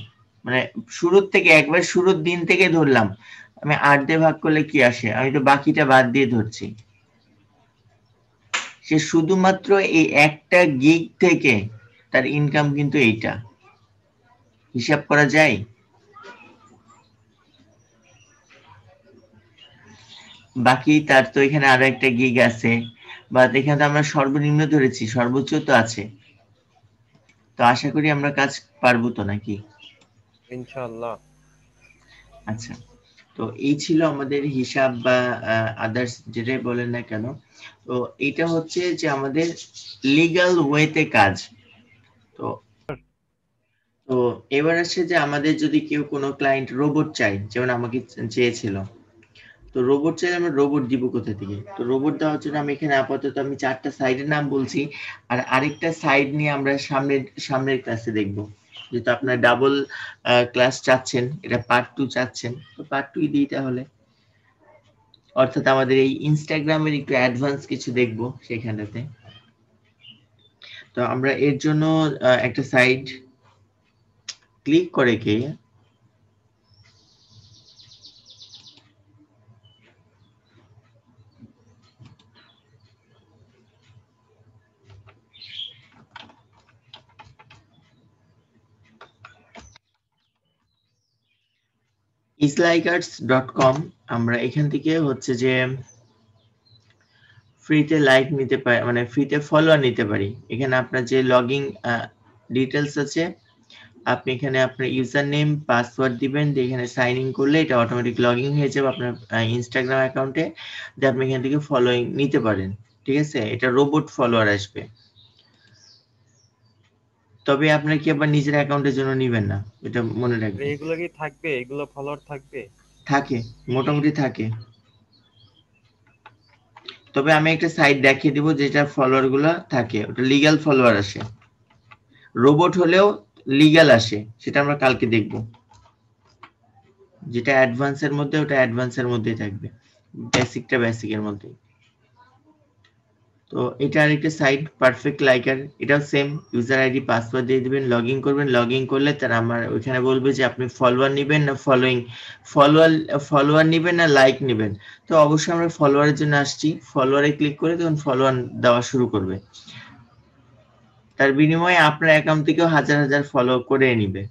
মানে শুরুর থেকে, একবার শুরুর দিন থেকে ধরলাম। আমি 8 দিয়ে ভাগ করলে কি আসে, আমি তো বাকিটা বাদ দিয়ে ধরছি। সে শুধুমাত্র এই একটা গিগ থেকে তার ইনকাম কিন্তু এইটা, হিসাব করা যায়। বাকি তার তো এখানে আরো একটা গিগ আছে, বা এখানে তো আমরা সর্বনিম্ন ধরেছি, সর্বোচ্চ তো আছে। তো আশা করি আমরা কাজ পারবো তো নাকি? ইনশাআল্লাহ। আচ্ছা, তো এই ছিল আমাদের হিসাব বা আদার্স যেটাই বলেন না কেন। তো এটা হচ্ছে যে আমাদের লিগ্যাল ওয়েতে কাজ। তো তো এবার আসছে যে আমাদের যদি কেউ কোনো ক্লায়েন্ট রোবট চাই, যেমন আমাকে চেয়েছিল, তো রোবট চাইলে আমরা রোবট দিব কোথা থেকে? তো রোবট দেওয়ার জন্য আমি এখানে আপাতত আমি 4টা সাইডের নাম বলছি, আর আরেকটা সাইড নিয়ে আমরা সামনের ক্লাসে দেখব। যেহেতু আপনার ডাবল ক্লাস চাচ্ছেন, এটা পার্ট 2 চাচ্ছেন, তো পার্ট 2 দিই তাহলে। অর্থাৎ আমাদের এই ইনস্টাগ্রামের একটু অ্যাডভান্স কিছু দেখব সেখানটাতে। তো আমরা এর জন্য একটা সাইট ক্লিক করে কে islikers.com, আমরা এখান থেকে হচ্ছে যে ফ্রিতে লাইক নিতে পারি, মানে ফ্রিতে ফলোয়ার নিতে পারি। এখানে আপনার যে লগইন ডিটেলস আছে, আপনি এখানে আপনার ইউজার নেম পাসওয়ার্ড দিবেন, দিয়ে এখানে সাইন ইন করলে এটা অটোমেটিক লগইন হয়ে যাবে আপনার ইনস্টাগ্রাম অ্যাকাউন্টে, দিয়ে আপনি এখান থেকে ফলোইং নিতে পারেন। ঠিক আছে, এটা রোবট ফলোয়ার আসবে। তবে আপনার কি আবার নিজের অ্যাকাউন্টের জন্য নিবেন না, এটা মনে রাখবেন। এগুলো কি থাকবে? এগুলো ফলোয়ার থাকবে? থাকে, মোটামুটি থাকে। তবে আমি একটা সাইট দেখিয়ে দিব যেটা ফলোয়ার গুলো থাকে, ওটা লিগ্যাল ফলোয়ার আসে। রোবট হলেও লিগ্যাল আসে, সেটা আমরা কালকে দেখব। যেটা অ্যাডভান্সের মধ্যে, ওটা অ্যাডভান্সের মধ্যেই থাকবে, বেসিকটা বেসিকের মধ্যেই। তো এটা আরেকটা সাইট পারফেক্ট লাইকার, এটাও সেম ইউজার আইডি পাসওয়ার্ড দিয়ে দিবেন, লগইন করবেন। লগইন করলে তার আমার ওইখানে বলবে যে আপনি ফলোয়ার নেবেন না ফলোইং, ফলোয়ার নেবেন না লাইক নেবেন। তো অবশ্যই আমরা ফলোয়ারের জন্য আসছি, ফলোয়ারে ক্লিক করে তখন ফলোয়ার দেওয়া শুরু করবে। তার বিনিময়ে আপনার অ্যাকাউন্ট থেকেও হাজার হাজার ফলো করে নিবে।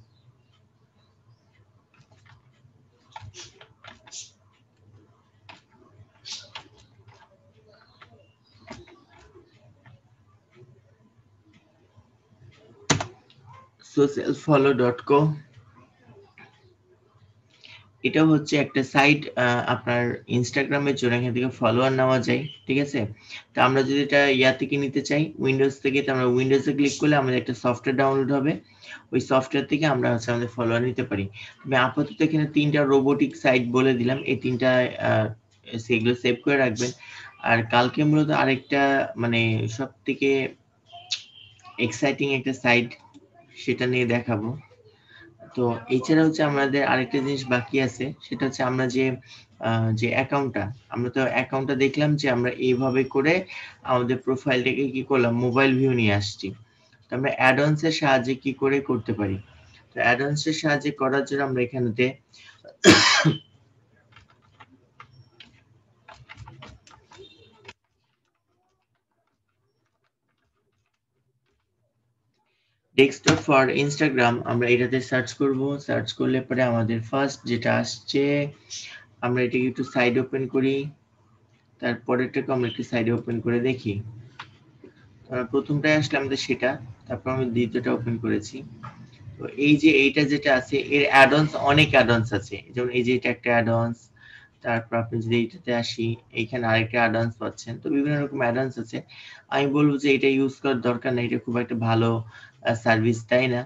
socialfollow.co, এটা হচ্ছে একটা সাইট আপনার ইনস্টাগ্রামের জন্য, এখান থেকে ফলোয়ার নেওয়া যায়। ঠিক আছে, তো আমরা যদি এটা ইয়া থেকে নিতে চাই, উইন্ডোজ থেকে, তো আমরা উইন্ডোজে ক্লিক করলে আমাদের একটা সফটওয়্যার ডাউনলোড হবে, ওই সফটওয়্যার থেকে আমরা হচ্ছে আমাদের ফলোয়ার নিতে পারি। আমি আপাতত এখানে 3টা রোবোটিক সাইট বলে দিলাম, এই 3টা সেগুলো সেভ করে রাখবেন। আর কালকে মূলত আরেকটা মানে সব থেকে এক্সাইটিং একটা সাইট, সেটা নিয়ে দেখাবো। তো এছাড়া হচ্ছে আমাদের আরেকটা জিনিস বাকি আছে, সেটা হচ্ছে আমরা যে অ্যাকাউন্টটা, আমরা তো অ্যাকাউন্টটা দেখলাম যে আমরা এইভাবে করে আমাদের প্রোফাইলটাকে কি করলাম, মোবাইল ভিউ নিয়ে আসছি। তো আমরা অ্যাডঅনস এর সাহায্যে কি করে করতে পারি? তো অ্যাডঅনস এর সাহায্যে করার জন্য আমরা এখানেতে ডেস্কটপ ফর ইনস্টাগ্রাম, আমরা এটাতে সার্চ করব। সার্চ করলে পরে আমাদের ফার্স্ট যেটা আসছে, আমরা এটাকে একটু সাইড ওপেন করি, তারপরেরটাকে আমরা একটু সাইডে ওপেন করে দেখি। প্রথমটায় আসলে আমাদের সেটা, তারপর আমি দ্বিতীয়টা ওপেন করেছি। তো এই যে এইটা যেটা আছে, এর অ্যাডঅনস, অনেক অ্যাডঅনস আছে। যেমন এই যে এটা একটা অ্যাডঅনস, তারপর আপনি যদি এইটাতে আসি, এইখানে আরেকটা অ্যাডঅনস পাচ্ছেন। তো বিভিন্ন রকম অ্যাডঅনস আছে। আমি বলবো যে এটা ইউজ করার দরকার নেই, এটা খুব একটা ভালো সার্ভিস দেয় না।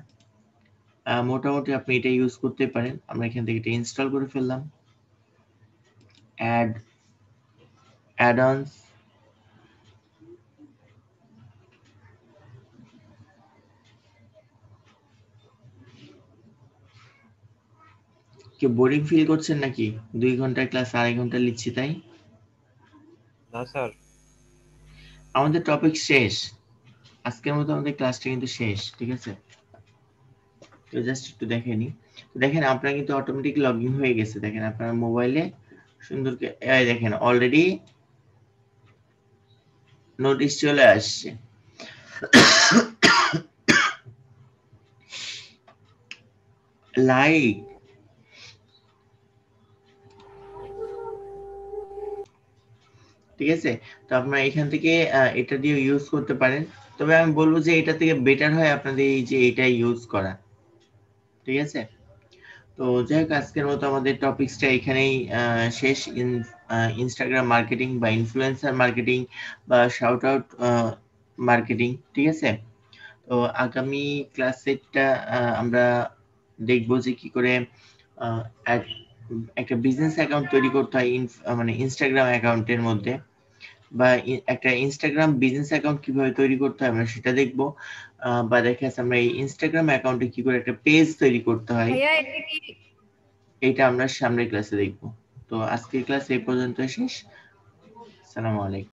মোটামুটি আপনি এটা ইউজ করতে পারেন। আমরা এখান থেকে এটা ইনস্টল করে ফেললাম, অ্যাডঅনস। কেউ বোরিং ফিল করছেন নাকি? 2 ঘন্টার ক্লাস 2.5 ঘন্টা নিচ্ছি তাই? না স্যার। আমাদের টপিক শেষ, আজকের মতো আমাদের ক্লাসটা কিন্তু শেষ। ঠিক আছে, তো জাস্ট একটু দেখে নি। দেখেন আপনার কিন্তু অটোমেটিক লগ ইন হয়ে গেছে, দেখেন আপনার মোবাইলে সুন্দর দেখেন অলরেডি নোটিশ চলে আসছে। লাইক, ঠিক আছে? তো আপনারা এখান থেকে এটা দিয়ে ইউজ করতে পারেন। তবে আমি বলবো যে এটা থেকে বেটার হয় আপনাদের এই যে এটা ইউজ করা। ঠিক আছে? তো যাই হোক, আজকের মতো আমাদের টপিকসটা এখানেই শেষ। ইনস্টাগ্রাম মার্কেটিং বা ইনফ্লুয়েন্সার মার্কেটিং বা শাউট আউট মার্কেটিং। ঠিক আছে? তো আগামী ক্লাসেরটা আমরা দেখবো যে কি করে একটা বিজনেস অ্যাকাউন্ট তৈরি করতে হয় মানে ইনস্টাগ্রাম অ্যাকাউন্টের মধ্যে, বা একটা ইনস্টাগ্রাম বিজনেস অ্যাকাউন্ট কিভাবে তৈরি করতে হয় আমরা সেটা দেখবো। বা দেখা যাচ্ছে আমরা এই ইনস্টাগ্রাম অ্যাকাউন্টে কি করে একটা পেজ তৈরি করতে হয় এটা আমরা সামনের ক্লাসে দেখবো। তো আজকের ক্লাস এই পর্যন্ত শেষ। আসসালামু আলাইকুম।